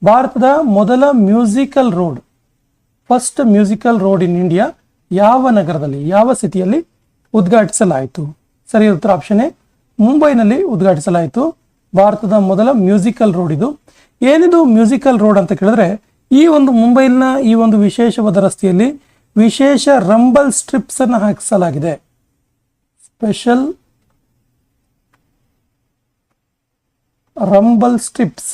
ಭಾರತದ ಮೊದಲ musical road, first musical road in India ಯಾವ ನಗರದಲ್ಲಿ, ಯಾವ ಸಿಟಿಯಲ್ಲಿ ಉದ್ಘಾಟಿಸಲಾಯಿತು? ಸರಿಯಾದ ಉತ್ತರ ಆಪ್ಷನ್ ಎ, ಮುಂಬೈನಲ್ಲಿ ಉದ್ಘಾಟಿಸಲಾಯಿತು ಭಾರತದ ಮೊದಲ ಮ್ಯೂಸಿಕಲ್ ರೋಡ್ ಇದು. ಏನಿದು ಮ್ಯೂಸಿಕಲ್ ರೋಡ್ ಅಂತ ಕೇಳಿದ್ರೆ, ಈ ಒಂದು ಮುಂಬೈನ ಈ ಒಂದು ವಿಶೇಷವಾದ ರಸ್ತೆಯಲ್ಲಿ ವಿಶೇಷ ರಂಬಲ್ ಸ್ಟ್ರಿಪ್ಸ್ ಅನ್ನು ಹಾಕಿಸಲಾಗಿದೆ. ಸ್ಪೆಷಲ್ ರಂಬಲ್ ಸ್ಟ್ರಿಪ್ಸ್,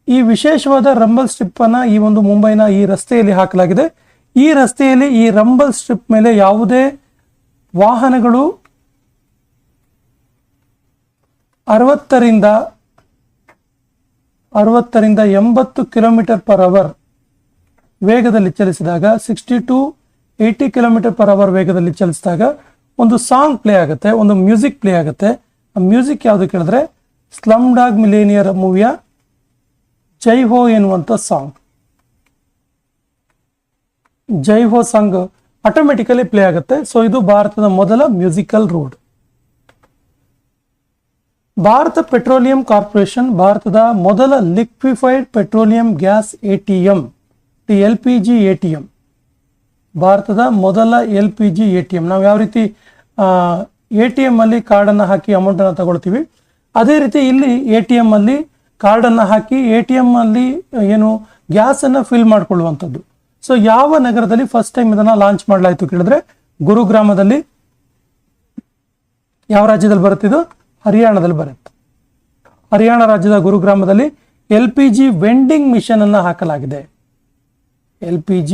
ಈ ವಿಶೇಷವಾದ ರಂಬಲ್ ಸ್ಟ್ರಿಪ್ ಅನ್ನ ಈ ಒಂದು ಮುಂಬೈನ ಈ ರಸ್ತೆಯಲ್ಲಿ ಹಾಕಲಾಗಿದೆ. ಈ ರಸ್ತೆಯಲ್ಲಿ ಈ ರಂಬಲ್ ಸ್ಟ್ರಿಪ್ ಮೇಲೆ ಯಾವುದೇ ವಾಹನಗಳು 60ರಿಂದ 80 ಕಿಲೋಮೀಟರ್ ಪರ್ ಅವರ್ ವೇಗದಲ್ಲಿ ಚಲಿಸಿದಾಗ, 60 to 80 ಕಿಲೋಮೀಟರ್ ಪರ್ ಅವರ್ ವೇಗದಲ್ಲಿ ಚಲಿಸಿದಾಗ ಒಂದು ಸಾಂಗ್ ಪ್ಲೇ ಆಗುತ್ತೆ, ಒಂದು ಮ್ಯೂಸಿಕ್ ಪ್ಲೇ ಆಗುತ್ತೆ. ಆ ಮ್ಯೂಸಿಕ್ ಯಾವುದು ಕೇಳಿದ್ರೆ ಸ್ಲಮ್ ಡಾಗ್ ಮಿಲೇನಿಯರ್ ಮೂವಿಯ ಜೈ ಹೋ ಎನ್ನುವಂಥ ಸಾಂಗ್. ಜೈ ಹೋ ಸಾಂಗ್ ಆಟೋಮೆಟಿಕಲಿ ಪ್ಲೇ ಆಗುತ್ತೆ. ಸೊ ಇದು ಭಾರತದ ಮೊದಲ musical road. Bharat petroleum corporation ಭಾರತದ ಮೊದಲ liquefied petroleum gas ATM, LPG ATM, ಭಾರತದ ಮೊದಲ LPG ATM. ನಾವು ಯಾವ ರೀತಿ ATM ಅಲ್ಲಿ ಕಾರ್ಡನ್ನು ಹಾಕಿ ಅಮೌಂಟನ್ನು ತಗೊಳ್ತೀವಿ, ಅದೇ ರೀತಿ ಇಲ್ಲಿ ATM ಅಲ್ಲಿ ಕಾರ್ಡನ್ನು ಹಾಕಿ ATM ಅಲ್ಲಿ ಏನು ಗ್ಯಾಸನ್ನು ಫಿಲ್ ಮಾಡಿಕೊಳ್ಳುವಂಥದ್ದು. ಸೊ ಯಾವ ನಗರದಲ್ಲಿ ಫಸ್ಟ್ ಟೈಮ್ ಇದನ್ನು ಲಾಂಚ್ ಮಾಡಲಾಯಿತು ಕೇಳಿದ್ರೆ ಗುರುಗ್ರಾಮದಲ್ಲಿ. ಯಾವ ರಾಜ್ಯದಲ್ಲಿ ಬರುತ್ತಿದ್ದು? ಹರಿಯಾಣದಲ್ಲಿ ಬರುತ್ತೆ. ಹರಿಯಾಣ ರಾಜ್ಯದ ಗುರುಗ್ರಾಮದಲ್ಲಿ LPG ವೆಂಡಿಂಗ್ ಮಿಷನ್ ಅನ್ನು ಹಾಕಲಾಗಿದೆ. LPG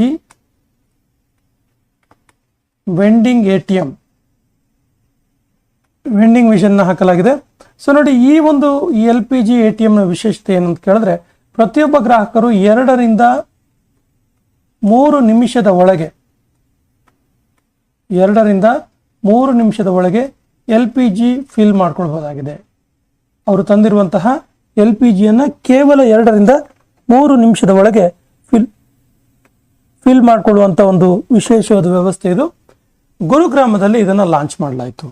vending ATM, vending machine ಹಾಕಲಾಗಿದೆ. ಸೊ ನೋಡಿ, ಈ ಒಂದು LPG ATM ನ ವಿಶೇಷತೆ ಏನಂತ ಕೇಳಿದ್ರೆ, ಪ್ರತಿಯೊಬ್ಬ ಗ್ರಾಹಕರು 2 ರಿಂದ 3 ನಿಮಿಷದ ಒಳಗೆ 2 ರಿಂದ 3 ನಿಮಿಷದ ಒಳಗೆ LPG ಫಿಲ್ ಮಾಡ್ಕೊಳ್ಬಹುದಾಗಿದೆ. ಅವರು ತಂದಿರುವಂತಹ LPGಯನ್ನು ಕೇವಲ 2 ರಿಂದ 3 ನಿಮಿಷದ ಒಳಗೆ ಫಿಲ್ ಮಾಡಿಕೊಳ್ಳುವಂಥ ಒಂದು ವಿಶೇಷವಾದ ವ್ಯವಸ್ಥೆ ಇದು. ಗುರುಗ್ರಾಮದಲ್ಲಿ ಇದನ್ನು ಲಾಂಚ್ ಮಾಡಲಾಯಿತು.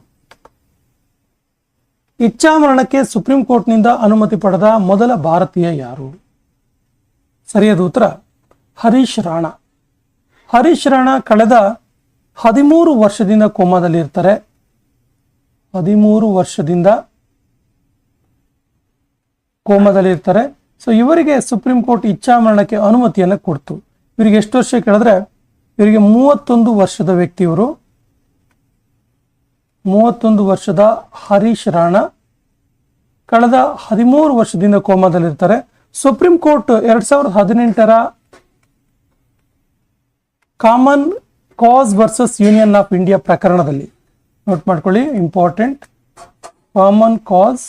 ಇಚ್ಛಾಮರಣಕ್ಕೆ ಸುಪ್ರೀಂ ಕೋರ್ಟ್ನಿಂದ ಅನುಮತಿ ಪಡೆದ ಮೊದಲ ಭಾರತೀಯ ಯಾರು? ಸರಿಯಾದ ಉತ್ತರ ಹರೀಶ್ ರಾಣಾ. ಹರೀಶ್ ರಾಣಾ ಕಳೆದ 13 ವರ್ಷದಿಂದ ಕೋಮಾದಲ್ಲಿ ಇರ್ತಾರೆ. 13 ವರ್ಷದಿಂದ ಕೋಮಾದಲ್ಲಿ ಇರ್ತಾರೆ. ಸೊ ಇವರಿಗೆ ಸುಪ್ರೀಂ ಕೋರ್ಟ್ ಇಚ್ಛಾಮರಣಕ್ಕೆ ಅನುಮತಿಯನ್ನು ಕೊಡ್ತು. ಇವರಿಗೆ ಎಷ್ಟು ವರ್ಷ ಕೇಳಿದ್ರೆ, ಇವರಿಗೆ 31 ವರ್ಷದ ವ್ಯಕ್ತಿ. ಇವರು 31 ವರ್ಷದ ಹರೀಶ್ ರಾಣಾ ಕಳೆದ 13 ವರ್ಷದಿಂದ ಕೋಮಾದಲ್ಲಿರ್ತಾರೆ. ಸುಪ್ರೀಂ ಕೋರ್ಟ್ 2018ರ common cause versus union of India ಪ್ರಕರಣದಲ್ಲಿ, ನೋಟ್ ಮಾಡ್ಕೊಳ್ಳಿ, important, common cause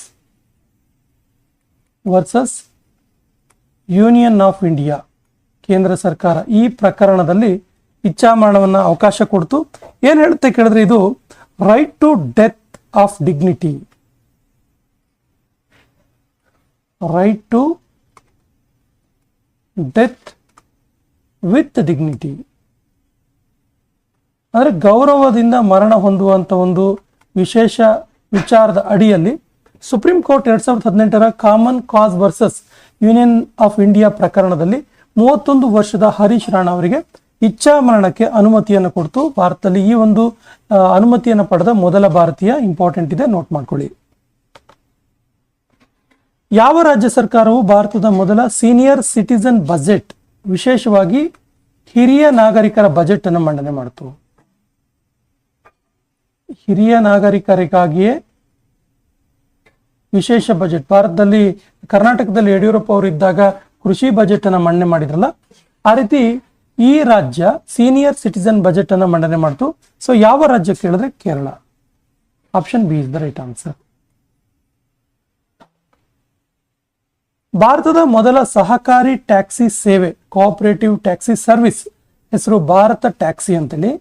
versus union of India, ಕೇಂದ್ರ ಸರ್ಕಾರ ಈ ಪ್ರಕರಣದಲ್ಲಿ ಇಚ್ಛಾಮರಣವನ್ನು ಅವಕಾಶ ಕೊಡ್ತು. ಏನು ಹೇಳುತ್ತೆ ಕೇಳಿದ್ರೆ, ಇದು right to death of dignity, right to death with dignity, ಅಂದರೆ ಗೌರವದಿಂದ ಮರಣ ಹೊಂದುವಂಥ ಒಂದು ವಿಶೇಷ ವಿಚಾರದ ಅಡಿಯಲ್ಲಿ ಸುಪ್ರೀಂ ಕೋರ್ಟ್ 2018ರ common cause versus union of India ಪ್ರಕರಣದಲ್ಲಿ 31 ವರ್ಷದ ಹರೀಶ್ ರಾಣಾ ಅವರಿಗೆ ಇಚ್ಛಾಮರಣಕ್ಕೆ ಅನುಮತಿಯನ್ನು ಕೊಡ್ತು. ಭಾರತದಲ್ಲಿ ಈ ಒಂದು ಅನುಮತಿಯನ್ನು ಪಡೆದ ಮೊದಲ ಭಾರತೀಯ. ಇಂಪಾರ್ಟೆಂಟ್ ಇದೆ, ನೋಟ್ ಮಾಡ್ಕೊಳ್ಳಿ. ಯಾವ ರಾಜ್ಯ ಸರ್ಕಾರವು ಭಾರತದ ಮೊದಲ ಸೀನಿಯರ್ ಸಿಟಿಸನ್ ಬಜೆಟ್, ವಿಶೇಷವಾಗಿ ಹಿರಿಯ ನಾಗರಿಕರ ಬಜೆಟ್ ಅನ್ನು ಮಂಡನೆ ಮಾಡಿತು? ಹಿರಿಯ ನಾಗರಿಕರಿಗಾಗಿಯೇ ವಿಶೇಷ ಬಜೆಟ್. ಭಾರತದಲ್ಲಿ ಕರ್ನಾಟಕದಲ್ಲಿ ಯಡಿಯೂರಪ್ಪ ಅವರು ಇದ್ದಾಗ ಕೃಷಿ ಬಜೆಟ್ ಅನ್ನು ಮಂಡನೆ ಮಾಡಿದ್ರಲ್ಲ, ಆ ರೀತಿ ಈ ರಾಜ್ಯ ಸೀನಿಯರ್ ಸಿಟಿಸನ್ ಬಜೆಟ್ ಅನ್ನು ಮಂಡನೆ ಮಾಡ್ತು. ಸೊ ಯಾವ ರಾಜ್ಯ ಕೇಳಿದ್ರೆ Kerala. Option B is the right answer. ಭಾರತದ ಮೊದಲ ಸಹಕಾರಿ ಟ್ಯಾಕ್ಸಿ ಸೇವೆ, ಕೋಆಪರೇಟಿವ್ ಟ್ಯಾಕ್ಸಿ ಸರ್ವಿಸ್ ಹೆಸರು ಭಾರತ ಟ್ಯಾಕ್ಸಿ ಅಂತೇಳಿ.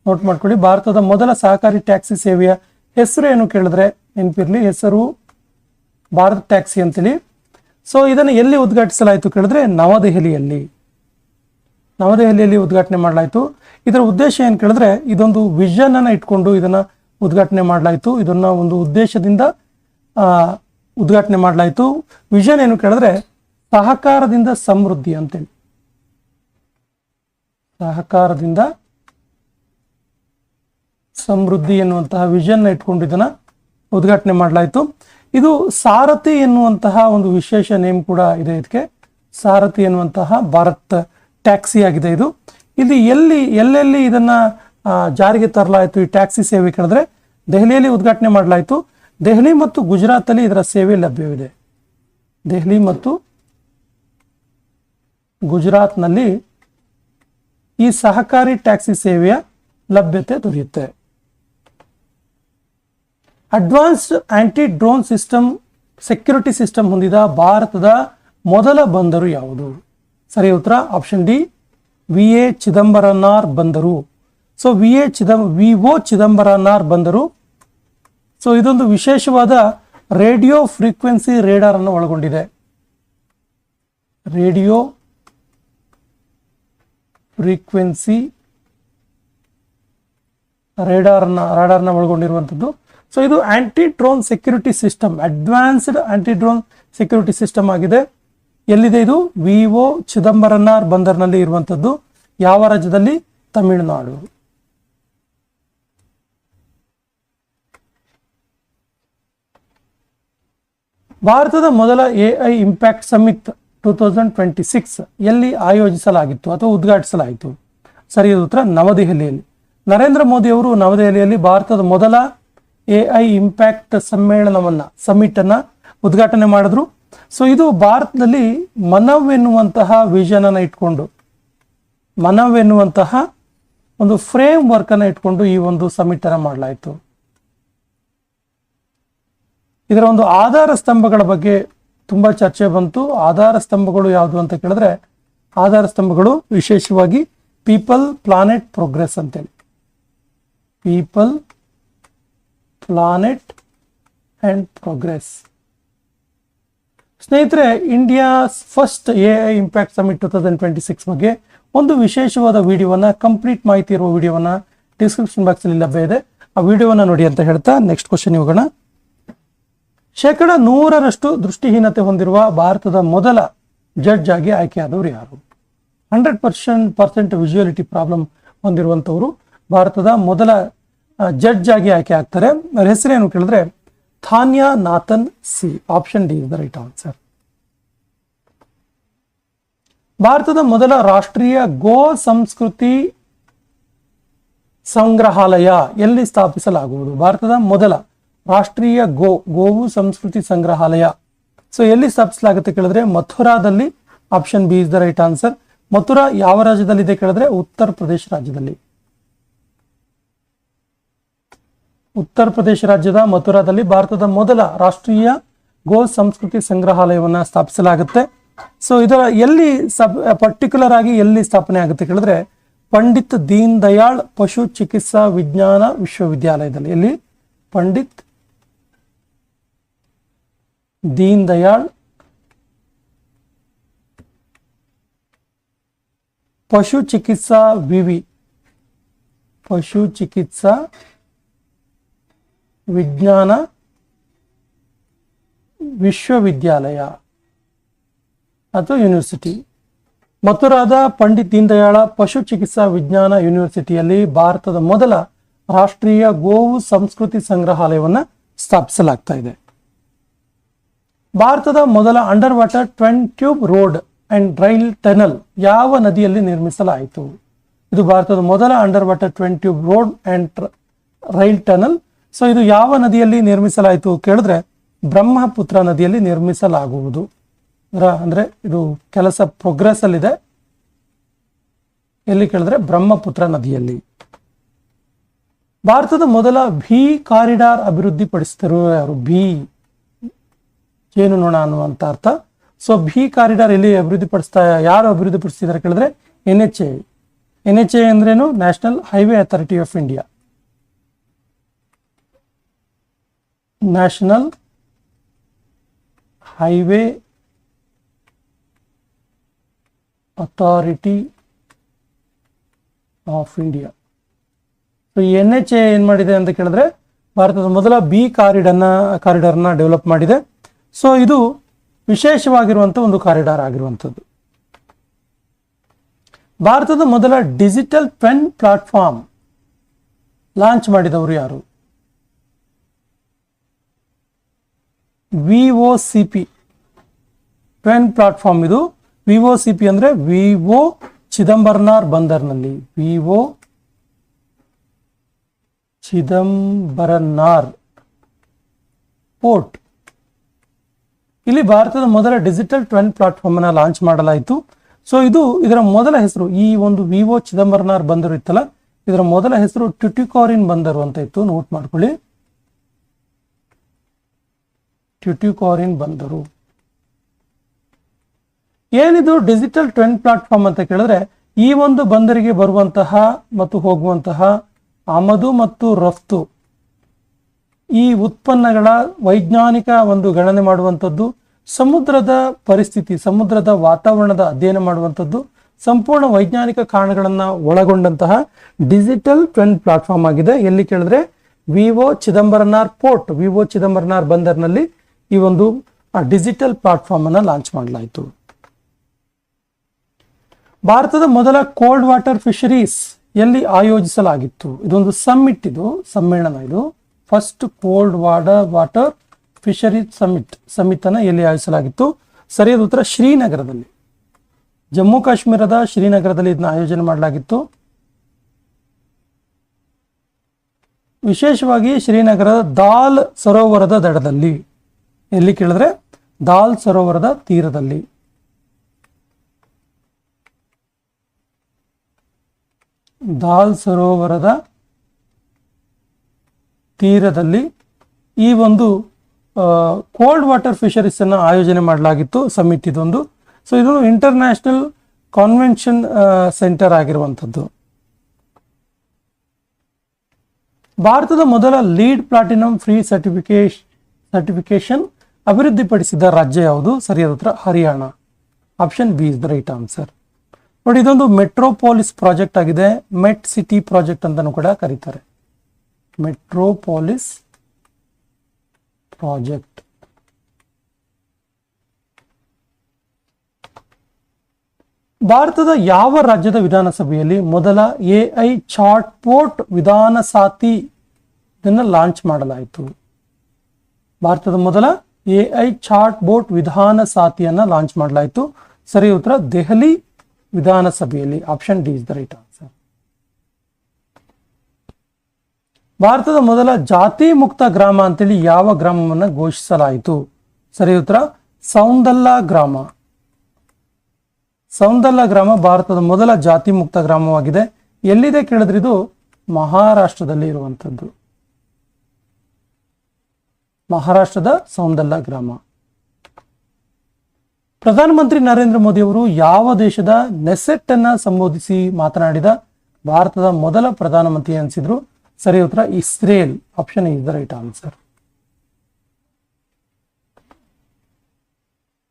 ನೋಟ್ ಮಾಡ್ಕೊಳ್ಳಿ, ಭಾರತದ ಮೊದಲ ಸಹಕಾರಿ ಟ್ಯಾಕ್ಸಿ ಸೇವೆಯ ಹೆಸರು ಏನು ಕೇಳಿದ್ರೆ ನೆನಪಿರ್ಲಿ, ಹೆಸರು ಭಾರತ್ ಟ್ಯಾಕ್ಸಿ ಅಂತೇಳಿ. ಸೊ ಇದನ್ನು ಎಲ್ಲಿ ಉದ್ಘಾಟಿಸಲಾಯಿತು ಕೇಳಿದ್ರೆ ನವದೆಹಲಿಯಲ್ಲಿ ಉದ್ಘಾಟನೆ ಮಾಡಲಾಯಿತು. ಇದರ ಉದ್ದೇಶ ಏನು ಕೇಳಿದ್ರೆ, ಇದೊಂದು ವಿಷನ್ ಅನ್ನು ಇಟ್ಕೊಂಡು ಇದನ್ನ ಉದ್ಘಾಟನೆ ಮಾಡಲಾಯಿತು. ಇದನ್ನ ಒಂದು ಉದ್ದೇಶದಿಂದ ಉದ್ಘಾಟನೆ ಮಾಡಲಾಯಿತು. ವಿಷನ್ ಏನು ಕೇಳಿದ್ರೆ, ಸಹಕಾರದಿಂದ ಸಮೃದ್ಧಿ ಅಂತೇಳಿ, ಸಹಕಾರದಿಂದ ಸಮೃದ್ಧಿ ಎನ್ನುವಂತಹ ವಿಷನ್ ಇಟ್ಕೊಂಡು ಇದನ್ನ ಉದ್ಘಾಟನೆ ಮಾಡಲಾಯಿತು. ಇದು ಸಾರಥಿ ಎನ್ನುವಂತಹ ಒಂದು ವಿಶೇಷ ನೇಮ್ ಕೂಡ ಇದೆ ಇದಕ್ಕೆ. ಸಾರಥಿ ಎನ್ನುವಂತಹ ಭಾರತ್ ಟ್ಯಾಕ್ಸಿ ಆಗಿದೆ ಇದು. ಇಲ್ಲಿ ಎಲ್ಲೆಲ್ಲಿ ಇದನ್ನ ಜಾರಿಗೆ ತರಲಾಯಿತು ಈ ಟ್ಯಾಕ್ಸಿ ಸೇವೆ ಕೇಳಿದ್ರೆ ದೆಹಲಿಯಲ್ಲಿ ಉದ್ಘಾಟನೆ ಮಾಡಲಾಯಿತು. ದೆಹಲಿ ಮತ್ತು ಗುಜರಾತಲ್ಲಿ ಇದರ ಸೇವೆ ಲಭ್ಯವಿದೆ. ದೆಹಲಿ ಮತ್ತು ಗುಜರಾತ್ನಲ್ಲಿ ಈ ಸಹಕಾರಿ ಟ್ಯಾಕ್ಸಿ ಸೇವೆಯ ಲಭ್ಯತೆ ದೊರೆಯುತ್ತೆ. Advanced anti drone system security system ಹೊಂದಿದ ಭಾರತದ ಮೊದಲ ಬಂದರು ಯಾವುದು? ಸರಿ ಉತ್ತರ ಆಪ್ಷನ್ ಡಿ, ವಿ.ಎ. ಚಿದಂಬರನಾರ್ ಬಂದರು. ಸೊ ವಿ.ಒ. ಚಿದಂಬರನಾರ್ ಬಂದರು. ಸೊ ಇದೊಂದು ವಿಶೇಷವಾದ ರೇಡಿಯೋ ಫ್ರೀಕ್ವೆನ್ಸಿ ರೇಡಾರ್ ಅನ್ನು ಒಳಗೊಂಡಿದೆ. ರೇಡಿಯೋ ಫ್ರೀಕ್ವೆನ್ಸಿ ರಾಡಾರ್ನ ಒಳಗೊಂಡಿರುವಂಥದ್ದು. ಸೊ ಇದು anti drone security system, advanced anti drone security system ಆಗಿದೆ. ಎಲ್ಲಿದೆ ಇದು? ವಿ.ಒ. ಚಿದಂಬರನಾರ್ ಬಂದರ್ನಲ್ಲಿ ಇರುವಂಥದ್ದು. ಯಾವ ರಾಜ್ಯದಲ್ಲಿ? ತಮಿಳುನಾಡು. ಭಾರತದ ಮೊದಲ ಎಐ ಇಂಪ್ಯಾಕ್ಟ್ ಸಮಿಟ್ 2026 ಎಲ್ಲಿ ಆಯೋಜಿಸಲಾಗಿತ್ತು ಅಥವಾ ಉದ್ಘಾಟಿಸಲಾಯಿತು? ಸರಿಯಾದ ಉತ್ತರ ನವದೆಹಲಿಯಲ್ಲಿ. ನರೇಂದ್ರ ಮೋದಿ ಅವರು ನವದೆಹಲಿಯಲ್ಲಿ ಭಾರತದ ಮೊದಲ ಎಐ ಇಂಪ್ಯಾಕ್ಟ್ ಸಮಿಟ್ ಅನ್ನ ಉದ್ಘಾಟನೆ ಮಾಡಿದ್ರು. ಸೊ ಇದು ಭಾರತದಲ್ಲಿ ಮನವ್ ಎನ್ನುವಂತಹ ವಿಷನ್ ಅನ್ನ ಇಟ್ಕೊಂಡು, ಮನವ್ ಎನ್ನುವಂತಹ ಒಂದು ಫ್ರೇಮ್ ವರ್ಕ್ ಅನ್ನ ಇಟ್ಕೊಂಡು ಈ ಒಂದು ಸಮಿಟ್ ಅನ್ನ ಮಾಡಲಾಯಿತು. ಇದರ ಒಂದು ಆಧಾರ ಸ್ತಂಭಗಳ ಬಗ್ಗೆ ತುಂಬಾ ಚರ್ಚೆ ಬಂತು. ಆಧಾರ ಸ್ತಂಭಗಳು ಯಾವುದು ಅಂತ ಕೇಳಿದ್ರೆ, ಆಧಾರ ಸ್ತಂಭಗಳು ವಿಶೇಷವಾಗಿ ಪೀಪಲ್, ಪ್ಲಾನೆಟ್, ಪ್ರೋಗ್ರೆಸ್ ಅಂತೇಳಿ. People, planet and progress. ಸ್ನೇಹಿತರೆ, India first AI impact summit 2026 ಬಗ್ಗೆ ಒಂದು ವಿಶೇಷವಾದ ವಿಡಿಯೋವನ್ನ, ಕಂಪ್ಲೀಟ್ ಮಾಹಿತಿ ಇರುವ ವಿಡಿಯೋವನ್ನ ಡಿಸ್ಕ್ರಿಪ್ಷನ್ ಬಾಕ್ಸ್ ಅಲ್ಲಿ ಲಭ್ಯ ಇದೆ. ಆ ವಿಡಿಯೋವನ್ನ ನೋಡಿ ಅಂತ ಹೇಳ್ತಾ ನೆಕ್ಸ್ಟ್ ಕ್ವಶನ್ ಹೋಗೋಣ. 100% ದೃಷ್ಟಿಹೀನತೆ ಹೊಂದಿರುವ ಭಾರತದ ಮೊದಲ ಜಡ್ಜ್ ಆಗಿ ಆಯ್ಕೆಯಾದವರು ಯಾರು? 100% ವಿಜುವಲಿಟಿ ಪ್ರಾಬ್ಲಮ್ ಹೊಂದಿರುವಂತವರು ಭಾರತದ ಮೊದಲ ಜಡ್ಜ್ ಆಗಿ ಆಯ್ಕೆ ಆಗ್ತಾರೆ. ಅವರ ಹೆಸರೇನು ಕೇಳಿದ್ರೆ Thanya Nathan C. Option D is the right answer. ಭಾರತದ ಮೊದಲ ರಾಷ್ಟ್ರೀಯ ಗೋ ಸಂಸ್ಕೃತಿ ಸಂಗ್ರಹಾಲಯ ಎಲ್ಲಿ ಸ್ಥಾಪಿಸಲಾಗುವುದು? ಭಾರತದ ಮೊದಲ ರಾಷ್ಟ್ರೀಯ ಗೋವು ಸಂಸ್ಕೃತಿ ಸಂಗ್ರಹಾಲಯ ಸೊ ಎಲ್ಲಿ ಸ್ಥಾಪಿಸಲಾಗುತ್ತೆ ಕೇಳಿದ್ರೆ ಮಥುರಾದಲ್ಲಿ. Option B is the right answer. Mathura ಯಾವ ರಾಜ್ಯದಲ್ಲಿ ಇದೆ ಕೇಳಿದ್ರೆ ಉತ್ತರ ಪ್ರದೇಶ ರಾಜ್ಯದಲ್ಲಿ. ಉತ್ತರ ಪ್ರದೇಶ ರಾಜ್ಯದ ಮಥುರಾದಲ್ಲಿ ಭಾರತದ ಮೊದಲ ರಾಷ್ಟ್ರೀಯ ಗೋ ಸಂಸ್ಕೃತಿ ಸಂಗ್ರಹಾಲಯವನ್ನ ಸ್ಥಾಪಿಸಲಾಗುತ್ತೆ. ಸೊ ಇದರ ಎಲ್ಲಿ ಪರ್ಟಿಕ್ಯುಲರ್ ಆಗಿ ಎಲ್ಲಿ ಸ್ಥಾಪನೆ ಆಗುತ್ತೆ ಕೇಳಿದ್ರೆ ಪಂಡಿತ್ ದೀನ್ ದಯಾಳ್ ಪಶು ಚಿಕಿತ್ಸಾ ವಿಜ್ಞಾನ ವಿಶ್ವವಿದ್ಯಾಲಯದಲ್ಲಿ. ಎಲ್ಲಿ? ಪಂಡಿತ್ ದೀನ್ ದಯಾಳ್ ಪಶು ಚಿಕಿತ್ಸಾ ಪಶು ಚಿಕಿತ್ಸಾ ವಿಜ್ಞಾನ ವಿಶ್ವವಿದ್ಯಾಲಯ ಅಥವಾ ಯೂನಿವರ್ಸಿಟಿ. ಮಥುರಾದ ಪಂಡಿತ್ ದೀನ್ ದಯಾಳ ಪಶು ಚಿಕಿತ್ಸಾ ವಿಜ್ಞಾನ ಯೂನಿವರ್ಸಿಟಿಯಲ್ಲಿ ಭಾರತದ ಮೊದಲ ರಾಷ್ಟ್ರೀಯ ಗೋವು ಸಂಸ್ಕೃತಿ ಸಂಗ್ರಹಾಲಯವನ್ನ ಸ್ಥಾಪಿಸಲಾಗ್ತಾ ಇದೆ. ಭಾರತದ ಮೊದಲ under water twin tube road and rail tunnel ಯಾವ ನದಿಯಲ್ಲಿ ನಿರ್ಮಿಸಲಾಯಿತು? ಇದು ಭಾರತದ ಮೊದಲ under water twin tube road and rail tunnel. So ಇದು ಯಾವ ನದಿಯಲ್ಲಿ ನಿರ್ಮಿಸಲಾಯಿತು ಕೇಳಿದ್ರೆ ಬ್ರಹ್ಮಪುತ್ರ ನದಿಯಲ್ಲಿ ನಿರ್ಮಿಸಲಾಗುವುದು. ಅಂದ್ರೆ ಇದು ಕೆಲಸ ಪ್ರೋಗ್ರೆಸ್ ಅಲ್ಲಿದೆ. ಎಲ್ಲಿ ಕೇಳಿದ್ರೆ ಬ್ರಹ್ಮಪುತ್ರ ನದಿಯಲ್ಲಿ. ಭಾರತದ ಮೊದಲ ಭೀ ಕಾರಿಡಾರ್ ಅಭಿವೃದ್ಧಿಪಡಿಸಿದರು ಯಾರು? ಭೀ ಜೇನುನೊಣ ಅನ್ನುವಂತ ಅರ್ಥ. ಸೊ ಭೀ ಕಾರಿಡಾರ್ ಎಲ್ಲಿ ಯಾರು ಅಭಿವೃದ್ಧಿಪಡಿಸ್ತಿದ್ದಾರೆ ಕೇಳಿದ್ರೆ NHAI. NHAI ಅಂದ್ರೇನು? National highway authority of India. National highway authority of India. So NHAI ಏನ್ ಮಾಡಿದೆ ಅಂತ ಕೇಳಿದ್ರೆ ಭಾರತದ ಮೊದಲ ಬಿ ಕಾರಿಡಾರ್ನ ಡೆವಲಪ್ ಮಾಡಿದೆ. ಸೊ ಇದು ವಿಶೇಷವಾಗಿರುವಂಥ ಒಂದು ಕಾರಿಡಾರ್ ಆಗಿರುವಂಥದ್ದು. ಭಾರತದ ಮೊದಲ ಡಿಜಿಟಲ್ ಟ್ವಿನ್ ಪ್ಲಾಟ್ಫಾರ್ಮ್ ಲಾಂಚ್ ಮಾಡಿದವರು ಯಾರು? VOCP twin platform. ಇದು VOCP ಅಂದ್ರೆ ವಿವೋ ಚಿದಂಬರನಾರ್ ಬಂದರ್ನಲ್ಲಿ, ವಿವೋ ಚಿದಂಬರನಾರ್ ಪೋರ್ಟ್. ಇಲ್ಲಿ ಭಾರತದ ಮೊದಲ ಡಿಜಿಟಲ್ ಟ್ವಿನ್ ಪ್ಲಾಟ್ಫಾರ್ಮ್ ಅನ್ನ ಲಾಂಚ್ ಮಾಡಲಾಯಿತು. ಸೊ ಇದರ ಮೊದಲ ಹೆಸರು, ಈ ಒಂದು ವಿವೋ ಚಿದಂಬರನಾರ್ ಬಂದರು ಇತ್ತಲ್ಲ, ಇದರ ಮೊದಲ ಹೆಸರು ಟ್ಯುಟಿಕೋರಿನ್ ಬಂದರು ಅಂತ ಇತ್ತು. ನೋಟ್ ಮಾಡ್ಕೊಳ್ಳಿ, ಟ್ಯುಟಿಕೋರಿನ್ ಬಂದರು. ಏನಿದು ಡಿಜಿಟಲ್ ಟ್ವಿನ್ ಪ್ಲಾಟ್ಫಾರ್ಮ್ ಅಂತ ಕೇಳಿದ್ರೆ, ಈ ಒಂದು ಬಂದರಿಗೆ ಬರುವಂತಹ ಮತ್ತು ಹೋಗುವಂತಹ ಆಮದು ಮತ್ತು ರಫ್ತು, ಈ ಉತ್ಪನ್ನಗಳ ವೈಜ್ಞಾನಿಕ ಒಂದು ಗಣನೆ ಮಾಡುವಂಥದ್ದು, ಸಮುದ್ರದ ಪರಿಸ್ಥಿತಿ, ಸಮುದ್ರದ ವಾತಾವರಣದ ಅಧ್ಯಯನ ಮಾಡುವಂಥದ್ದು, ಸಂಪೂರ್ಣ ವೈಜ್ಞಾನಿಕ ಕಾರಣಗಳನ್ನು ಒಳಗೊಂಡಂತಹ ಡಿಜಿಟಲ್ ಟ್ವಿನ್ ಪ್ಲಾಟ್ಫಾರ್ಮ್ ಆಗಿದೆ. ಎಲ್ಲಿ ಕೇಳಿದ್ರೆ ವಿವೋ ಚಿದಂಬರನಾರ್ ಪೋರ್ಟ್, ವಿವೋ ಚಿದಂಬರನಾರ್ ಬಂದರ್ನಲ್ಲಿ ಈ ಒಂದು ಡಿಜಿಟಲ್ ಪ್ಲಾಟ್ಫಾರ್ಮ್ ಅನ್ನು ಲಾಂಚ್ ಮಾಡಲಾಯಿತು. ಭಾರತದ ಮೊದಲ ಕೋಲ್ಡ್ ವಾಟರ್ ಫಿಶರೀಸ್ ಎಲ್ಲಿ ಆಯೋಜಿಸಲಾಗಿತ್ತು? ಇದೊಂದು ಸಮ್ಮಿಟ್, ಇದು ಸಮ್ಮೇಳನ. ಇದು first cold water fishery summit ಅನ್ನು ಎಲ್ಲಿ ಆಯೋಜಿಸಲಾಗಿತ್ತು? ಸರಿಯಾದ ಉತ್ತರ ಶ್ರೀನಗರದಲ್ಲಿ, ಜಮ್ಮು ಕಾಶ್ಮೀರದ ಶ್ರೀನಗರದಲ್ಲಿ ಇದನ್ನ ಆಯೋಜನೆ ಮಾಡಲಾಗಿತ್ತು. ವಿಶೇಷವಾಗಿ ಶ್ರೀನಗರದ ದಾಲ್ ಸರೋವರದ ದಡದಲ್ಲಿ. ಎಲ್ಲಿ ಕೇಳಿದ್ರೆ ದಾಲ್ ಸರೋವರದ ತೀರದಲ್ಲಿ. ದಾಲ್ ಸರೋವರದ ತೀರದಲ್ಲಿ ಈ ಒಂದು ಕೋಲ್ಡ್ ವಾಟರ್ ಫಿಶರೀಸ್ ಅನ್ನು ಆಯೋಜನೆ ಮಾಡಲಾಗಿತ್ತು, ಸಮಿಟ್ ಇದೊಂದು. ಸೊ ಇದು ಇಂಟರ್ನ್ಯಾಷನಲ್ ಕಾನ್ವೆನ್ಷನ್ ಸೆಂಟರ್ ಆಗಿರುವಂಥದ್ದು. ಭಾರತದ ಮೊದಲ ಲೀಡ್ ಪ್ಲಾಟಿನಂ ಫ್ರೀ ಸರ್ಟಿಫಿಕೇಶನ್ ಅಭಿವೃದ್ಧಿಪಡಿಸಿದ ರಾಜ್ಯ ಯಾವುದು? ಸರಿಯಾದ ಉತ್ತರ Haryana. Option B is the right answer. ನೋಡಿ, ಇದೊಂದು ಮೆಟ್ರೋಪಾಲಿಸ್ ಪ್ರಾಜೆಕ್ಟ್ ಆಗಿದೆ. ಮೆಟ್ ಸಿಟಿ ಪ್ರಾಜೆಕ್ಟ್ ಅಂತಾನೂ ಕೂಡ ಕರೀತಾರೆ. Metropolis project. ಭಾರತದ ಯಾವ ರಾಜ್ಯದ ವಿಧಾನಸಭೆಯಲ್ಲಿ ಮೊದಲ AI ಚಾಟ್ಬೋಟ್ ವಿಧಾನ ಸಾತಿ ಇದನ್ನು ಲಾಂಚ್ ಮಾಡಲಾಯಿತು? ಭಾರತದ ಮೊದಲ AI ಚಾಟ್ಬೋಟ್ ವಿಧಾನ ಸಾತಿಯನ್ನ ಲಾಂಚ್ ಮಾಡಲಾಯಿತು. ಸರಿ ಉತ್ತರ ದೆಹಲಿ ವಿಧಾನಸಭೆಯಲ್ಲಿ. Option D is the right answer. ಭಾರತದ ಮೊದಲ ಜಾತಿ ಮುಕ್ತ ಗ್ರಾಮ ಅಂತೇಳಿ ಯಾವ ಗ್ರಾಮವನ್ನು ಘೋಷಿಸಲಾಯಿತು? ಸರಿ ಉತ್ತರ ಸೌಂದಲ್ಲಾ ಗ್ರಾಮ. ಸೌಂದಲ್ಲಾ ಗ್ರಾಮ ಭಾರತದ ಮೊದಲ ಜಾತಿ ಮುಕ್ತ ಗ್ರಾಮವಾಗಿದೆ. ಎಲ್ಲಿದೆ ಕೇಳಿದ್ರೆ ಇದು ಮಹಾರಾಷ್ಟ್ರದಲ್ಲಿ ಇರುವಂಥದ್ದು. ಮಹಾರಾಷ್ಟ್ರದ ಸೌಂದಲ್ಲಾ ಗ್ರಾಮ. ಪ್ರಧಾನಮಂತ್ರಿ ನರೇಂದ್ರ ಮೋದಿ ಅವರು ಯಾವ ದೇಶದ ನೆಸೆಟ್ ಅನ್ನ ಸಂಬೋಧಿಸಿ ಮಾತನಾಡಿದ ಭಾರತದ ಮೊದಲ ಪ್ರಧಾನಮಂತ್ರಿ ಅನಿಸಿದ್ರು? ಸರಿ ಉತ್ತರ Israel. Option is the right answer.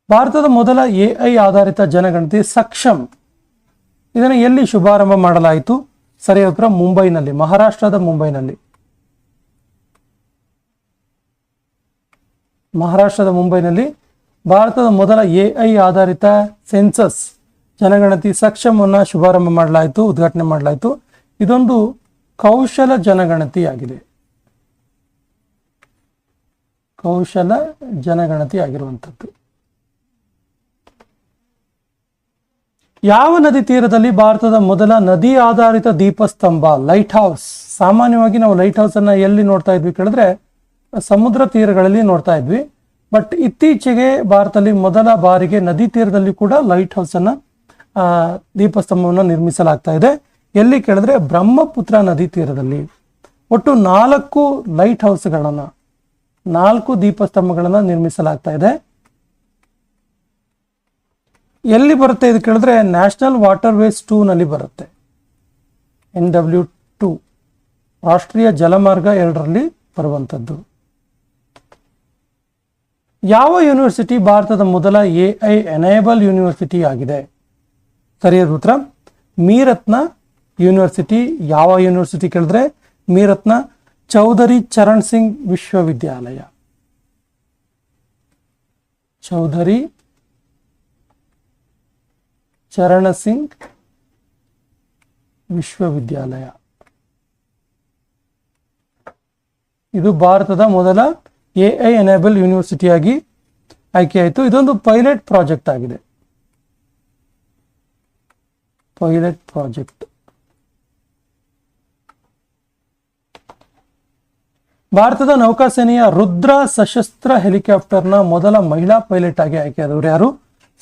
ಭಾರತದ ಮೊದಲ AI ಆಧಾರಿತ ಜನಗಣತಿ ಸಕ್ಷಮ್ ಇದನ್ನು ಎಲ್ಲಿ ಶುಭಾರಂಭ ಮಾಡಲಾಯಿತು? ಸರಿಯಾದ ಉತ್ತರ ಮುಂಬೈನಲ್ಲಿ, ಮಹಾರಾಷ್ಟ್ರದ ಮುಂಬೈನಲ್ಲಿ. ಮಹಾರಾಷ್ಟ್ರದ ಮುಂಬೈನಲ್ಲಿ ಭಾರತದ ಮೊದಲ AI ಆಧಾರಿತ ಸೆನ್ಸಸ್ ಜನಗಣತಿ ಸಕ್ಷಮ್ ಅನ್ನ ಶುಭಾರಂಭ ಮಾಡಲಾಯಿತು, ಉದ್ಘಾಟನೆ ಮಾಡಲಾಯಿತು. ಇದೊಂದು ಕೌಶಲ ಜನಗಣತಿ ಆಗಿದೆ. ಕೌಶಲ ಜನಗಣತಿ ಆಗಿರುವಂಥದ್ದು. ಯಾವ ನದಿ ತೀರದಲ್ಲಿ ಭಾರತದ ಮೊದಲ ನದಿ ಆಧಾರಿತ ದೀಪಸ್ತಂಭ ಲೈಟ್ ಹೌಸ್? ಸಾಮಾನ್ಯವಾಗಿ ನಾವು ಲೈಟ್ ಹೌಸ್ ಅನ್ನ ಎಲ್ಲಿ ನೋಡ್ತಾ ಇದ್ವಿ ಕೇಳಿದ್ರೆ ಸಮುದ್ರ ತೀರಗಳಲ್ಲಿ ನೋಡ್ತಾ ಇದ್ವಿ. ಬಟ್ ಇತ್ತೀಚೆಗೆ ಭಾರತದಲ್ಲಿ ಮೊದಲ ಬಾರಿಗೆ ನದಿ ತೀರದಲ್ಲಿ ಕೂಡ ಲೈಟ್ ಹೌಸ್ ಅನ್ನ ದೀಪಸ್ತಂಭವನ್ನು ನಿರ್ಮಿಸಲಾಗ್ತಾ ಇದೆ. ಎಲ್ಲಿ ಕೇಳಿದ್ರೆ ಬ್ರಹ್ಮಪುತ್ರ ನದಿ ತೀರದಲ್ಲಿ. ಒಟ್ಟು 4 ಲೈಟ್ ಹೌಸ್ಗಳನ್ನ, 4 ದೀಪಸ್ತಂಭಗಳನ್ನ ನಿರ್ಮಿಸಲಾಗ್ತಾ ಇದೆ. ಎಲ್ಲಿ ಬರುತ್ತೆ ಇದು ಕೇಳಿದ್ರೆ ನ್ಯಾಷನಲ್ ವಾಟರ್ ವೇಸ್ 2 ನಲ್ಲಿ ಬರುತ್ತೆ. NW2 ರಾಷ್ಟ್ರೀಯ ಜಲಮಾರ್ಗ 2ರಲ್ಲಿ ಬರುವಂಥದ್ದು. ಯಾವ ಯೂನಿವರ್ಸಿಟಿ ಭಾರತದ ಮೊದಲ AI ಎನೇಬಲ್ ಯೂನಿವರ್ಸಿಟಿ ಆಗಿದೆ? ಸರಿಯಾದ ಉತ್ತರ ಮೀರತ್ನ ಯೂನಿವರ್ಸಿಟಿ. ಯಾವ ಯೂನಿವರ್ಸಿಟಿ ಕೇಳಿದ್ರೆ ಮೀರತ್ನ ಚೌಧರಿ ಚರಣ್ ಸಿಂಗ್ ವಿಶ್ವವಿದ್ಯಾಲಯ. ಚೌಧರಿ ಚರಣ ಸಿಂಗ್ ವಿಶ್ವವಿದ್ಯಾಲಯ. ಇದು ಭಾರತದ ಮೊದಲ AI ಎನೇಬಲ್ ಯೂನಿವರ್ಸಿಟಿಯಾಗಿ ಆಯ್ಕೆಯಾಯಿತು. ಇದೊಂದು ಪೈಲಟ್ ಪ್ರಾಜೆಕ್ಟ್ ಆಗಿದೆ. Pilot project. ಭಾರತದ ನೌಕಾಸೇನೆಯ ರುದ್ರ ಸಶಸ್ತ್ರ ಹೆಲಿಕಾಪ್ಟರ್ನ ಮೊದಲ ಮಹಿಳಾ ಪೈಲಟ್ ಆಗಿ ಆಯ್ಕೆಯಾದವರು ಯಾರು?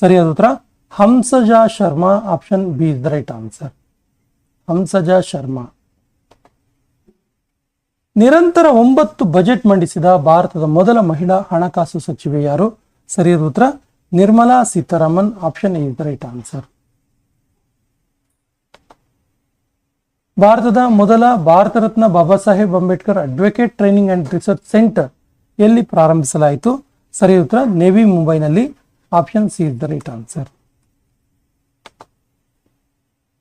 ಸರಿಯಾದ ಉತ್ತರ Hamsaja Sharma. Option B is the right answer. Hamsaja Sharma. ನಿರಂತರ 9 ಬಜೆಟ್ ಮಂಡಿಸಿದ ಭಾರತದ ಮೊದಲ ಮಹಿಳಾ ಹಣಕಾಸು ಸಚಿವೆ ಯಾರು? ಸರಿಯಾದ ಉತ್ತರ Nirmala Sitharaman. Option A is the right answer. ಭಾರತದ ಮೊದಲ Bharat Ratna Baba Saheb Ambedkar advocate training and research centre ಎಲ್ಲಿ ಪ್ರಾರಂಭಿಸಲಾಯಿತು? ಸರಿಯಾದ ಉತ್ತರ ನೇವಿ ಮುಂಬೈನಲ್ಲಿ. Option C is the right answer.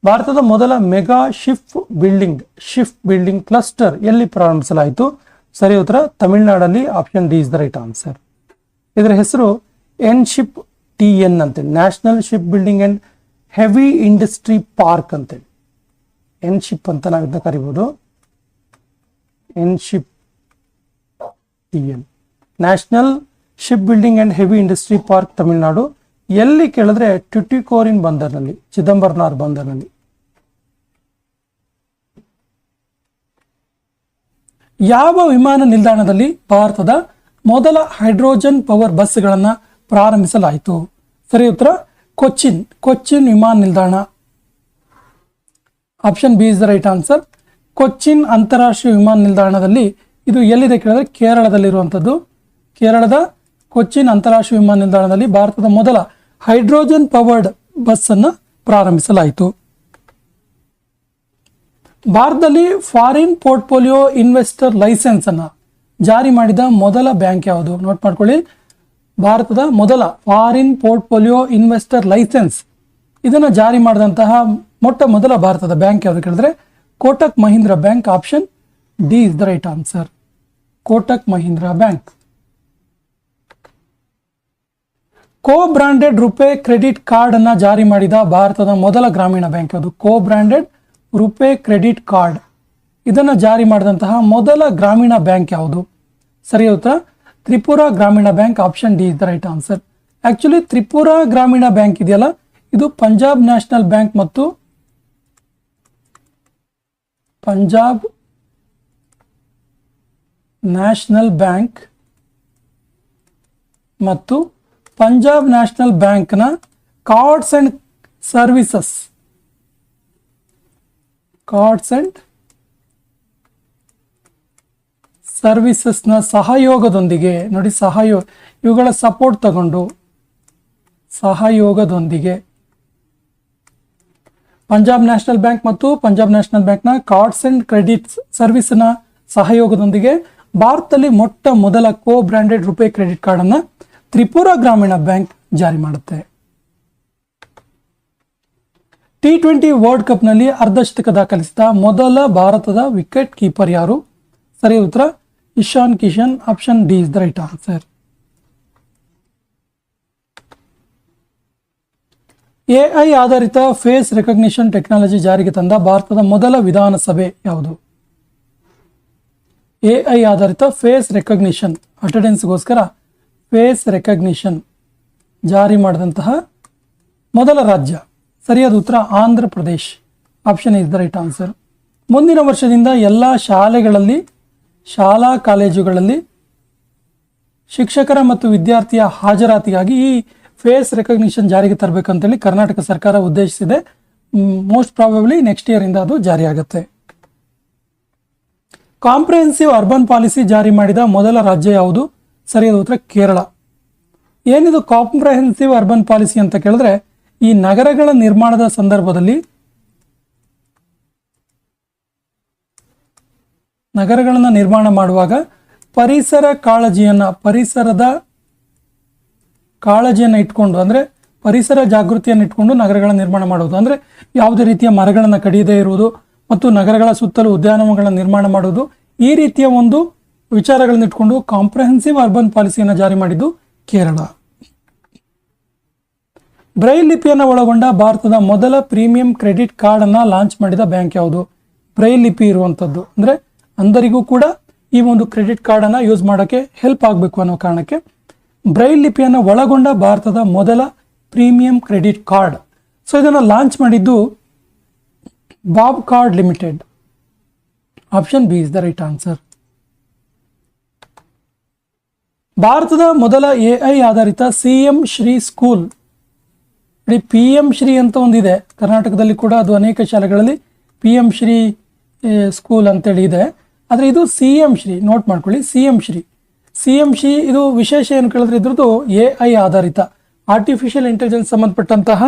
ಭಾರತದ ಮೊದಲ ಮೆಗಾ ಶಿಪ್ ಬಿಲ್ಡಿಂಗ್ ಕ್ಲಸ್ಟರ್ ಎಲ್ಲಿ ಪ್ರಾರಂಭಿಸಲಾಯಿತು? ಸರಿಯಾದ ಉತ್ತರ ತಮಿಳುನಾಡಲ್ಲಿ. Option D is the right answer. ಇದರ ಹೆಸರು NSHIP-TN ಅಂತೇಳಿ, national ship building and heavy industry park ಅಂತೇಳಿ. NSHIP ಅಂತ ನಾವು ಇದನ್ನ ಕರಿಬಹುದು. NSHIP-TN national ship building and heavy industry park Tamil Nadu. ಎಲ್ಲಿ ಕೇಳಿದ್ರೆ ಟ್ಯುಟಿಕೋರಿನ್ ಬಂದರ್ನಲ್ಲಿ, ಚಿದಂಬರನಾರ್ ಬಂದರ್ನಲ್ಲಿ. ಯಾವ ವಿಮಾನ ನಿಲ್ದಾಣದಲ್ಲಿ ಭಾರತದ ಮೊದಲ ಹೈಡ್ರೋಜನ್ ಪವರ್ ಬಸ್ಗಳನ್ನು ಪ್ರಾರಂಭಿಸಲಾಯಿತು? ಸರಿ ಉತ್ತರ ಕೊಚ್ಚಿನ್ ವಿಮಾನ ನಿಲ್ದಾಣ. Option B is the right answer. Cochin ಅಂತಾರಾಷ್ಟ್ರೀಯ ವಿಮಾನ ನಿಲ್ದಾಣದಲ್ಲಿ ಇದು ಎಲ್ಲಿದೆ ಕೇಳಿದ್ರೆ ಕೇರಳದಲ್ಲಿರುವಂಥದ್ದು. ಕೇರಳದ ಕೊಚ್ಚಿನ್ ಅಂತಾರಾಷ್ಟ್ರೀಯ ವಿಮಾನ ನಿಲ್ದಾಣದಲ್ಲಿ ಭಾರತದ ಮೊದಲ ಹೈಡ್ರೋಜನ್ ಪವರ್ಡ್ ಬಸ್ ಅನ್ನು ಪ್ರಾರಂಭಿಸಲಾಯಿತು. ಭಾರತದಲ್ಲಿ ಫಾರಿನ್ ಪೋರ್ಟ್ಫೋಲಿಯೋ ಇನ್ವೆಸ್ಟರ್ ಲೈಸೆನ್ಸ್ ಅನ್ನು ಜಾರಿ ಮಾಡಿದ ಮೊದಲ ಬ್ಯಾಂಕ್ ಯಾವುದು? ನೋಟ್ ಮಾಡ್ಕೊಳ್ಳಿ. ಭಾರತದ ಮೊದಲ ಫಾರಿನ್ ಪೋರ್ಟ್ಫೋಲಿಯೋ ಇನ್ವೆಸ್ಟರ್ ಲೈಸೆನ್ಸ್ ಇದನ್ನು ಜಾರಿ ಮಾಡಿದಂತಹ ಮೊದಲ ಭಾರತದ ಬ್ಯಾಂಕ್ ಯಾವುದು ಕೇಳಿದ್ರೆ Kotak Mahindra bank. Option D is the right answer. Kotak Mahindra bank. Co branded RuPay credit card ಅನ್ನ ಜಾರಿ ಮಾಡಿದ ಭಾರತದ ಮೊದಲ ಗ್ರಾಮೀಣ ಬ್ಯಾಂಕ್ ಯಾವುದು? Co branded RuPay credit card ಇದನ್ನು ಜಾರಿ ಮಾಡಿದಂತಹ ಮೊದಲ ಗ್ರಾಮೀಣ ಬ್ಯಾಂಕ್ ಯಾವುದು? ಸರಿಯಾದ ಉತ್ತರ ತ್ರಿಪುರಾ ಗ್ರಾಮೀಣ bank. Option D is the right answer. Actually Tripura ಗ್ರಾಮೀಣ ಬ್ಯಾಂಕ್ ಇದೆಯಲ್ಲ, ಇದು ಪಂಜಾಬ್ ನ್ಯಾಷನಲ್ ಬ್ಯಾಂಕ್ ಮತ್ತು ಪಂಜಾಬ್ ನ್ಯಾಷನಲ್ ಬ್ಯಾಂಕ್ನ ಕಾರ್ಡ್ಸ್ ಅಂಡ್ ಸರ್ವಿಸಸ್ನ ಸಹಯೋಗದೊಂದಿಗೆ ನೋಡಿ, ಇವುಗಳ ಸಪೋರ್ಟ್ ತಗೊಂಡು ಸಹಯೋಗದೊಂದಿಗೆ ಪಂಜಾಬ್ ನ್ಯಾಷನಲ್ ಬ್ಯಾಂಕ್ ಮತ್ತು ಪಂಜಾಬ್ ನ್ಯಾಷನಲ್ ಬ್ಯಾಂಕ್ನ ಕಾರ್ಡ್ಸ್ ಅಂಡ್ ಕ್ರೆಡಿಟ್ ಸರ್ವಿಸ್ನ ಸಹಯೋಗದೊಂದಿಗೆ ಭಾರತದಲ್ಲಿ ಮೊದಲ ಕೋ ಬ್ರಾಂಡೆಡ್ ರುಪೇ ಕ್ರೆಡಿಟ್ ಕಾರ್ಡ್ ಅನ್ನ ತ್ರಿಪುರಾ ಗ್ರಾಮೀಣ ಬ್ಯಾಂಕ್ ಜಾರಿ ಮಾಡುತ್ತೆ. T20 ವರ್ಲ್ಡ್ ಕಪ್ನಲ್ಲಿ ಅರ್ಧಶತಕ ದಾಖಲಿಸಿದ ಮೊದಲ ಭಾರತದ ವಿಕೆಟ್ ಕೀಪರ್ ಯಾರು? ಸರಿಯಾದ ಉತ್ತರ Ishan Kishan. Option D is the right answer. AI ಆಧಾರಿತ ಫೇಸ್ ರೆಕಗ್ನಿಷನ್ ಟೆಕ್ನಾಲಜಿ ಜಾರಿಗೆ ತಂದ ಭಾರತದ ಮೊದಲ ವಿಧಾನಸಭೆ ಯಾವುದು? AI ಆಧಾರಿತ ಫೇಸ್ ರೆಕಗ್ನಿಷನ್ ಅಟೆಂಡೆನ್ಸ್ಗೋಸ್ಕರ ಫೇಸ್ ರೆಕಗ್ನಿಷನ್ ಜಾರಿ ಮಾಡಿದಂತಹ ಮೊದಲ ರಾಜ್ಯ? ಸರಿಯಾದ ಉತ್ತರ Andhra Pradesh. Option is the right answer. ಮುಂದಿನ ವರ್ಷದಿಂದ ಎಲ್ಲ ಶಾಲಾ ಕಾಲೇಜುಗಳಲ್ಲಿ ಶಿಕ್ಷಕರ ಮತ್ತು ವಿದ್ಯಾರ್ಥಿಯ ಹಾಜರಾತಿಗಾಗಿ ಈ ಫೇಸ್ ರೆಕಗ್ನಿಷನ್ ಜಾರಿಗೆ ತರಬೇಕಂತೇಳಿ ಕರ್ನಾಟಕ ಸರ್ಕಾರ ಉದ್ದೇಶಿಸಿದೆ. ಮೋಸ್ಟ್ ಪ್ರಾಬಬ್ಲಿ ನೆಕ್ಸ್ಟ್ ಇಯರ್ ಇಂದ ಅದು ಜಾರಿಯಾಗುತ್ತೆ. ಕಾಂಪ್ರಿಹೆನ್ಸಿವ್ ಅರ್ಬನ್ ಪಾಲಿಸಿ ಜಾರಿ ಮಾಡಿದ ಮೊದಲ ರಾಜ್ಯ ಯಾವುದು? ಸರಿಯಾದ ಉತ್ತರ ಕೇರಳ. ಏನಿದು ಕಾಂಪ್ರಿಹೆನ್ಸಿವ್ ಅರ್ಬನ್ ಪಾಲಿಸಿ ಅಂತ ಕೇಳಿದ್ರೆ, ಈ ನಗರಗಳ ನಿರ್ಮಾಣದ ಸಂದರ್ಭದಲ್ಲಿ ನಗರಗಳನ್ನು ನಿರ್ಮಾಣ ಮಾಡುವಾಗ ಪರಿಸರದ ಕಾಳಜಿಯನ್ನು ಇಟ್ಕೊಂಡು, ಅಂದ್ರೆ ಪರಿಸರ ಜಾಗೃತಿಯನ್ನು ಇಟ್ಕೊಂಡು ನಗರಗಳ ನಿರ್ಮಾಣ ಮಾಡುವುದು. ಅಂದ್ರೆ ಯಾವುದೇ ರೀತಿಯ ಮರಗಳನ್ನು ಕಡಿಯದೇ ಇರುವುದು ಮತ್ತು ನಗರಗಳ ಸುತ್ತಲೂ ಉದ್ಯಾನವನಗಳನ್ನು ನಿರ್ಮಾಣ ಮಾಡುವುದು, ಈ ರೀತಿಯ ಒಂದು ವಿಚಾರಗಳನ್ನು ಇಟ್ಕೊಂಡು ಕಾಂಪ್ರಿಹೆನ್ಸಿವ್ ಅರ್ಬನ್ ಪಾಲಿಸಿಯನ್ನು ಜಾರಿ ಮಾಡಿದ್ದು ಕೇರಳ. ಬ್ರೈಲ್ ಲಿಪಿಯನ್ನು ಒಳಗೊಂಡ ಭಾರತದ ಮೊದಲ ಪ್ರೀಮಿಯಂ ಕ್ರೆಡಿಟ್ ಕಾರ್ಡ್ ಅನ್ನ ಲಾಂಚ್ ಮಾಡಿದ ಬ್ಯಾಂಕ್ ಯಾವುದು? ಬ್ರೈಲ್ ಲಿಪಿ ಇರುವಂಥದ್ದು, ಅಂದರೆ ಅಂಧರಿಗೂ ಕೂಡ ಈ ಒಂದು ಕ್ರೆಡಿಟ್ ಕಾರ್ಡ್ ಅನ್ನ ಯೂಸ್ ಮಾಡೋಕ್ಕೆ ಹೆಲ್ಪ್ ಆಗಬೇಕು ಅನ್ನೋ ಕಾರಣಕ್ಕೆ ಬ್ರೈಲ್ ಲಿಪಿಯನ್ನು ಒಳಗೊಂಡ ಭಾರತದ ಮೊದಲ ಪ್ರೀಮಿಯಂ ಕ್ರೆಡಿಟ್ ಕಾರ್ಡ್. ಸೊ ಇದನ್ನು ಲಾಂಚ್ ಮಾಡಿದ್ದು Bob card limited. Option B is the right answer. ಭಾರತದ ಮೊದಲ AI ಆಧಾರಿತ CM Shri school, PM Shri ಅಂತ ಒಂದಿದೆ ಕರ್ನಾಟಕದಲ್ಲಿ ಕೂಡ, ಅದು ಅನೇಕ ಶಾಲೆಗಳಲ್ಲಿ PM ಶ್ರೀ ಸ್ಕೂಲ್ ಅಂತೇಳಿ ಇದೆ. ಆದರೆ ಇದು CM ಶ್ರೀ, ನೋಟ್ ಮಾಡ್ಕೊಳ್ಳಿ, CM ಶ್ರೀ. ಇದು ವಿಶೇಷ ಏನು ಕೇಳಿದ್ರೆ ಇದ್ರದ್ದು AI ಆಧಾರಿತ ಆರ್ಟಿಫಿಷಿಯಲ್ ಇಂಟೆಲಿಜೆನ್ಸ್ ಸಂಬಂಧಪಟ್ಟಂತಹ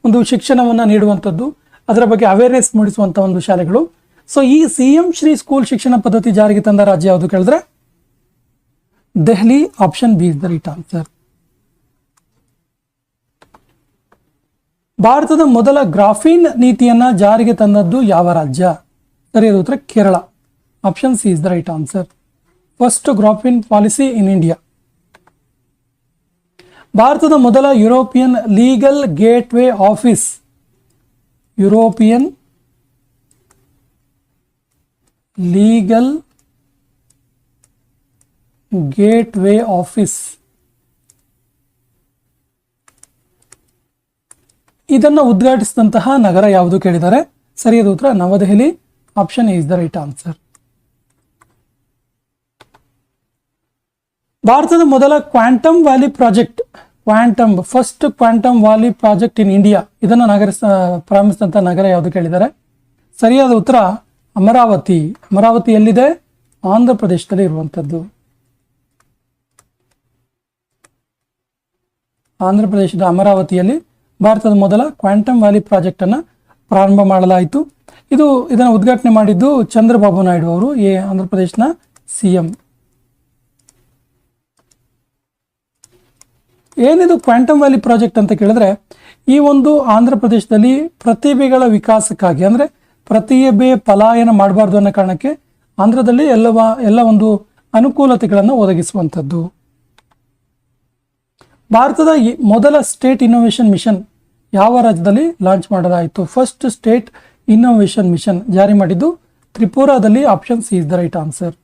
ಒಂದು ಶಿಕ್ಷಣವನ್ನು ನೀಡುವಂಥದ್ದು, ಅದರ ಬಗ್ಗೆ ಅವೇರ್ನೆಸ್ ಮೂಡಿಸುವಂಥ ಒಂದು ಶಾಲೆಗಳು. ಸೊ ಈ CM ಶ್ರೀ ಸ್ಕೂಲ್ ಶಿಕ್ಷಣ ಪದ್ಧತಿ ಜಾರಿಗೆ ತಂದ ರಾಜ್ಯ ಯಾವುದು ಕೇಳಿದ್ರೆ Delhi. Option B is the right answer. ಭಾರತದ ಮೊದಲ ಗ್ರಾಫೀನ್ ನೀತಿಯನ್ನ ಜಾರಿಗೆ ತಂದದ್ದು ಯಾವ ರಾಜ್ಯ? ಸರಿಯಾದ ಉತ್ತರ Kerala. Option C is the right answer. First graphene policy in India. ಭಾರತದ ಮೊದಲ European legal gateway office, European legal gateway office, ಇದನ್ನು ಉದ್ಘಾಟಿಸಿದಂತಹ ನಗರ ಯಾವುದು ಕೇಳಿದ್ದಾರೆ? ಸರಿಯಾದ ಉತ್ತರ Navadehali. Option is the right answer. ಭಾರತದ ಮೊದಲ quantum valley project, first quantum valley project in India, ಇದನ್ನು ಪ್ರಾರಂಭಿಸಿದಂಥ ನಗರ ಯಾವುದು ಕೇಳಿದ್ದಾರೆ? ಸರಿಯಾದ ಉತ್ತರ ಅಮರಾವತಿ. ಅಮರಾವತಿ ಎಲ್ಲಿದೆ? ಆಂಧ್ರ ಪ್ರದೇಶದಲ್ಲಿ ಇರುವಂಥದ್ದು. ಆಂಧ್ರ ಪ್ರದೇಶದ ಅಮರಾವತಿಯಲ್ಲಿ ಭಾರತದ ಮೊದಲ ಕ್ವಾಂಟಮ್ ವ್ಯಾಲಿ ಪ್ರಾಜೆಕ್ಟ್ ಅನ್ನು ಪ್ರಾರಂಭ ಮಾಡಲಾಯಿತು. ಇದನ್ನು ಉದ್ಘಾಟನೆ ಮಾಡಿದ್ದು ಚಂದ್ರಬಾಬು ನಾಯ್ಡು ಅವರು, ಆಂಧ್ರ ಪ್ರದೇಶನ CM. ಏನಿದು ಕ್ವಾಂಟಮ್ ವ್ಯಾಲಿ ಪ್ರಾಜೆಕ್ಟ್ ಅಂತ ಕೇಳಿದ್ರೆ, ಈ ಒಂದು ಆಂಧ್ರ ಪ್ರದೇಶದಲ್ಲಿ ಪ್ರತಿಭೆಗಳ ವಿಕಾಸಕ್ಕಾಗಿ, ಅಂದರೆ ಪ್ರತಿಭೆ ಪಲಾಯನ ಮಾಡಬಾರ್ದು ಅನ್ನೋ ಕಾರಣಕ್ಕೆ ಆಂಧ್ರದಲ್ಲಿ ಎಲ್ಲ ಒಂದು ಅನುಕೂಲತೆಗಳನ್ನು ಒದಗಿಸುವಂಥದ್ದು. ಭಾರತದ ಮೊದಲ ಸ್ಟೇಟ್ ಇನ್ನೋವೇಷನ್ ಮಿಷನ್ ಯಾವ ರಾಜ್ಯದಲ್ಲಿ ಲಾಂಚ್ ಮಾಡಲಾಯಿತು? ಫಸ್ಟ್ ಸ್ಟೇಟ್ ಇನ್ನೋವೇಷನ್ ಮಿಷನ್ ಜಾರಿ ಮಾಡಿದ್ದು ತ್ರಿಪುರಾದಲ್ಲಿ. Option C is the right answer.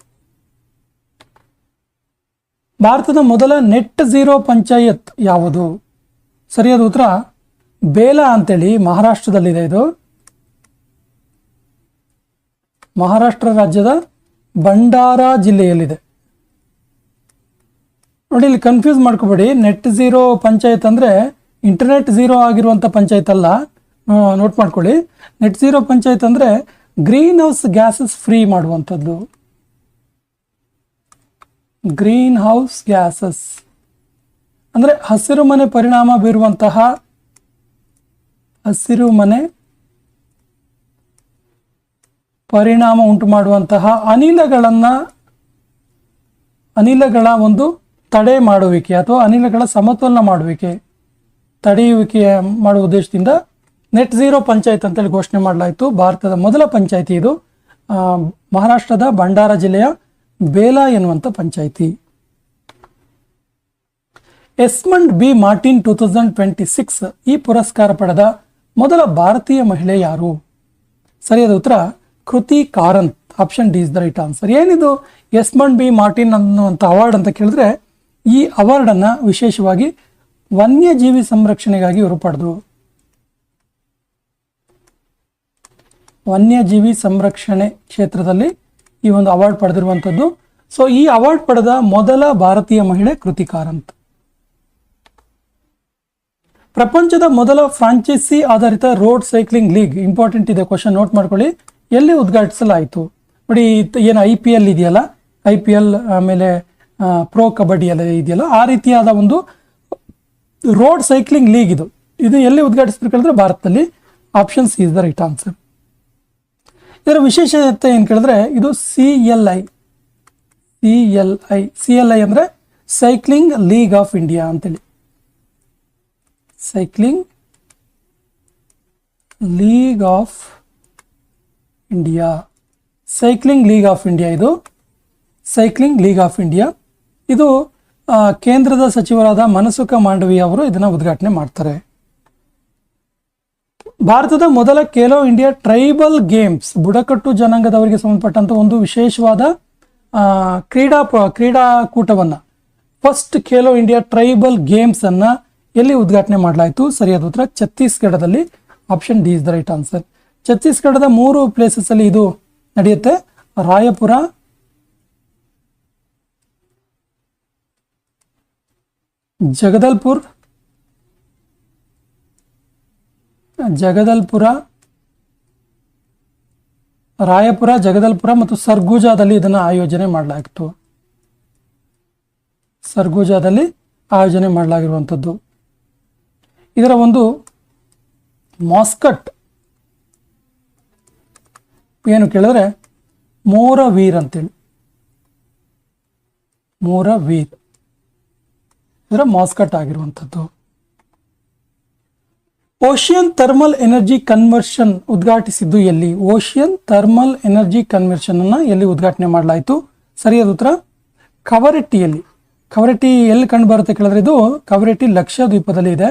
ಭಾರತದ ಮೊದಲ ನೆಟ್ ಝೀರೋ ಪಂಚಾಯತ್ ಯಾವುದು? ಸರಿಯಾದ ಉತ್ತರ ಬೇಲಾ ಅಂತೇಳಿ ಮಹಾರಾಷ್ಟ್ರದಲ್ಲಿದೆ. ಇದು ಮಹಾರಾಷ್ಟ್ರ ರಾಜ್ಯದ ಭಂಡಾರಾ ಜಿಲ್ಲೆಯಲ್ಲಿದೆ. ನೋಡಿ, ಇಲ್ಲಿ ಕನ್ಫ್ಯೂಸ್ ಮಾಡ್ಕೋಬೇಡಿ. ನೆಟ್ ಝೀರೋ ಪಂಚಾಯತ್ ಅಂದರೆ ಇಂಟರ್ನೆಟ್ ಝೀರೋ ಆಗಿರುವಂಥ ಪಂಚಾಯತ್ ಅಲ್ಲ, ನೋಟ್ ಮಾಡ್ಕೊಳ್ಳಿ. ನೆಟ್ ಝೀರೋ ಪಂಚಾಯತ್ ಅಂದರೆ ಗ್ರೀನ್ ಹೌಸ್ ಗ್ಯಾಸಸ್ ಫ್ರೀ ಮಾಡುವಂಥದ್ದು. ಗ್ರೀನ್ ಹೌಸ್ ಗ್ಯಾಸಸ್ ಅಂದರೆ ಹಸಿರು ಮನೆ ಪರಿಣಾಮ ಬೀರುವಂತಹ, ಹಸಿರು ಮನೆ ಪರಿಣಾಮ ಉಂಟು ಮಾಡುವಂತಹ ಅನಿಲಗಳ ಒಂದು ತಡೆ ಮಾಡುವಿಕೆ ಅಥವಾ ಅನಿಲಗಳ ಸಮತೋಲನ ಮಾಡುವಿಕೆ, ತಡೆಯುವಿಕೆ ಮಾಡುವ ಉದ್ದೇಶದಿಂದ ನೆಟ್ ಝೀರೋ ಪಂಚಾಯತ್ ಅಂತೇಳಿ ಘೋಷಣೆ ಮಾಡಲಾಯಿತು. ಭಾರತದ ಮೊದಲ ಪಂಚಾಯಿತಿ ಇದು ಮಹಾರಾಷ್ಟ್ರದ ಭಂಡಾರಾ ಜಿಲ್ಲೆಯ ಬೇಲಾ ಎನ್ನುವಂಥ ಪಂಚಾಯಿತಿ. ಎಸ್ಮಂಡ್ ಬಿ ಮಾರ್ಟಿನ್ 2026 ಈ ಪುರಸ್ಕಾರ ಪಡೆದ ಮೊದಲ ಭಾರತೀಯ ಮಹಿಳೆ ಯಾರು? ಸರಿಯಾದ ಉತ್ತರ ಕೃತಿ Karanth. Option D is the right answer. ಏನಿದು ಎಸ್ಮಂಡ್ ಬಿ ಮಾರ್ಟಿನ್ ಅನ್ನುವಂಥ ಅವಾರ್ಡ್ ಅಂತ ಕೇಳಿದ್ರೆ, ಈ ಅವಾರ್ಡನ್ನು ವಿಶೇಷವಾಗಿ ವನ್ಯಜೀವಿ ಸಂರಕ್ಷಣೆಗಾಗಿ ಇವರು ಪಡೆದರು. ವನ್ಯಜೀವಿ ಸಂರಕ್ಷಣೆ ಕ್ಷೇತ್ರದಲ್ಲಿ ಈ ಒಂದು ಅವಾರ್ಡ್ ಪಡೆದಿರುವಂಥದ್ದು. ಸೊ ಈ ಅವಾರ್ಡ್ ಪಡೆದ ಮೊದಲ ಭಾರತೀಯ ಮಹಿಳೆ ಕೃತಿ ಕಾರಂತ್. ಪ್ರಪಂಚದ ಮೊದಲ ಫ್ರಾಂಚೈಸಿ ಆಧಾರಿತ ರೋಡ್ ಸೈಕ್ಲಿಂಗ್ ಲೀಗ್, ಇಂಪಾರ್ಟೆಂಟ್ ಇದೆ ಕ್ವಶನ್, ನೋಟ್ ಮಾಡ್ಕೊಳ್ಳಿ. ಎಲ್ಲಿ ಉದ್ಘಾಟಿಸಲಾಯಿತು? ನೋಡಿ, ಏನು IPL ಇದೆಯಲ್ಲ, IPL ಆಮೇಲೆ ಪ್ರೋ ಕಬಡ್ಡಿ ಎಲ್ಲ ಇದೆಯಲ್ಲ, ಆ ರೀತಿಯಾದ ಒಂದು ರೋಡ್ ಸೈಕ್ಲಿಂಗ್ ಲೀಗ್ ಇದು ಎಲ್ಲಿ ಉದ್ಘಾಟಿಸಬೇಕಂದ್ರೆ ಭಾರತದಲ್ಲಿ. Option C is the right answer. ಇದರ ವಿಶೇಷತೆ ಏನು ಕೇಳಿದ್ರೆ, ಇದು CLI ಅಂದರೆ ಸೈಕ್ಲಿಂಗ್ ಲೀಗ್ ಆಫ್ ಇಂಡಿಯಾ ಅಂತೇಳಿ. Cycling league of India, cycling league of India, ಇದು ಸೈಕ್ಲಿಂಗ್ ಲೀಗ್ ಆಫ್ ಇಂಡಿಯಾ. ಇದು ಕೇಂದ್ರದ ಸಚಿವರಾದ ಮನಸುಖ ಮಾಂಡವೀಯ ಅವರು ಇದನ್ನು ಉದ್ಘಾಟನೆ ಮಾಡ್ತಾರೆ. ಭಾರತದ ಮೊದಲ ಖೇಲೋ ಇಂಡಿಯಾ ಟ್ರೈಬಲ್ ಗೇಮ್ಸ್, ಬುಡಕಟ್ಟು ಜನಾಂಗದವರಿಗೆ ಸಂಬಂಧಪಟ್ಟಂತ ಒಂದು ವಿಶೇಷವಾದ ಕ್ರೀಡಾಕೂಟವನ್ನ, first Khelo India tribal games ಅನ್ನ ಎಲ್ಲಿ ಉದ್ಘಾಟನೆ ಮಾಡಲಾಯಿತು? ಸರಿಯಾದ ಉತ್ತರ ಛತ್ತೀಸ್ಗಢದಲ್ಲಿ. Option D is the right answer. ಛತ್ತೀಸ್ಗಢದ 3 ಪ್ಲೇಸಸ್ ಅಲ್ಲಿ ಇದು ನಡೆಯುತ್ತೆ. ರಾಯಪುರ, ಜಗದಲ್ಪುರ, ರಾಯಪುರ, ಜಗದಲ್ಪುರ ಮತ್ತು ಸರ್ಗುಜಾದಲ್ಲಿ ಇದನ್ನು ಆಯೋಜನೆ ಮಾಡಲಾಗಿತ್ತು. ಸರ್ಗುಜಾದಲ್ಲಿ ಆಯೋಜನೆ ಮಾಡಲಾಗಿರುವಂಥದ್ದು. ಇದರ ಒಂದು ಮಾಸ್ಕಟ್ ಏನು ಕೇಳಿದ್ರೆ ಮೋರವೀರ್ ಅಂತೇಳಿ, ಮೋರವೀರ್ ಇದರ ಮಾಸ್ಕಟ್ ಆಗಿರುವಂಥದ್ದು. ಓಷಿಯನ್ ಥರ್ಮಲ್ ಎನರ್ಜಿ ಕನ್ವರ್ಷನ್ ಉದ್ಘಾಟಿಸಿದ್ದು ಎಲ್ಲಿ? ಓಷಿಯನ್ ಥರ್ಮಲ್ ಎನರ್ಜಿ ಕನ್ವರ್ಷನ್ ಅನ್ನ ಎಲ್ಲಿ ಉದ್ಘಾಟನೆ ಮಾಡಲಾಯಿತು? ಸರಿಯಾದ ಉತ್ತರ ಕವರಟ್ಟಿಯಲ್ಲಿ. ಕವರಟ್ಟಿ ಎಲ್ಲಿ ಕಂಡು ಬರುತ್ತೆ ಕೇಳಿದ್ರೆ ಇದು ಕವರಟ್ಟಿ ಲಕ್ಷದ್ವೀಪದಲ್ಲಿ ಇದೆ.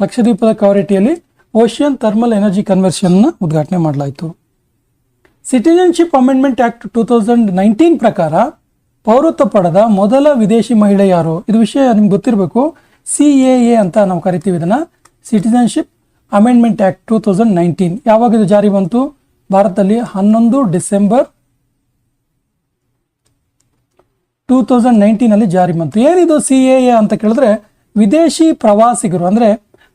ಲಕ್ಷದ್ವೀಪದ ಕವರಟ್ಟಿಯಲ್ಲಿ ಓಷಿಯನ್ ಥರ್ಮಲ್ ಎನರ್ಜಿ ಕನ್ವರ್ಷನ್ ಉದ್ಘಾಟನೆ ಮಾಡಲಾಯಿತು. ಸಿಟಿಜನ್ಶಿಪ್ ಅಮೆಂಡ್ಮೆಂಟ್ ಆಕ್ಟ್ 2019 ಪ್ರಕಾರ ಪೌರತ್ವ ಪಡೆದ ಮೊದಲ ವಿದೇಶಿ ಮಹಿಳೆ ಯಾರು? ಇದು ವಿಷಯ ನಿಮ್ಗೆ ಗೊತ್ತಿರಬೇಕು. CAA ಅಂತ ನಾವು ಕರಿತೀವಿ ಇದನ್ನ, ಸಿಟಿಜನ್ಶಿಪ್ ಅಮೆಂಡ್ಮೆಂಟ್ ಆಕ್ಟ್ 2019. ಯಾವಾಗ ಇದು ಜಾರಿ ಬಂತು? ಭಾರತದಲ್ಲಿ 11 ಡಿಸೆಂಬರ್ 2019 ಅಲ್ಲಿ ಜಾರಿ ಬಂತು. ಏನಿದು CAA ಅಂತ ಕೇಳಿದ್ರೆ, ವಿದೇಶಿ ಪ್ರವಾಸಿಗರು ಅಂದ್ರೆ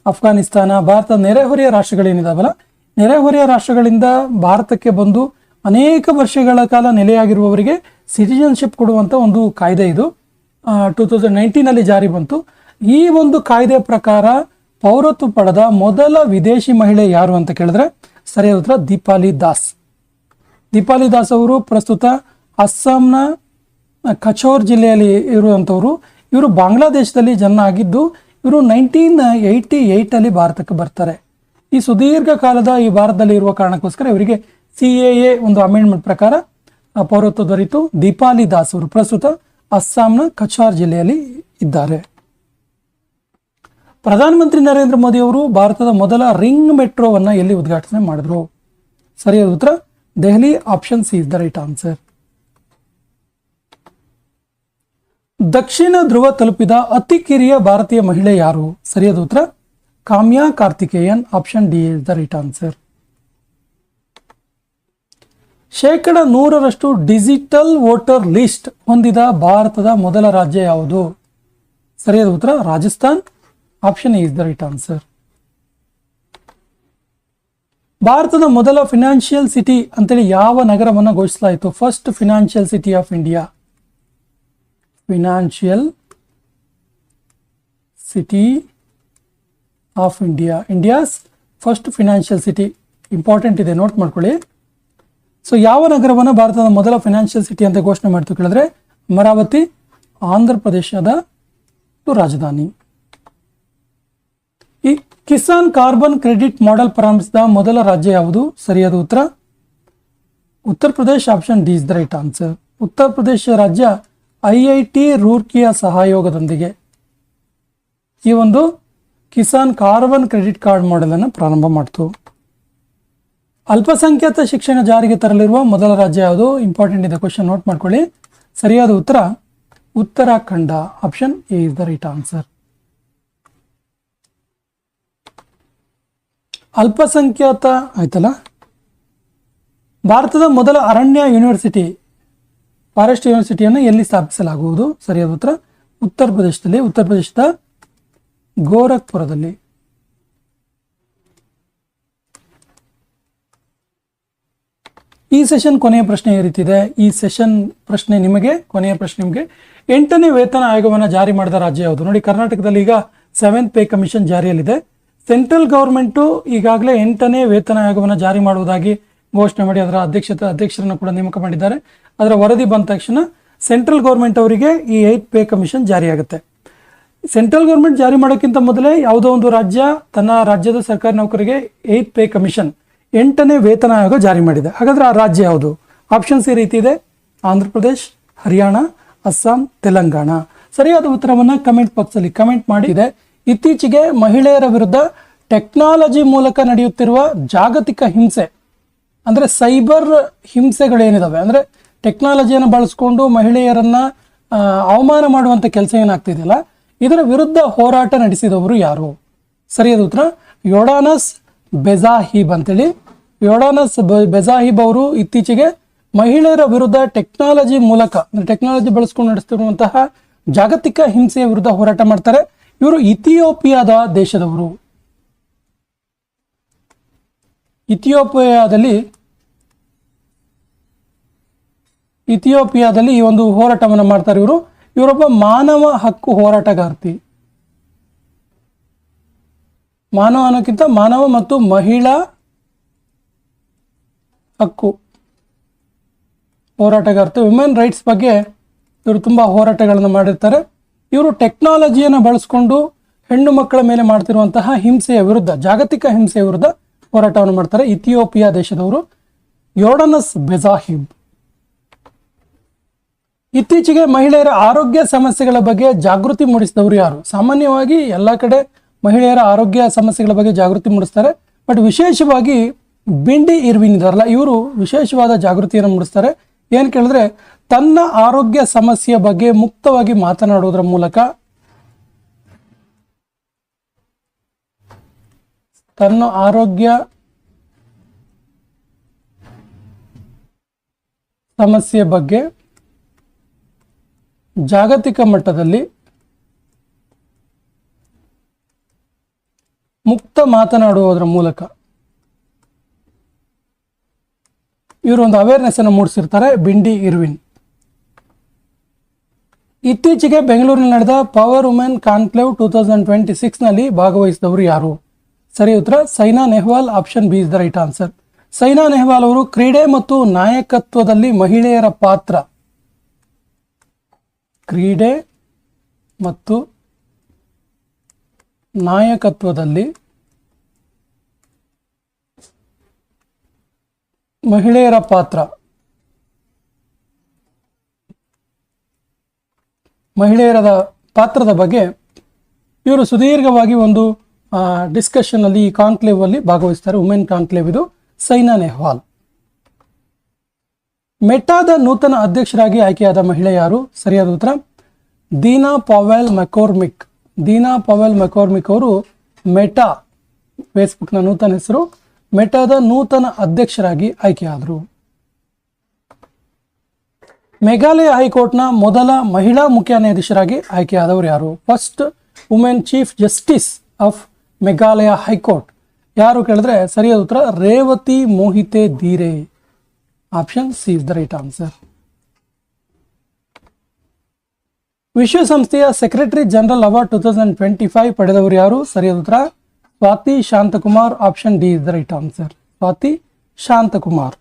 ಅಫ್ಘಾನಿಸ್ತಾನ, ಭಾರತದ ನೆರೆಹೊರೆಯ ರಾಷ್ಟ್ರಗಳೇನಿದಾವಲ್ಲ, ನೆರೆಹೊರೆಯ ರಾಷ್ಟ್ರಗಳಿಂದ ಭಾರತಕ್ಕೆ ಬಂದು ಅನೇಕ ವರ್ಷಗಳ ಕಾಲ ನೆಲೆಯಾಗಿರುವವರಿಗೆ ಸಿಟಿಜನ್ಶಿಪ್ ಕೊಡುವಂಥ ಒಂದು ಕಾಯ್ದೆ ಇದು 2019 ಅಲ್ಲಿ ಜಾರಿ ಬಂತು. ಈ ಒಂದು ಕಾಯ್ದೆ ಪ್ರಕಾರ ಪೌರತ್ವ ಪಡೆದ ಮೊದಲ ವಿದೇಶಿ ಮಹಿಳೆ ಯಾರು ಅಂತ ಕೇಳಿದ್ರೆ ಸರಿಯಾದ ಉತ್ತರ ದೀಪಾಲಿ ದಾಸ್. ದೀಪಾಲಿ ದಾಸ್ ಅವರು ಪ್ರಸ್ತುತ ಅಸ್ಸಾಂನ ಕಚೋರ್ ಜಿಲ್ಲೆಯಲ್ಲಿ ಇರುವಂಥವ್ರು. ಇವರು ಬಾಂಗ್ಲಾದೇಶದಲ್ಲಿ ಜನ್ಮ ಆಗಿದ್ದು ಇವರು 1988 ಅಲ್ಲಿ ಭಾರತಕ್ಕೆ ಬರ್ತಾರೆ. ಈ ಸುದೀರ್ಘ ಕಾಲದ ಈ ಭಾರತದಲ್ಲಿ ಇರುವ ಕಾರಣಕ್ಕೋಸ್ಕರ ಇವರಿಗೆ CAA ಒಂದು ಅಮೆಂಡ್ಮೆಂಟ್ ಪ್ರಕಾರ ಪೌರತ್ವ ದೊರೆಯಿತು. ದೀಪಾಲಿ ದಾಸ್ ಅವರು ಪ್ರಸ್ತುತ ಅಸ್ಸಾಂನ ಕಚಾರ್ ಜಿಲ್ಲೆಯಲ್ಲಿ ಇದ್ದಾರೆ. ಪ್ರಧಾನಮಂತ್ರಿ ನರೇಂದ್ರ ಮೋದಿ ಅವರು ಭಾರತದ ಮೊದಲ ರಿಂಗ್ ಮೆಟ್ರೋವನ್ನ ಎಲ್ಲಿ ಉದ್ಘಾಟನೆ ಮಾಡಿದ್ರು? ಸರಿಯಾದ ಉತ್ತರ Delhi. Option C is the right answer. ದಕ್ಷಿಣ ಧ್ರುವ ತಲುಪಿದ ಅತಿ ಕಿರಿಯ ಭಾರತೀಯ ಮಹಿಳೆ ಯಾರು? ಸರಿಯಾದ ಉತ್ತರ Kamya Karthikeyan. Option D is the right answer. 100% digital voter list ಹೊಂದಿದ ಭಾರತದ ಮೊದಲ ರಾಜ್ಯ ಯಾವುದು? ಸರಿಯಾದ ಉತ್ತರ Rajasthan. Option is the right answer. ಭಾರತದ ಮೊದಲ ಫಿನಾನ್ಷಿಯಲ್ ಸಿಟಿ ಅಂತೇಳಿ ಯಾವ ನಗರವನ್ನು ಘೋಷಿಸಲಾಯಿತು? First financial city of India. Financial city of India, India's first financial city. Important ಇದೆ, ನೋಟ್ ಮಾಡ್ಕೊಳ್ಳಿ. ಸೊ ಯಾವ ನಗರವನ್ನು ಭಾರತದ ಮೊದಲ ಫಿನಾನ್ಷಿಯಲ್ ಸಿಟಿ ಅಂತ ಘೋಷಣೆ ಮಾಡ್ತು ಕೇಳಿದ್ರೆ ಅಮರಾವತಿ, ಆಂಧ್ರ ಪ್ರದೇಶದ ರಾಜಧಾನಿ. ಈ ಕಿಸಾನ್ ಕಾರ್ಬನ್ ಕ್ರೆಡಿಟ್ ಮಾಡೆಲ್ ಪ್ರಾರಂಭಿಸಿದ ಮೊದಲ ರಾಜ್ಯ ಯಾವುದು? ಸರಿಯಾದ ಉತ್ತರ Uttar Pradesh. Option D is the right answer. Uttar Pradesh ರಾಜ್ಯ IIT ರೂರ್ಕಿಯ ಸಹಯೋಗದೊಂದಿಗೆ ಈ ಒಂದು Kisan carbon credit card model ಅನ್ನು ಪ್ರಾರಂಭ ಮಾಡಿತು. ಅಲ್ಪಸಂಖ್ಯಾತ ಶಿಕ್ಷಣ ಜಾರಿಗೆ ತರಲಿರುವ ಮೊದಲ ರಾಜ್ಯ ಯಾವುದು? ಇಂಪಾರ್ಟೆಂಟ್ ಇದೆ ಕ್ವಶನ್, ನೋಟ್ ಮಾಡ್ಕೊಳ್ಳಿ. ಸರಿಯಾದ ಉತ್ತರ Uttarakhand. Option A is the right answer. ಅಲ್ಪಸಂಖ್ಯಾತ ಆಯ್ತಲ್ಲ. ಭಾರತದ ಮೊದಲ ಅರಣ್ಯ ಯೂನಿವರ್ಸಿಟಿ, ಫಾರೆಸ್ಟ್ ಯೂನಿವರ್ಸಿಟಿಯನ್ನು ಎಲ್ಲಿ ಸ್ಥಾಪಿಸಲಾಗುವುದು? ಸರಿಯಾದ ಉತ್ತರ ಉತ್ತರ ಪ್ರದೇಶದಲ್ಲಿ, ಉತ್ತರ ಪ್ರದೇಶದ ಗೋರಖ್ಪುರದಲ್ಲಿ. ಈ ಸೆಷನ್ ಕೊನೆಯ ಪ್ರಶ್ನೆ ಈ ರೀತಿ ಇದೆ. ಈ ಸೆಷನ್ ಪ್ರಶ್ನೆ ನಿಮಗೆ, ಕೊನೆಯ ಪ್ರಶ್ನೆ ನಿಮಗೆ, 8ನೇ ವೇತನ ಆಯೋಗವನ್ನು ಜಾರಿ ಮಾಡಿದ ರಾಜ್ಯ ಯಾವುದು? ನೋಡಿ, ಕರ್ನಾಟಕದಲ್ಲಿ ಈಗ 7th ಪೇ ಕಮಿಷನ್ ಜಾರಿಯಲ್ಲಿದೆ. ಸೆಂಟ್ರಲ್ ಗೌರ್ಮೆಂಟು ಈಗಾಗಲೇ 8ನೇ ವೇತನ ಆಯೋಗವನ್ನು ಜಾರಿ ಮಾಡುವುದಾಗಿ ಘೋಷಣೆ ಮಾಡಿ ಅದರ ಅಧ್ಯಕ್ಷರನ್ನು ಕೂಡ ನೇಮಕ ಮಾಡಿದ್ದಾರೆ. ಅದರ ವರದಿ ಬಂದ ತಕ್ಷಣ ಸೆಂಟ್ರಲ್ ಗೌರ್ಮೆಂಟ್ ಅವರಿಗೆ ಈ 8th ಪೇ ಕಮಿಷನ್ ಜಾರಿಯಾಗುತ್ತೆ. ಸೆಂಟ್ರಲ್ ಗೌರ್ಮೆಂಟ್ ಜಾರಿ ಮಾಡೋಕ್ಕಿಂತ ಮೊದಲೇ ಯಾವುದೋ ಒಂದು ರಾಜ್ಯ ತನ್ನ ರಾಜ್ಯದ ಸರ್ಕಾರಿ ನೌಕರಿಗೆ 8th ಪೇ ಕಮಿಷನ್ 8ನೇ ವೇತನ ಆಯೋಗ ಜಾರಿ ಮಾಡಿದೆ. ಹಾಗಾದ್ರೆ ಆ ರಾಜ್ಯ ಯಾವುದು? ಆಪ್ಷನ್ಸ್ ಈ ರೀತಿ ಇದೆ: ಆಂಧ್ರ ಪ್ರದೇಶ್, ಹರಿಯಾಣ, ಅಸ್ಸಾಂ, ತೆಲಂಗಾಣ. ಸರಿಯಾದ ಉತ್ತರವನ್ನು ಕಮೆಂಟ್ ಬಾಕ್ಸ್ ಅಲ್ಲಿ ಕಮೆಂಟ್ ಮಾಡಿ. ಇತ್ತೀಚೆಗೆ ಮಹಿಳೆಯರ ವಿರುದ್ಧ ಟೆಕ್ನಾಲಜಿ ಮೂಲಕ ನಡೆಯುತ್ತಿರುವ ಜಾಗತಿಕ ಹಿಂಸೆ ಅಂದರೆ ಸೈಬರ್ ಹಿಂಸೆಗಳೇನಿದಾವೆ, ಅಂದರೆ ಟೆಕ್ನಾಲಜಿಯನ್ನು ಬಳಸ್ಕೊಂಡು ಮಹಿಳೆಯರನ್ನ ಅವಮಾನ ಮಾಡುವಂಥ ಕೆಲಸ ಏನಾಗ್ತಿದೆಯಲ್ಲ, ಇದರ ವಿರುದ್ಧ ಹೋರಾಟ ನಡೆಸಿದವರು ಯಾರು? ಸರಿಯಾದ ಉತ್ತರ ಯೋಡಾನಸ್ ಬೆಜಾಹಿಬ್ ಅಂತೇಳಿ. ಯೋಡಾನಸ್ ಬೆಜಾಹಿಬ್ ಅವರು ಇತ್ತೀಚೆಗೆ ಮಹಿಳೆಯರ ವಿರುದ್ಧ ಟೆಕ್ನಾಲಜಿ ಮೂಲಕ, ಟೆಕ್ನಾಲಜಿ ಬಳಸ್ಕೊಂಡು ನಡೆಸ್ತಿರುವಂತಹ ಜಾಗತಿಕ ಹಿಂಸೆಯ ವಿರುದ್ಧ ಹೋರಾಟ ಮಾಡ್ತಾರೆ. ಇವರು ಇಥಿಯೋಪಿಯಾದ ದೇಶದವರು. ಇಥಿಯೋಪಿಯಾದಲ್ಲಿ ಈ ಒಂದು ಹೋರಾಟವನ್ನು ಮಾಡ್ತಾರೆ. ಇವರೊಬ್ಬ ಮಾನವ ಹಕ್ಕು ಹೋರಾಟಗಾರ್ತಿ. ಮಾನವ ಅನ್ನೋಕ್ಕಿಂತ ಮಾನವ ಮತ್ತು ಮಹಿಳಾ ಹಕ್ಕು ಹೋರಾಟಗಾರ್ತಿ, ವಿಮೆನ್ ರೈಟ್ಸ್ ಬಗ್ಗೆ ಇವರು ತುಂಬ ಹೋರಾಟಗಳನ್ನು ಮಾಡಿರ್ತಾರೆ. ಇವರು ಟೆಕ್ನಾಲಜಿಯನ್ನು ಬಳಸ್ಕೊಂಡು ಹೆಣ್ಣು ಮಕ್ಕಳ ಮೇಲೆ ಮಾಡ್ತಿರುವಂತಹ ಹಿಂಸೆಯ ವಿರುದ್ಧ, ಜಾಗತಿಕ ಹಿಂಸೆಯ ವಿರುದ್ಧ ಹೋರಾಟವನ್ನು ಮಾಡ್ತಾರೆ. ಇಥಿಯೋಪಿಯಾ ದೇಶದವರು ಯೋಡಾನಸ್ ಬೆಜಾಹಿಬ್. ಇತ್ತೀಚೆಗೆ ಮಹಿಳೆಯರ ಆರೋಗ್ಯ ಸಮಸ್ಯೆಗಳ ಬಗ್ಗೆ ಜಾಗೃತಿ ಮೂಡಿಸಿದವರು ಯಾರು? ಸಾಮಾನ್ಯವಾಗಿ ಎಲ್ಲ ಕಡೆ ಮಹಿಳೆಯರ ಆರೋಗ್ಯ ಸಮಸ್ಯೆಗಳ ಬಗ್ಗೆ ಜಾಗೃತಿ ಮೂಡಿಸ್ತಾರೆ, ಬಟ್ ವಿಶೇಷವಾಗಿ ಬಿಂಡಿ ಇರ್ವಿನ್ ಇದಾರಲ್ಲ, ಇವರು ವಿಶೇಷವಾದ ಜಾಗೃತಿಯನ್ನು ಮೂಡಿಸ್ತಾರೆ. ಏನು ಕೇಳಿದ್ರೆ, ತನ್ನ ಆರೋಗ್ಯ ಸಮಸ್ಯೆಯ ಬಗ್ಗೆ ಮುಕ್ತವಾಗಿ ಮಾತನಾಡುವುದರ ಮೂಲಕ, ತನ್ನ ಆರೋಗ್ಯ ಸಮಸ್ಯೆ ಬಗ್ಗೆ ಜಾಗತಿಕ ಮಟ್ಟದಲ್ಲಿ ಮುಕ್ತ ಮಾತನಾಡುವುದರ ಮೂಲಕ ಇವರು ಒಂದು ಅವೇರ್ನೆಸ್ ಅನ್ನು ಮೂಡಿಸಿರ್ತಾರೆ. ಬಿಂಡಿ ಇರ್ವಿನ್. ಇತ್ತೀಚೆಗೆ ಬೆಂಗಳೂರಿನಲ್ಲಿ ನಡೆದ ಪವರ್ ವುಮೆನ್ ಕಾನ್ಕ್ಲೇವ್ 2026ನಲ್ಲಿ ಭಾಗವಹಿಸಿದವರು ಯಾರು? ಸರಿ ಉತ್ತರ Saina Nehwal. Option B is the right answer. Saina Nehwal ಅವರು ಕ್ರೀಡೆ ಮತ್ತು ನಾಯಕತ್ವದಲ್ಲಿ ಮಹಿಳೆಯರ ಪಾತ್ರ, ಕ್ರೀಡೆ ಮತ್ತು ನಾಯಕತ್ವದಲ್ಲಿ ಮಹಿಳೆಯರ ಪಾತ್ರದ ಬಗ್ಗೆ ಇವರು ಸುದೀರ್ಘವಾಗಿ ಒಂದು ಡಿಸ್ಕಷನ್ ಅಲ್ಲಿ, ಈ ಕಾನ್ಕ್ಲೇವ್ ಅಲ್ಲಿ ಭಾಗವಹಿಸ್ತಾರೆ. ವುಮೆನ್ ಕಾನ್ಕ್ಲೇವ್ ಇದು. ಸೈನಾ ನೆಹ್ವಾಲ್. ಮೆಟಾದ ನೂತನ ಅಧ್ಯಕ್ಷರಾಗಿ ಆಯ್ಕೆಯಾದ ಮಹಿಳೆ ಯಾರು? ಸರಿಯಾದ ಉತ್ತರ ದೀನಾ ಪವೆಲ್ ಮೆಕೋರ್ಮಿಕ್. ದೀನಾ ಪವೆಲ್ ಮೆಕೋರ್ಮಿಕ್ ಅವರು ಮೆಟಾ, ಫೇಸ್ಬುಕ್ನ ನೂತನ ಹೆಸರು, ಮೆಟಾದ ನೂತನ ಅಧ್ಯಕ್ಷರಾಗಿ ಆಯ್ಕೆಯಾದರು. ಮೇಘಾಲಯ ಹೈಕೋರ್ಟ್ನ ಮೊದಲ ಮಹಿಳಾ ಮುಖ್ಯ ನ್ಯಾಯಾಧೀಶರಾಗಿ ಆಯ್ಕೆಯಾದವರು ಯಾರು? First women chief justice of Meghalaya high court ಯಾರು ಕೇಳಿದ್ರೆ ಸರಿಯಾದ ಉತ್ತರ Revathi Mohite Dhere. Option C is the right answer. ವಿಶ್ವಸಂಸ್ಥೆಯ ಸೆಕ್ರೆಟರಿ ಜನರಲ್ ಅವಾರ್ಡ್ 2025 ಪಡೆದವರು ಯಾರು? ಸರಿಯಾದ ಉತ್ತರ Swathi Shanthakumar. Option D is the right answer. Swathi Shanthakumar.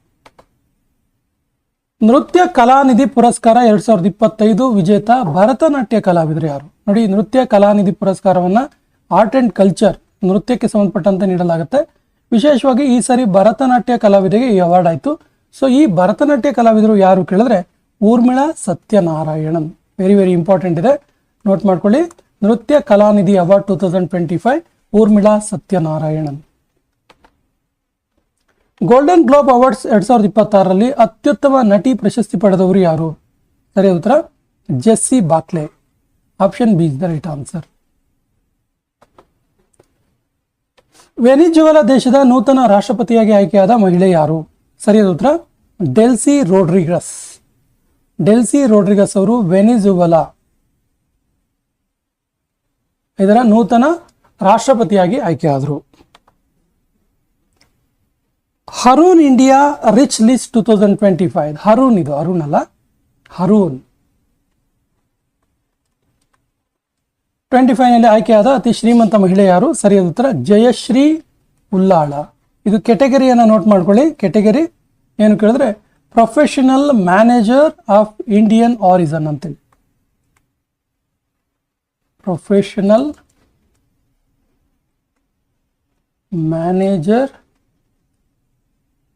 Nritya Kalanidhi ಪುರಸ್ಕಾರ 2025 ವಿಜೇತ ಭರತನಾಟ್ಯ ಕಲಾವಿದರು ಯಾರು? ನೋಡಿ, ನೃತ್ಯ ಕಲಾನಿಧಿ ಪುರಸ್ಕಾರವನ್ನ ಆರ್ಟ್ ಅಂಡ್ ಕಲ್ಚರ್, ನೃತ್ಯಕ್ಕೆ ಸಂಬಂಧಪಟ್ಟಂತೆ ನೀಡಲಾಗುತ್ತೆ. ವಿಶೇಷವಾಗಿ ಈ ಸಾರಿ ಭರತನಾಟ್ಯ ಕಲಾವಿದರಿಗೆ ಈ ಅವಾರ್ಡ್ ಆಯಿತು. ಸೊ ಈ ಭರತನಾಟ್ಯ ಕಲಾವಿದರು ಯಾರು ಕೇಳಿದ್ರೆ Urmila Sathyanarayanan. Very very important ಇದೆ, ನೋಟ್ ಮಾಡ್ಕೊಳ್ಳಿ. Nritya Kalanidhi award 2025 Urmila Sathyanarayanan. Golden Globe Awards 2026ರಲ್ಲಿ ಅತ್ಯುತ್ತಮ ನಟಿ ಪ್ರಶಸ್ತಿ ಪಡೆದವರು ಯಾರು? ಸರಿಯಾದ ಉತ್ತರ Jessie Buckley. Option B is the right answer. Venezuela ದೇಶದ ನೂತನ ರಾಷ್ಟ್ರಪತಿಯಾಗಿ ಆಯ್ಕೆಯಾದ ಮಹಿಳೆ ಯಾರು? ಸರಿಯಾದ ಉತ್ತರ ಡೆಲ್ಸಿ ರೋಡ್ರಿಗಸ್. ಡೆಲ್ಸಿ ರೋಡ್ರಿಗಸ್ ಅವರು ವೆನಿಜುವೆಲಾ ಇದರ ನೂತನ ರಾಷ್ಟ್ರಪತಿಯಾಗಿ ಆಯ್ಕೆಯಾದರು. Haroon India rich list 2025. Haroon, ಇದು ಅರುಣ್ ಅಲ್ಲ, ಹರೂನ್ 25ನಲ್ಲಿ ಆಯ್ಕೆಯಾದ ಅತಿ ಶ್ರೀಮಂತ ಮಹಿಳೆ ಯಾರು? ಸರಿಯಾದ ಉತ್ತರ ಜಯಶ್ರೀ ಉಲ್ಲಾಳ. ಇದು ಕೆಟಗರಿಯನ್ನು ನೋಟ್ ಮಾಡ್ಕೊಳ್ಳಿ. ಕೆಟಗರಿ ಏನು ಕೇಳಿದ್ರೆ professional manager of Indian origin ಅಂತೇಳಿ. Professional manager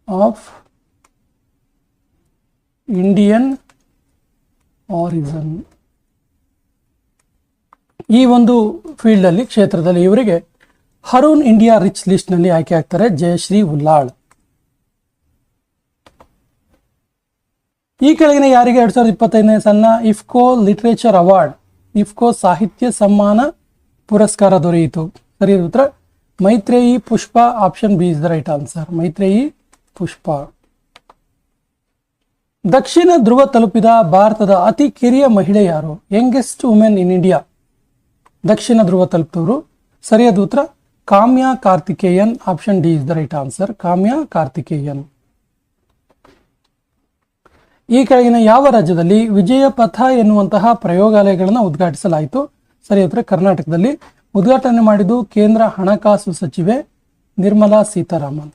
of Indian origin. ಈ ಒಂದು ಫೀಲ್ಡಲ್ಲಿ ಕ್ಷೇತ್ರದಲ್ಲಿ ಇವರಿಗೆ ಹರೂನ್ ಇಂಡಿಯಾ ರಿಚ್ ಲಿಸ್ಟ್ನಲ್ಲಿ ಆಯ್ಕೆ ಆಗ್ತಾರೆ ಜಯಶ್ರೀ ಉಲ್ಲಾಳ್. ಈ ಕೆಳಗಿನ ಯಾರಿಗೆ 2025ನೇ ಸಾಲಿನ ಇಫ್ಕೋ ಲಿಟರೇಚರ್ ಅವಾರ್ಡ್, ಇಫ್ಕೋ ಸಾಹಿತ್ಯ ಸಮ್ಮಾನ ಪುರಸ್ಕಾರ ದೊರೆಯಿತು? ಸರಿಯಾದ ಉತ್ತರ Maitreyi Pushpa. Option B is the right answer, Maitreyi Pushpa. ದಕ್ಷಿಣ ಧ್ರುವ ತಲುಪಿದ ಭಾರತದ ಅತಿ ಕಿರಿಯ ಮಹಿಳೆ ಯಾರು? Youngest women in India. ದಕ್ಷಿಣ ಧ್ರುವ ತಲುಪಿದವರು. ಸರಿಯಾದ ಉತ್ತರ Kamya Karthikeyan. Option D is the right answer, Kamya Karthikeyan. ಈ ಕೆಳಗಿನ ಯಾವ ರಾಜ್ಯದಲ್ಲಿ ವಿಜಯ ಪಥ ಎನ್ನುವಂತಹ ಪ್ರಯೋಗಾಲಯಗಳನ್ನು ಉದ್ಘಾಟಿಸಲಾಯಿತು? ಸರಿಯಾದ ಉತ್ತರ ಕರ್ನಾಟಕದಲ್ಲಿ. ಉದ್ಘಾಟನೆ ಮಾಡಿದ್ದು ಕೇಂದ್ರ ಹಣಕಾಸು ಸಚಿವೆ ನಿರ್ಮಲಾ ಸೀತಾರಾಮನ್.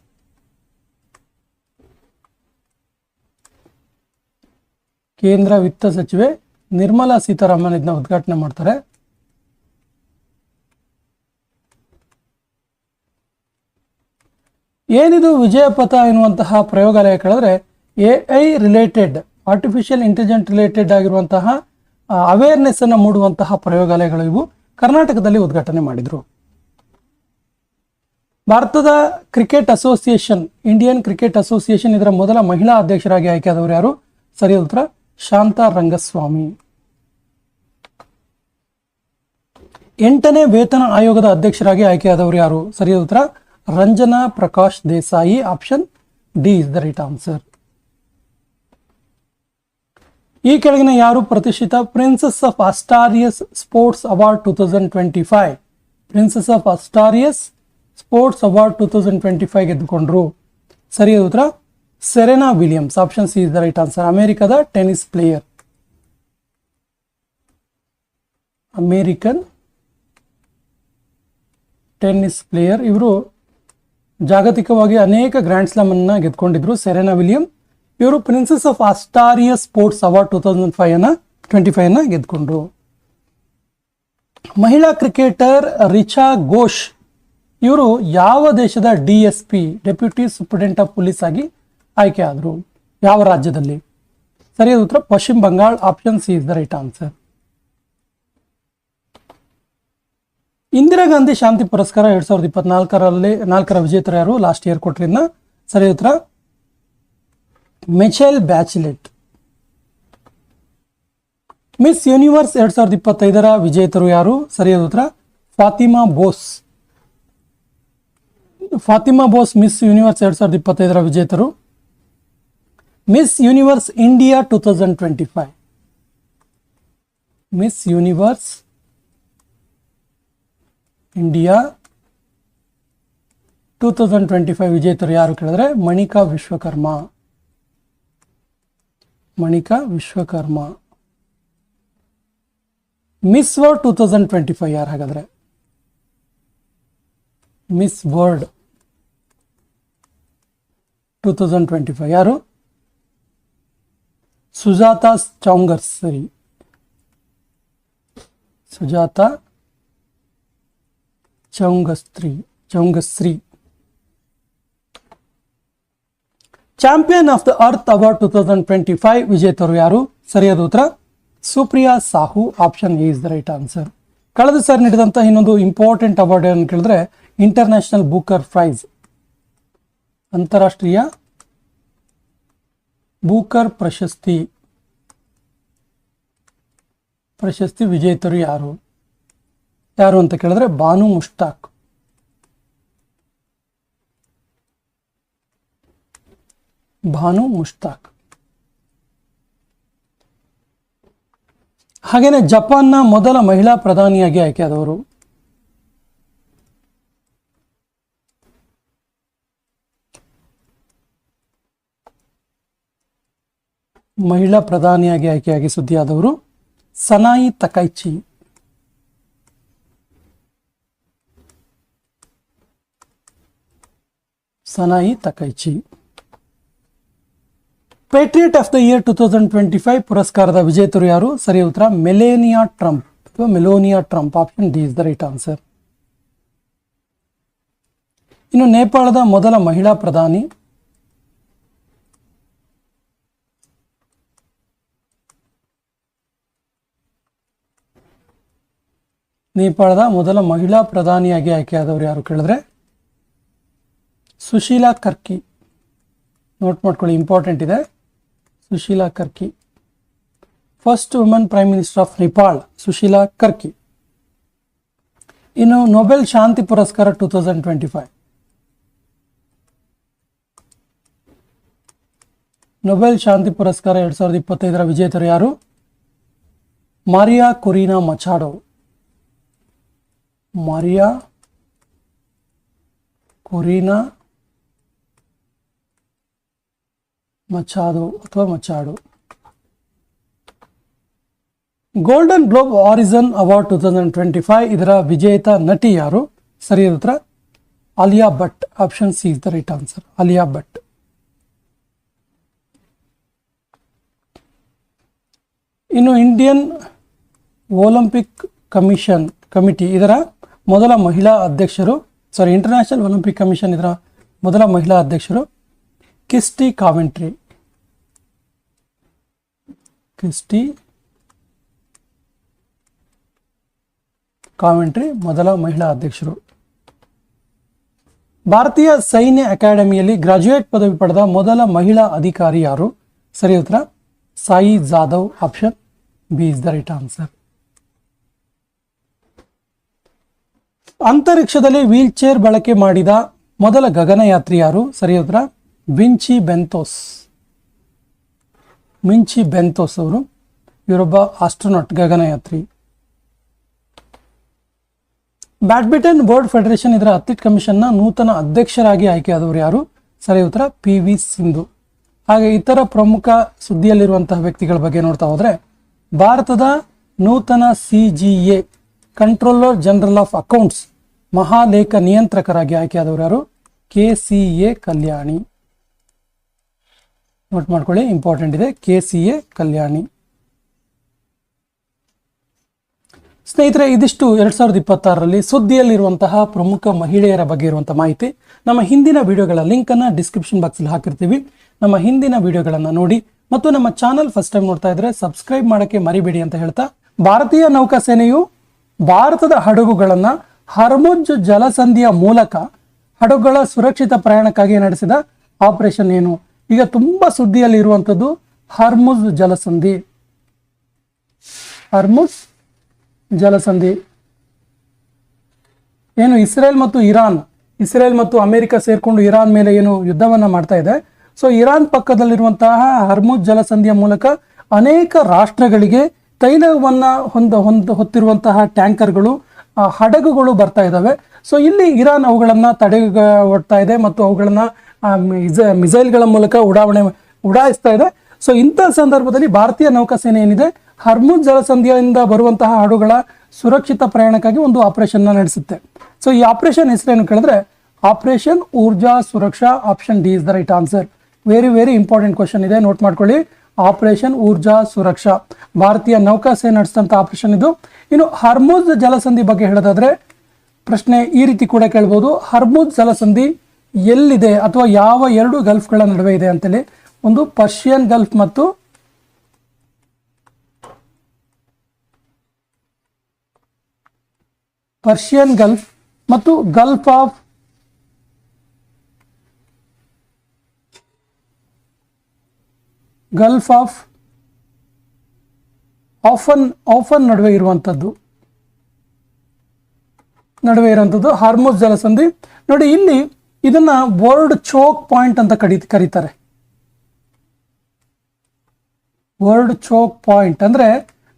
ಕೇಂದ್ರ ವಿತ್ತ ಸಚಿವೆ ನಿರ್ಮಲಾ ಸೀತಾರಾಮನ್ ಇದನ್ನ ಉದ್ಘಾಟನೆ ಮಾಡ್ತಾರೆ. ಏನಿದು ವಿಜಯ ಪಥ ಎನ್ನುವಂತಹ ಪ್ರಯೋಗಾಲಯ ಕೇಳಿದ್ರೆ AI related, artificial intelligent related ಆಗಿರುವಂತಹ ಅವೇರ್ನೆಸ್ ಅನ್ನು ಮೂಡುವಂತಹ ಪ್ರಯೋಗಾಲಯಗಳು ಇವು. ಕರ್ನಾಟಕದಲ್ಲಿ ಉದ್ಘಾಟನೆ ಮಾಡಿದ್ರು. ಭಾರತದ cricket association, Indian cricket association ಇದರ ಮೊದಲ ಮಹಿಳಾ ಅಧ್ಯಕ್ಷರಾಗಿ ಆಯ್ಕೆಯಾದವರು ಯಾರು? ಸರಿಯಾದ ಉತ್ತರ ಶಾಂತಾ ರಂಗಸ್ವಾಮಿ. 8ನೇ ವೇತನ ಆಯೋಗದ ಅಧ್ಯಕ್ಷರಾಗಿ ಆಯ್ಕೆಯಾದವರು ಯಾರು? ಸರಿಯಾದ ಉತ್ತರ Ranjana Prakash Desai. Option D is the right answer. ಈ ಕೆಳಗಿನ ಯಾರು ಪ್ರತಿಷ್ಠಿತ Princess of Asturias sports award 2025, Princess of Asturias sports award 2025 ಗೆದ್ದುಕೊಂಡ್ರು? ಸರಿಯಾದ ಉತ್ತರ Serena Williams. Option C is the right answer, ಅಮೆರಿಕದ tennis player, American tennis player. ಇವರು ಜಾಗತಿಕವಾಗಿ ಅನೇಕ ಗ್ರ್ಯಾಂಡ್ ಸ್ಲಾಮ್ ಅನ್ನ ಗೆದ್ಕೊಂಡಿದ್ರು. ಸೆರೆನಾ ವಿಲಿಯಮ್ ಇವರು Princess of Asturias sports award 2025 ಗೆದ್ಕೊಂಡ್ರು. ಮಹಿಳಾ ಕ್ರಿಕೆಟರ್ ರಿಚಾ ಘೋಷ್ ಇವರು ಯಾವ ದೇಶದ DSP, deputy superintendent of police ಆಗಿ ಆಯ್ಕೆ ಆದರು? ಯಾವ ರಾಜ್ಯದಲ್ಲಿ? ಸರಿಯಾದ ಉತ್ತರ Paschima Bangala. Option C is the right answer. Indira Gandhi ಶಾಂತಿ ಪುರಸ್ಕಾರ 2024ರ ವಿಜೇತರು ಯಾರು? ಲಾಸ್ಟ್ ಇಯರ್ ಕೊಟ್ರಿದ್ನ. ಸರಿಯಾದ ಉತ್ತರ ಮಿಚೆಲ್ ಬ್ಯಾಚೆಲೆಟ್. ಮಿಸ್ ಯೂನಿವರ್ಸ್ 2025ರ ವಿಜೇತರು ಯಾರು? ಸರಿಯಾದ ಉತ್ತರ Fatima Bosch. Fatima Bosch Miss Universe 2025ರ ವಿಜೇತರು. Miss Universe India 2025, Miss Universe India 2025 ವಿಜೇತರು ಯಾರು ಕೇಳಿದ್ರೆ ಮಣಿಕಾ ವಿಶ್ವಕರ್ಮ. ಮಣಿಕಾ ವಿಶ್ವಕರ್ಮ. ಮಿಸ್ ವರ್ಲ್ಡ್ 2025 ಯಾರು ಹಾಗಾದ್ರೆ? ಮಿಸ್ ವರ್ಲ್ಡ್ 2025 ಯಾರು? Suchata Chuangsri. ಸರಿ, Suchata Chuangsri. Champion of the Earth award 2025 ವಿಜೇತರು ಯಾರು? ಸರಿಯಾದ ಉತ್ತರ Supriya Sahu. Option A is the right answer. ಕಳೆದ ಸಾರಿ ನೀಡಿದಂತಹ ಇನ್ನೊಂದು ಇಂಪಾರ್ಟೆಂಟ್ ಅವಾರ್ಡ್ ಏನು ಕೇಳಿದ್ರೆ ಇಂಟರ್ನ್ಯಾಷನಲ್ ಬೂಕರ್ ಪ್ರೈಸ್, ಅಂತಾರಾಷ್ಟ್ರೀಯ ಬೂಕರ್ ಪ್ರಶಸ್ತಿ ವಿಜೇತರು ಯಾರು ಅಂತ ಕೇಳಿದ್ರೆ ಬಾನು ಮುಷ್ತಾಕ್. ಹಾಗೇನೆ ಜಪಾನ್ನ ಮೊದಲ ಮಹಿಳಾ ಪ್ರಧಾನಿಯಾಗಿ ಆಯ್ಕೆಯಾದವರು? ಮಹಿಳಾ ಪ್ರಧಾನಿಯಾಗಿ ಆಯ್ಕೆಯಾಗಿ ಸುದ್ದಿಯಾದವರು Sanae Takaichi. Patriot of the year 2025 ಪುರಸ್ಕಾರದ ವಿಜೇತರು ಯಾರು? ಸರಿಯಾದ ಉತ್ತರ ಮೆಲೇನಿಯಾ ಟ್ರಂಪ್ ಅಥವಾ Melania Trump. Option D is the right answer. ಇನ್ನು ನೇಪಾಳದ ಮೊದಲ ಮಹಿಳಾ ಪ್ರಧಾನಿ? ನೇಪಾಳದ ಮೊದಲ ಮಹಿಳಾ ಪ್ರಧಾನಿಯಾಗಿ ಆಯ್ಕೆಯಾದವರು ಯಾರು ಕೇಳಿದ್ರೆ ಸುಶೀಲಾ ಕರ್ಕಿ. ನೋಟ್ ಮಾಡ್ಕೊಳ್ಳಿ, ಇಂಪಾರ್ಟೆಂಟ್ ಇದೆ. Sushila Karki, first woman prime minister of Nepal, Sushila Karki. ಇನ್ನು ನೊಬೆಲ್ ಶಾಂತಿ ಪುರಸ್ಕಾರ 2025, ನೊಬೆಲ್ ಶಾಂತಿ ಪುರಸ್ಕಾರ 2025 ವಿಜೇತರು ಯಾರು? Maria Corina ಮಚಾಡೋ. Maria Corina Machado ಅಥವಾ ಮಚಾಡೋ. ಗೋಲ್ಡನ್ ಗ್ಲೋಬ್ ಆರಿಸನ್ ಅವಾರ್ಡ್ 2025 ಇದರ ವಿಜೇತ ನಟಿ ಯಾರು? ಸರಿಯಾದ ಉತ್ತರ Alia Bhatt. Option C is the right answer, Alia Bhatt. ಇನ್ನು ಇಂಡಿಯನ್ ಒಲಿಂಪಿಕ್ ಕಮಿಟಿ ಇದರ ಮೊದಲ ಮಹಿಳಾ ಅಧ್ಯಕ್ಷರು, ಇಂಟರ್ನ್ಯಾಷನಲ್ ಒಲಿಂಪಿಕ್ ಕಮಿಷನ್ ಇದರ ಮೊದಲ ಮಹಿಳಾ ಅಧ್ಯಕ್ಷರು ಕಿಸ್ಟಿ ಕಾವೆಂಟ್ರಿ. ಕಿಸ್ಟಿ ಕಾವೆಂಟ್ರಿ ಮೊದಲ ಮಹಿಳಾ ಅಧ್ಯಕ್ಷರು. ಭಾರತೀಯ ಸೈನ್ಯ ಅಕಾಡೆಮಿಯಲ್ಲಿ ಗ್ರಾಜ್ಯುಯೇಟ್ ಪದವಿ ಪಡೆದ ಮೊದಲ ಮಹಿಳಾ ಅಧಿಕಾರಿ ಯಾರು? ಸರಿಯಾದ ಉತ್ತರ Sai Jadhav. Option B is the right answer. ಅಂತರಿಕ್ಷದಲ್ಲಿ ವೀಲ್ ಚೇರ್ ಬಳಕೆ ಮಾಡಿದ ಮೊದಲ ಗಗನಯಾತ್ರಿ ಯಾರು? ಸರಿಯಾದ ಉತ್ತರ ವಿಂಚಿ ಬೆಂತೋಸ್. ಮಿಂಚಿ ಬೆಂತೋಸ್ ಅವರು, ಇವರೊಬ್ಬ ಆಸ್ಟ್ರೋನಾಟ್, ಗಗನಯಾತ್ರಿ. ಬ್ಯಾಡ್ಮಿಂಟನ್ ವರ್ಲ್ಡ್ ಫೆಡರೇಷನ್ ಇದರ ಅಥ್ಲೆಟ್ ಕಮಿಷನ್ನ ನೂತನ ಅಧ್ಯಕ್ಷರಾಗಿ ಆಯ್ಕೆಯಾದವರು ಯಾರು? ಸರಿಯಾದ ಉತ್ತರ PV ಸಿಂಧು. ಹಾಗೆ ಇತರ ಪ್ರಮುಖ ಸುದ್ದಿಯಲ್ಲಿರುವಂತಹ ವ್ಯಕ್ತಿಗಳ ಬಗ್ಗೆ ನೋಡ್ತಾ ಹೋದ್ರೆ, ಭಾರತದ ನೂತನ CGA controller general of accounts ಮಹಾಲೇಖ ನಿಯಂತ್ರಕರಾಗಿ ಆಯ್ಕೆಯಾದವರು ಯಾರು? KCA ಕಲ್ಯಾಣಿ. ನೋಟ್ ಮಾಡ್ಕೊಳ್ಳಿ, ಇಂಪಾರ್ಟೆಂಟ್ ಇದೆ, KCA ಕಲ್ಯಾಣಿ. ಸ್ನೇಹಿತರೆ, ಇದಿಷ್ಟು 2026ರಲ್ಲಿ ಸುದ್ದಿಯಲ್ಲಿರುವಂತಹ ಪ್ರಮುಖ ಮಹಿಳೆಯರ ಬಗ್ಗೆ ಇರುವಂತಹ ಮಾಹಿತಿ. ನಮ್ಮ ಹಿಂದಿನ ವಿಡಿಯೋಗಳ ಲಿಂಕ್ ಅನ್ನ ಡಿಸ್ಕ್ರಿಪ್ಷನ್ ಬಾಕ್ಸ್ ಅಲ್ಲಿ ಹಾಕಿರ್ತೀವಿ. ನಮ್ಮ ಹಿಂದಿನ ವಿಡಿಯೋಗಳನ್ನ ನೋಡಿ ಮತ್ತು ನಮ್ಮ ಚಾನಲ್ ಫಸ್ಟ್ ಟೈಮ್ ನೋಡ್ತಾ ಇದ್ರೆ ಸಬ್ಸ್ಕ್ರೈಬ್ ಮಾಡಕ್ಕೆ ಮರಿಬೇಡಿ ಅಂತ ಹೇಳ್ತಾ, ಭಾರತೀಯ ನೌಕಾಸೇನೆಯು ಭಾರತದ ಹಡಗುಗಳನ್ನ ಹರ್ಮುಜ್ ಜಲಸಂಧಿಯ ಮೂಲಕ ಹಡಗುಗಳ ಸುರಕ್ಷಿತ ಪ್ರಯಾಣಕ್ಕಾಗಿ ನಡೆಸಿದ ಆಪರೇಷನ್ ಏನು? ಈಗ ತುಂಬಾ ಸುದ್ದಿಯಲ್ಲಿ ಇರುವಂತದ್ದು ಹರ್ಮುಜ್ ಜಲಸಂಧಿ. ಹರ್ಮುಜ್ ಜಲಸಂಧಿ ಏನು ಇಸ್ರೇಲ್ ಮತ್ತು ಅಮೆರಿಕ ಸೇರ್ಕೊಂಡು ಇರಾನ್ ಮೇಲೆ ಏನು ಯುದ್ಧವನ್ನ ಮಾಡ್ತಾ ಇದೆ. ಸೊ ಇರಾನ್ ಪಕ್ಕದಲ್ಲಿರುವಂತಹ ಹರ್ಮುಜ್ ಜಲಸಂಧಿಯ ಮೂಲಕ ಅನೇಕ ರಾಷ್ಟ್ರಗಳಿಗೆ ತೈಲವನ್ನ ಹೊತ್ತಿರುವಂತಹ ಟ್ಯಾಂಕರ್ಗಳು, ಹಡಗುಗಳು ಬರ್ತಾ ಇದ್ದಾವೆ. ಸೊ ಇಲ್ಲಿ ಇರಾನ್ ಅವುಗಳನ್ನ ತಡೆಗಟ್ತಾ ಇದೆ ಮತ್ತು ಅವುಗಳನ್ನ ಮಿಸೈಲ್ಗಳ ಮೂಲಕ ಉಡಾಯಿಸ್ತಾ ಇದೆ. ಸೊ ಇಂಥ ಸಂದರ್ಭದಲ್ಲಿ ಭಾರತೀಯ ನೌಕಾಸೇನೆ ಏನಿದೆ, ಹರ್ಮುಜ್ ಜಲಸಂಧಿಯಿಂದ ಬರುವಂತಹ ಹಡಗುಗಳ ಸುರಕ್ಷಿತ ಪ್ರಯಾಣಕ್ಕಾಗಿ ಒಂದು ಆಪರೇಷನ್ ನಡೆಸುತ್ತೆ. ಸೊ ಈ ಆಪರೇಷನ್ ಹೆಸರೇನು ಕೇಳಿದ್ರೆ operation Urja Suraksha. Option D is the right answer. Very very important question ಇದೆ, ನೋಟ್ ಮಾಡ್ಕೊಳ್ಳಿ. ಆಪರೇಷನ್ ಊರ್ಜಾ ಸುರಕ್ಷಾ ಭಾರತೀಯ ನೌಕಾಸೇನೆ ನಡೆಸಿದಂಥ ಆಪರೇಷನ್ ಇದು. ಇನ್ನು ಹರ್ಮುಜ್ ಜಲಸಂಧಿ ಬಗ್ಗೆ ಹೇಳೋದಾದ್ರೆ ಪ್ರಶ್ನೆ ಈ ರೀತಿ ಕೂಡ ಕೇಳ್ಬೋದು, ಹರ್ಮುಜ್ ಜಲಸಂಧಿ ಎಲ್ಲಿದೆ ಅಥವಾ ಯಾವ ಎರಡು ಗಲ್ಫ್ಗಳ ನಡುವೆ ಇದೆ ಅಂತೇಳಿ. ಒಂದು ಪರ್ಷಿಯನ್ ಗಲ್ಫ್ ಮತ್ತು ಗಲ್ಫ್ ಆಫ್ ಆಫನ್ ನಡುವೆ ಇರುವಂಥದ್ದು ಹಾರ್ಮುಜ್ ಜಲಸಂಧಿ. ನೋಡಿ, ಇಲ್ಲಿ ಇದನ್ನ ವರ್ಲ್ಡ್ ಚೋಕ್ ಪಾಯಿಂಟ್ ಅಂತ ಕರೀತಾರೆ. ವರ್ಲ್ಡ್ ಚೋಕ್ ಪಾಯಿಂಟ್ ಅಂದ್ರೆ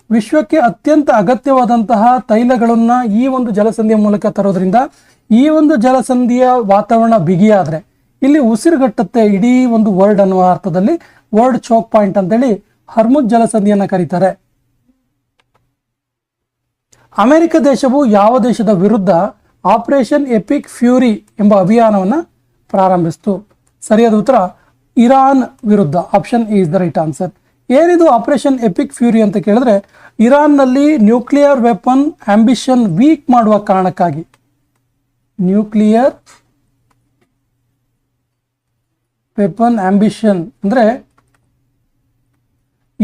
ವಿಶ್ವಕ್ಕೆ ಅತ್ಯಂತ ಅಗತ್ಯವಾದಂತಹ ತೈಲಗಳನ್ನ ಈ ಒಂದು ಜಲಸಂಧಿಯ ಮೂಲಕ ತರೋದ್ರಿಂದ ಈ ಒಂದು ಜಲಸಂಧಿಯ ವಾತಾವರಣ ಬಿಗಿಯಾದ್ರೆ ಇಲ್ಲಿ ಉಸಿರುಗಟ್ಟುತ್ತೆ ಇಡೀ ಒಂದು ವರ್ಲ್ಡ್ ಅನ್ನುವ ಅರ್ಥದಲ್ಲಿ ವರ್ಲ್ಡ್ ಚೋಕ್ ಪಾಯಿಂಟ್ ಅಂತೇಳಿ ಹರ್ಮುಜ್ ಜಲಸಂಧಿಯನ್ನ ಕರೀತಾರೆ. ಅಮೆರಿಕ ದೇಶವು ಯಾವ ದೇಶದ ವಿರುದ್ಧ ಆಪರೇಷನ್ ಎಪಿಕ್ ಫ್ಯೂರಿ ಎಂಬ ಅಭಿಯಾನವನ್ನು ಪ್ರಾರಂಭಿಸಿತು? ಸರಿಯಾದ ಉತ್ತರ ಇರಾನ್ ವಿರುದ್ಧ. Option is the right answer. ಏನಿದು ಆಪರೇಷನ್ ಎಪಿಕ್ ಫ್ಯೂರಿ ಅಂತ ಕೇಳಿದ್ರೆ, ಇರಾನ್ನಲ್ಲಿ ನ್ಯೂಕ್ಲಿಯರ್ ವೆಪನ್ ಆಂಬಿಷನ್ ವೀಕ್ ಮಾಡುವ ಕಾರಣಕ್ಕಾಗಿ, ನ್ಯೂಕ್ಲಿಯರ್ ವೆಪನ್ ಆಂಬಿಷನ್ ಅಂದ್ರೆ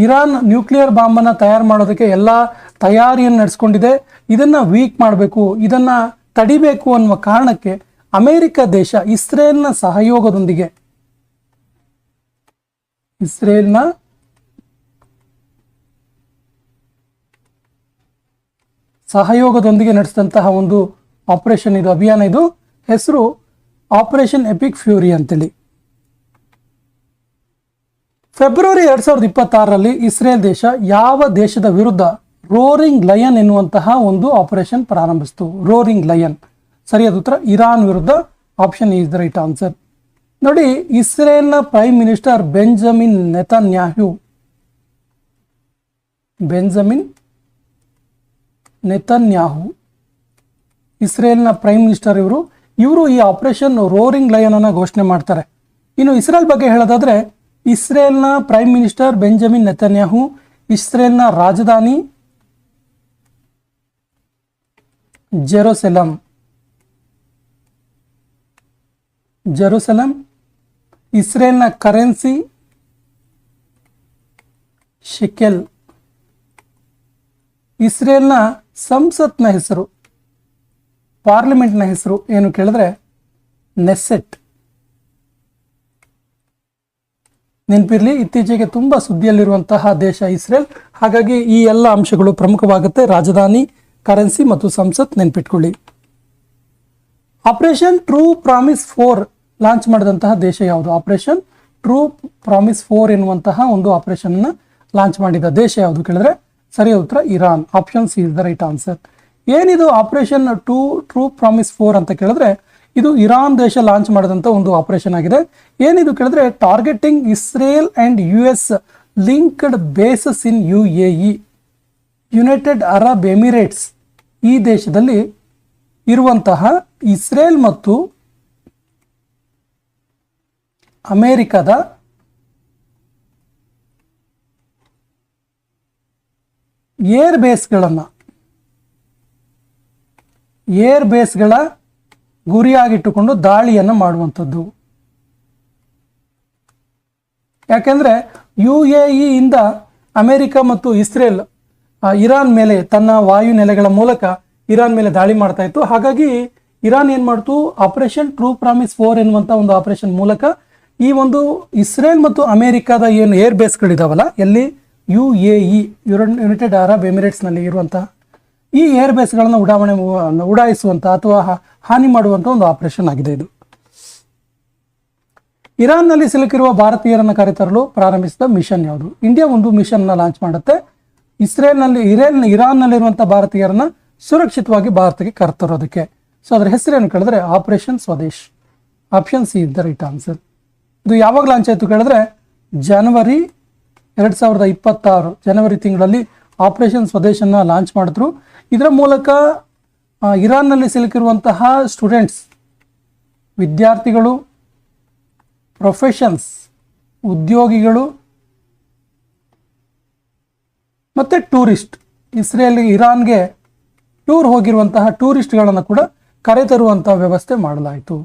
ಇರಾನ್ ನ್ಯೂಕ್ಲಿಯರ್ ಬಾಂಬನ್ನು ತಯಾರು ಮಾಡೋದಕ್ಕೆ ಎಲ್ಲ ತಯಾರಿಯನ್ನು ನಡೆಸ್ಕೊಂಡಿದೆ. ಇದನ್ನು ವೀಕ್ ಮಾಡಬೇಕು, ಇದನ್ನು ತಡಿಬೇಕು ಅನ್ನುವ ಕಾರಣಕ್ಕೆ ಅಮೆರಿಕ ದೇಶ ಇಸ್ರೇಲ್ನ ಸಹಯೋಗದೊಂದಿಗೆ ನಡೆಸಿದಂತಹ ಒಂದು ಆಪರೇಷನ್ ಇದು, ಅಭಿಯಾನ ಇದು. ಹೆಸರು ಆಪರೇಷನ್ ಎಪಿಕ್ ಫ್ಯೂರಿ ಅಂತೇಳಿ. ಫೆಬ್ರವರಿ 2026ರಲ್ಲಿ ಇಸ್ರೇಲ್ ದೇಶ ಯಾವ ದೇಶದ ವಿರುದ್ಧ ರೋರಿಂಗ್ ಲಯನ್ ಎನ್ನುವಂತಹ ಒಂದು ಆಪರೇಷನ್ ಪ್ರಾರಂಭಿಸಿತು? ರೋರಿಂಗ್ ಲಯನ್, ಸರಿಯಾದ ಉತ್ತರ ಇರಾನ್ ವಿರುದ್ಧ. Option is the right answer. ನೋಡಿ, ಇಸ್ರೇಲ್ನ ಪ್ರೈಮ್ ಮಿನಿಸ್ಟರ್ ಬೆಂಜಮಿನ್ ನೆತನ್ಯಾಹು ಇಸ್ರೇಲ್ನ ಪ್ರೈಮ್ ಮಿನಿಸ್ಟರ್ ಇವರು ಈ ಆಪರೇಷನ್ ರೋರಿಂಗ್ ಲಯನ್ ಅನ್ನು ಘೋಷಣೆ ಮಾಡ್ತಾರೆ. ಇನ್ನು ಇಸ್ರೇಲ್ ಬಗ್ಗೆ ಹೇಳೋದಾದ್ರೆ, ಇಸ್ರೇಲ್ನ ಪ್ರೈಮ್ ಮಿನಿಸ್ಟರ್ ಬೆಂಜಮಿನ್ ನೆತನ್ಯಾಹು, ಇಸ್ರೇಲ್ನ ರಾಜಧಾನಿ ಜೆರುಸೆಲಂ, ಇಸ್ರೇಲ್ನ ಕರೆನ್ಸಿ ಶೆಕೆಲ್, ಇಸ್ರೇಲ್ನ ಸಂಸತ್ನ ಹೆಸರು, ಪಾರ್ಲಿಮೆಂಟ್ನ ಹೆಸರು ಏನು ಕೇಳಿದ್ರೆ ನೆಸ್ಸೆಟ್. ನೆನಪಿರಲಿ, ಇತ್ತೀಚೆಗೆ ತುಂಬ ಸುದ್ದಿಯಲ್ಲಿರುವಂತಹ ದೇಶ ಇಸ್ರೇಲ್. ಹಾಗಾಗಿ ಈ ಎಲ್ಲ ಅಂಶಗಳು ಪ್ರಮುಖವಾಗುತ್ತೆ. ರಾಜಧಾನಿ, ಕರೆನ್ಸಿ ಮತ್ತು ಸಂಸತ್ ನೆನ್ಪಿಟ್ಕೊಳ್ಳಿ. ಆಪರೇಷನ್ ಟ್ರೂ ಪ್ರಾಮಿಸ್ 4 ಲಾಂಚ್ ಮಾಡಿದಂತಹ ದೇಶ ಯಾವುದು? ಆಪರೇಷನ್ ಟ್ರೂ ಪ್ರಾಮಿಸ್ 4 ಎನ್ನುವಂತಹ ಒಂದು ಆಪರೇಷನ್ ಅನ್ನು ಲಾಂಚ್ ಮಾಡಿದ ದೇಶ ಯಾವುದು ಕೇಳಿದ್ರೆ ಸರಿಯಾದ ಉತ್ತರ Iran. Option C is the right answer. ಏನಿದು ಆಪರೇಷನ್ ಟ್ರೂ ಪ್ರಾಮಿಸ್ 4 ಅಂತ ಕೇಳಿದ್ರೆ ಇದು ಇರಾನ್ ದೇಶ ಲಾಂಚ್ ಮಾಡಿದಂಥ ಒಂದು ಆಪರೇಷನ್ ಆಗಿದೆ. ಏನಿದು ಕೇಳಿದ್ರೆ targeting Israel and US linked basis in UAE, United Arab Emirates. ಈ ದೇಶದಲ್ಲಿ ಇರುವಂತಹ ಇಸ್ರೇಲ್ ಮತ್ತು ಅಮೆರಿಕದ ಏರ್ ಬೇಸ್ಗಳ ಗುರಿಯಾಗಿಟ್ಟುಕೊಂಡು ದಾಳಿಯನ್ನು ಮಾಡುವಂಥದ್ದು. ಯಾಕೆಂದ್ರೆ UAE ಇಂದ ಅಮೆರಿಕ ಮತ್ತು ಇಸ್ರೇಲ್ ಇರಾನ್ ಮೇಲೆ ತನ್ನ ವಾಯು ನೆಲೆಗಳ ಮೂಲಕ ಇರಾನ್ ಮೇಲೆ ದಾಳಿ ಮಾಡ್ತಾ ಇತ್ತು. ಹಾಗಾಗಿ ಇರಾನ್ ಏನ್ ಮಾಡ್ತು, ಆಪರೇಷನ್ ಟ್ರೂ ಪ್ರಾಮಿಸ್ 4 ಎನ್ನುವಂಥ ಒಂದು ಆಪರೇಷನ್ ಮೂಲಕ ಈ ಒಂದು ಇಸ್ರೇಲ್ ಮತ್ತು ಅಮೆರಿಕದ ಏನು ಏರ್ ಬೇಸ್ಗಳಿದಾವಲ್ಲ, ಎಲ್ಲಿ UAE, ಯುನೈಟೆಡ್ ಅರಬ್ ಎಮಿರೇಟ್ಸ್ನಲ್ಲಿ ಇರುವಂತಹ ಈ ಏರ್ ಬೇಸ್ಗಳನ್ನು ಉಡಾಯಿಸುವಂಥ ಅಥವಾ ಹಾನಿ ಮಾಡುವಂಥ ಒಂದು ಆಪರೇಷನ್ ಆಗಿದೆ ಇದು. ಇರಾನ್ನಲ್ಲಿ ಸಿಲುಕಿರುವ ಭಾರತೀಯರನ್ನು ಕರೆತರಲು ಪ್ರಾರಂಭಿಸಿದ ಮಿಷನ್ ಯಾವುದು? ಇಂಡಿಯಾ ಒಂದು ಮಿಷನ್ನ ಲಾಂಚ್ ಮಾಡುತ್ತೆ. ಇರಾನ್ನಲ್ಲಿರುವಂಥ ಭಾರತೀಯರನ್ನ ಸುರಕ್ಷಿತವಾಗಿ ಭಾರತಕ್ಕೆ ಕರೆತರೋದಕ್ಕೆ. ಸೊ ಅದರ ಹೆಸರೇನು ಕೇಳಿದ್ರೆ operation Swadesh. Option C is the right answer. ಇದು ಯಾವಾಗ ಲಾಂಚ್ ಆಯಿತು ಕೇಳಿದ್ರೆ ಜನವರಿ 2026 ಜನವರಿ ತಿಂಗಳಲ್ಲಿ ಆಪರೇಷನ್ ಸ್ವದೇಶನ್ನ ಲಾಂಚ್ ಮಾಡಿದ್ರು. ಇದರ ಮೂಲಕ ಇರಾನ್ನಲ್ಲಿ ಸಿಲುಕಿರುವಂತಹ ಸ್ಟೂಡೆಂಟ್ಸ್, ವಿದ್ಯಾರ್ಥಿಗಳು, ಪ್ರೊಫೆಷನ್ಸ್, ಉದ್ಯೋಗಿಗಳು ಮತ್ತು ಟೂರಿಸ್ಟ್, ಇರಾನ್ಗೆ ಟೂರ್ ಹೋಗಿರುವಂತಹ ಟೂರಿಸ್ಟ್ಗಳನ್ನು ಕೂಡ ಕರೆತರುವಂತಹ ವ್ಯವಸ್ಥೆ ಮಾಡಲಾಯಿತು.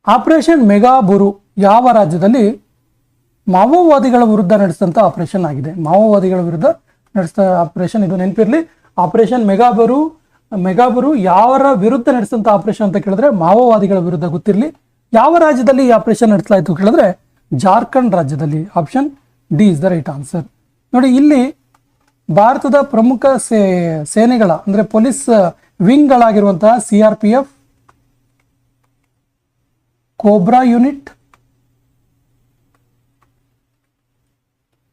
ಆಪರೇಷನ್ ಮೆಗಾಬುರು ಯಾವ ರಾಜ್ಯದಲ್ಲಿ ಮಾವೋವಾದಿಗಳ ವಿರುದ್ಧ ನಡೆಸಿದಂಥ ಆಪರೇಷನ್ ಆಗಿದೆ? ಮಾವೋವಾದಿಗಳ ವಿರುದ್ಧ ನಡೆಸಿದ ಆಪರೇಷನ್ ಇದು. ನೆನಪಿರಲಿ, ಆಪರೇಷನ್ ಮೆಗಾಬುರು ಯಾವರ ವಿರುದ್ಧ ನಡೆಸಿದಂಥ ಆಪರೇಷನ್ ಅಂತ ಕೇಳಿದ್ರೆ ಮಾವೋವಾದಿಗಳ ವಿರುದ್ಧ. ಗೊತ್ತಿರಲಿ, ಯಾವ ರಾಜ್ಯದಲ್ಲಿ ಈ ಆಪರೇಷನ್ ನಡೆಸಲಾಯಿತು ಕೇಳಿದ್ರೆ ಜಾರ್ಖಂಡ್ ರಾಜ್ಯದಲ್ಲಿ. Option D is the right answer. ನೋಡಿ, ಇಲ್ಲಿ ಭಾರತದ ಪ್ರಮುಖ ಸೇನೆಗಳ ಅಂದ್ರೆ ಪೊಲೀಸ್ ವಿಂಗ್ಗಳಾಗಿರುವಂತಹ CRPF, cobra unit,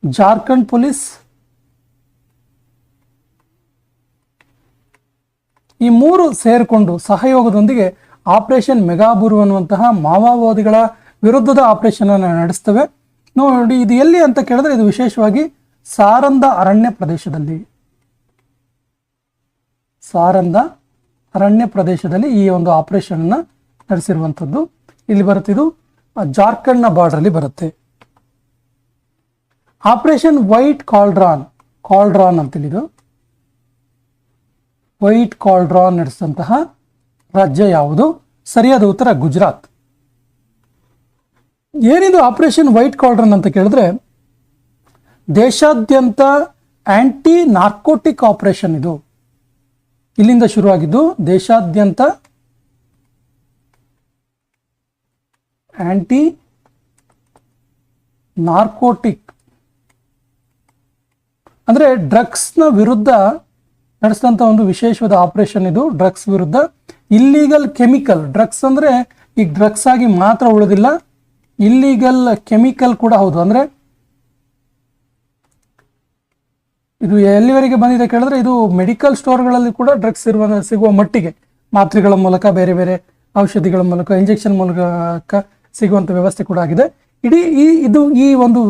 Jharkhand police, ಈ ಮೂರು ಸೇರಿಕೊಂಡು ಸಹಯೋಗದೊಂದಿಗೆ ಆಪರೇಷನ್ ಮೆಗಾಬುರು ಅನ್ನುವಂತಹ ಮಾವೋವಾದಿಗಳ ವಿರುದ್ಧದ ಆಪರೇಷನ್ ಅನ್ನು ನಡೆಸ್ತವೆ. ನೋಡಿ, ಇದು ಎಲ್ಲಿ ಅಂತ ಕೇಳಿದ್ರೆ ಇದು ವಿಶೇಷವಾಗಿ ಸಾರಂದ ಅರಣ್ಯ ಪ್ರದೇಶದಲ್ಲಿ ಈ ಒಂದು ಆಪರೇಷನ್ ಅನ್ನ ನಡೆಸಿರುವಂಥದ್ದು. ಇಲ್ಲಿ ಬರುತ್ತೆ, ಇದು ಜಾರ್ಖಂಡ್ನ ಬಾರ್ಡರ್ ಅಲ್ಲಿ ಬರುತ್ತೆ. ಆಪರೇಷನ್ ವೈಟ್ ಕಾಲ್ಡ್ರಾನ್ ಅಂತೇಳಿ, ಇದು ವೈಟ್ ಕಾಲ್ಡ್ರಾನ್ ನಡೆಸಿದಂತಹ ರಾಜ್ಯ ಯಾವುದು? ಸರಿಯಾದ ಉತ್ತರ ಗುಜರಾತ್. ಏನಿದು ಆಪರೇಷನ್ ವೈಟ್ ಕಾಲರ್ ಅಂತ ಕೇಳಿದ್ರೆ ದೇಶಾದ್ಯಂತ ಆಂಟಿ ನಾರ್ಕೋಟಿಕ್ ಆಪರೇಷನ್. ಇದು ಇಲ್ಲಿಂದ ಶುರುವಾಗಿದ್ದು ದೇಶಾದ್ಯಂತ ಆಂಟಿ ನಾರ್ಕೋಟಿಕ್ ಅಂದ್ರೆ ಡ್ರಗ್ಸ್ನ ವಿರುದ್ಧ ನಡೆಸಿದಂಥ ಒಂದು ವಿಶೇಷವಾದ ಆಪರೇಷನ್ ಇದು. ಡ್ರಗ್ಸ್ ವಿರುದ್ಧ ಇಲ್ಲಿಗಲ್ ಕೆಮಿಕಲ್, ಡ್ರಗ್ಸ್ ಅಂದ್ರೆ ಈಗ ಡ್ರಗ್ಸ್ ಆಗಿ ಮಾತ್ರ ಉಳಿದಿಲ್ಲ, ಇಲ್ಲಿಗಲ್ ಕೆಮಿಕಲ್ ಕೂಡ ಹೌದು. ಅಂದ್ರೆ ಇದು ಎಲ್ಲಿವರೆಗೆ ಬಂದಿದೆ ಕೇಳಿದ್ರೆ ಇದು ಮೆಡಿಕಲ್ ಸ್ಟೋರ್ಗಳಲ್ಲಿ ಕೂಡ ಡ್ರಗ್ಸ್ ಸಿಗುವ ಮಟ್ಟಿಗೆ, ಮಾತ್ರೆಗಳ ಮೂಲಕ, ಬೇರೆ ಬೇರೆ ಔಷಧಿಗಳ ಮೂಲಕ, ಇಂಜೆಕ್ಷನ್ ಮೂಲಕ ಸಿಗುವಂಥ ವ್ಯವಸ್ಥೆ ಕೂಡ ಆಗಿದೆ. ಈ ಒಂದು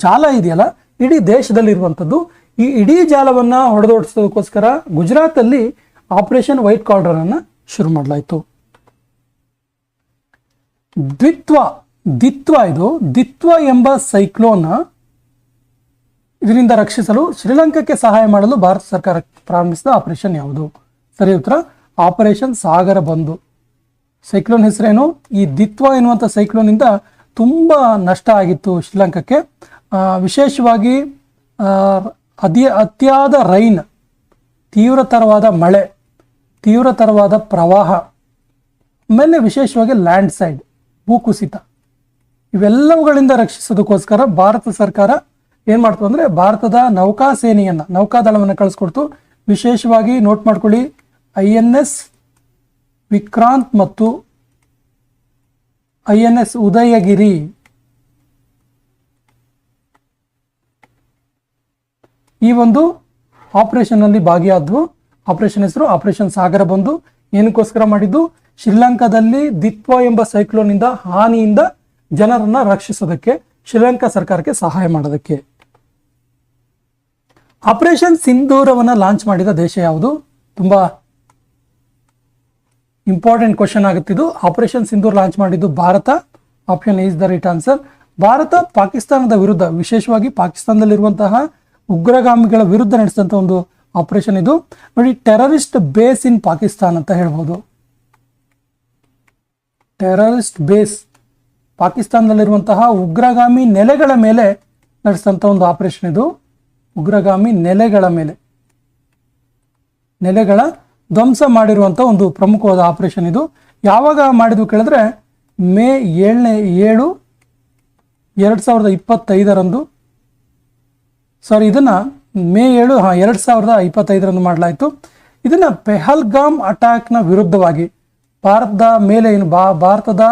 ಜಾಲ ಇದೆಯಲ್ಲ ಇಡೀ ದೇಶದಲ್ಲಿರುವಂಥದ್ದು. ಈ ಇಡೀ ಜಾಲವನ್ನು ಹೊಡೆದೋಡಿಸೋದಕ್ಕೋಸ್ಕರ ಗುಜರಾತಲ್ಲಿ ಆಪರೇಷನ್ ವೈಟ್ ಕಾಲರ್ ಅನ್ನು ಶುರು ಮಾಡಲಾಯಿತು. ದಿತ್ವ ಎಂಬ ಸೈಕ್ಲೋನ್ ಇದರಿಂದ ರಕ್ಷಿಸಲು ಶ್ರೀಲಂಕಾಕ್ಕೆ ಸಹಾಯ ಮಾಡಲು ಭಾರತ ಸರ್ಕಾರ ಪ್ರಾರಂಭಿಸಿದ ಆಪರೇಷನ್ ಯಾವುದು? ಸರಿ ಉತ್ತರ ಆಪರೇಷನ್ ಸಾಗರ ಬಂಧು. ಸೈಕ್ಲೋನ್ ಹೆಸರೇನು? ಈ ದಿತ್ವ ಎನ್ನುವಂಥ ಸೈಕ್ಲೋನಿಂದ ತುಂಬ ನಷ್ಟ ಆಗಿತ್ತು ಶ್ರೀಲಂಕಾಕ್ಕೆ. ವಿಶೇಷವಾಗಿ ಅತಿಯಾದ ರೈನ್, ತೀವ್ರತರವಾದ ಮಳೆ, ತೀವ್ರತರವಾದ ಪ್ರವಾಹ, ಆಮೇಲೆ ವಿಶೇಷವಾಗಿ ಲ್ಯಾಂಡ್ ಸೈಡ್, ಭೂಕುಸಿತ, ಇವೆಲ್ಲವುಗಳಿಂದ ರಕ್ಷಿಸೋದಕ್ಕೋಸ್ಕರ ಭಾರತ ಸರ್ಕಾರ ಏನು ಮಾಡ್ತು ಅಂದರೆ ಭಾರತದ ನೌಕಾದಳವನ್ನು ಕಳಿಸ್ಕೊಡ್ತು. ವಿಶೇಷವಾಗಿ ನೋಟ್ ಮಾಡ್ಕೊಳ್ಳಿ, INS ವಿಕ್ರಾಂತ್ ಮತ್ತು INS ಉದಯಗಿರಿ ಈ ಒಂದು ಆಪರೇಷನ್ನಲ್ಲಿ ಭಾಗಿಯಾದವು. ಆಪರೇಷನ್ ಹೆಸರು ಆಪರೇಷನ್ ಸಾಗರ ಬಂಧು. ಏನಕ್ಕೋಸ್ಕರ ಮಾಡಿದ್ದು? ಶ್ರೀಲಂಕಾದಲ್ಲಿ ದಿತ್ವ ಎಂಬ ಸೈಕ್ಲೋನಿಂದ ಹಾನಿಯಿಂದ ಜನರನ್ನ ರಕ್ಷಿಸೋದಕ್ಕೆ, ಶ್ರೀಲಂಕಾ ಸರ್ಕಾರಕ್ಕೆ ಸಹಾಯ ಮಾಡೋದಕ್ಕೆ. ಆಪರೇಷನ್ ಸಿಂಧೂರವನ್ನು ಲಾಂಚ್ ಮಾಡಿದ ದೇಶ ಯಾವುದು? ತುಂಬಾ ಇಂಪಾರ್ಟೆಂಟ್ ಕ್ವಶನ್ ಆಗುತ್ತಿದ್ದು. ಆಪರೇಷನ್ ಸಿಂಧೂರ್ ಲಾಂಚ್ ಮಾಡಿದ್ದು Bharat. Option is the right answer. Bharat ಪಾಕಿಸ್ತಾನದ ವಿರುದ್ಧ, ವಿಶೇಷವಾಗಿ ಪಾಕಿಸ್ತಾನದಲ್ಲಿರುವಂತಹ ಉಗ್ರಗಾಮಿಗಳ ವಿರುದ್ಧ ನಡೆಸಿದಂಥ ಒಂದು ಆಪರೇಷನ್ ಇದು. ನೋಡಿ, ಟೆರರಿಸ್ಟ್ ಬೇಸ್ ಇನ್ ಪಾಕಿಸ್ತಾನ್ ಅಂತ ಹೇಳ್ಬೋದು. ಟೆರರಿಸ್ಟ್ ಬೇಸ್, ಪಾಕಿಸ್ತಾನದಲ್ಲಿರುವಂತಹ ಉಗ್ರಗಾಮಿ ನೆಲೆಗಳ ಮೇಲೆ ನಡೆಸಿದಂಥ ಒಂದು ಆಪರೇಷನ್ ಇದು. ಉಗ್ರಗಾಮಿ ನೆಲೆಗಳ ಧ್ವಂಸ ಮಾಡಿರುವಂಥ ಒಂದು ಪ್ರಮುಖವಾದ ಆಪರೇಷನ್ ಇದು. ಯಾವಾಗ ಮಾಡಿದ್ವು ಕೇಳಿದ್ರೆ ಮೇ 7, 2025 ಇದನ್ನ ಮೇ 7, 2025 ಮಾಡಲಾಯಿತು. ಇದನ್ನ ಪೆಹಲ್ಗಾಮ್ ಅಟ್ಯಾಕ್ನ ವಿರುದ್ಧವಾಗಿ ಭಾರತದ ಮೇಲೆ ಏನು ಭಾರತದ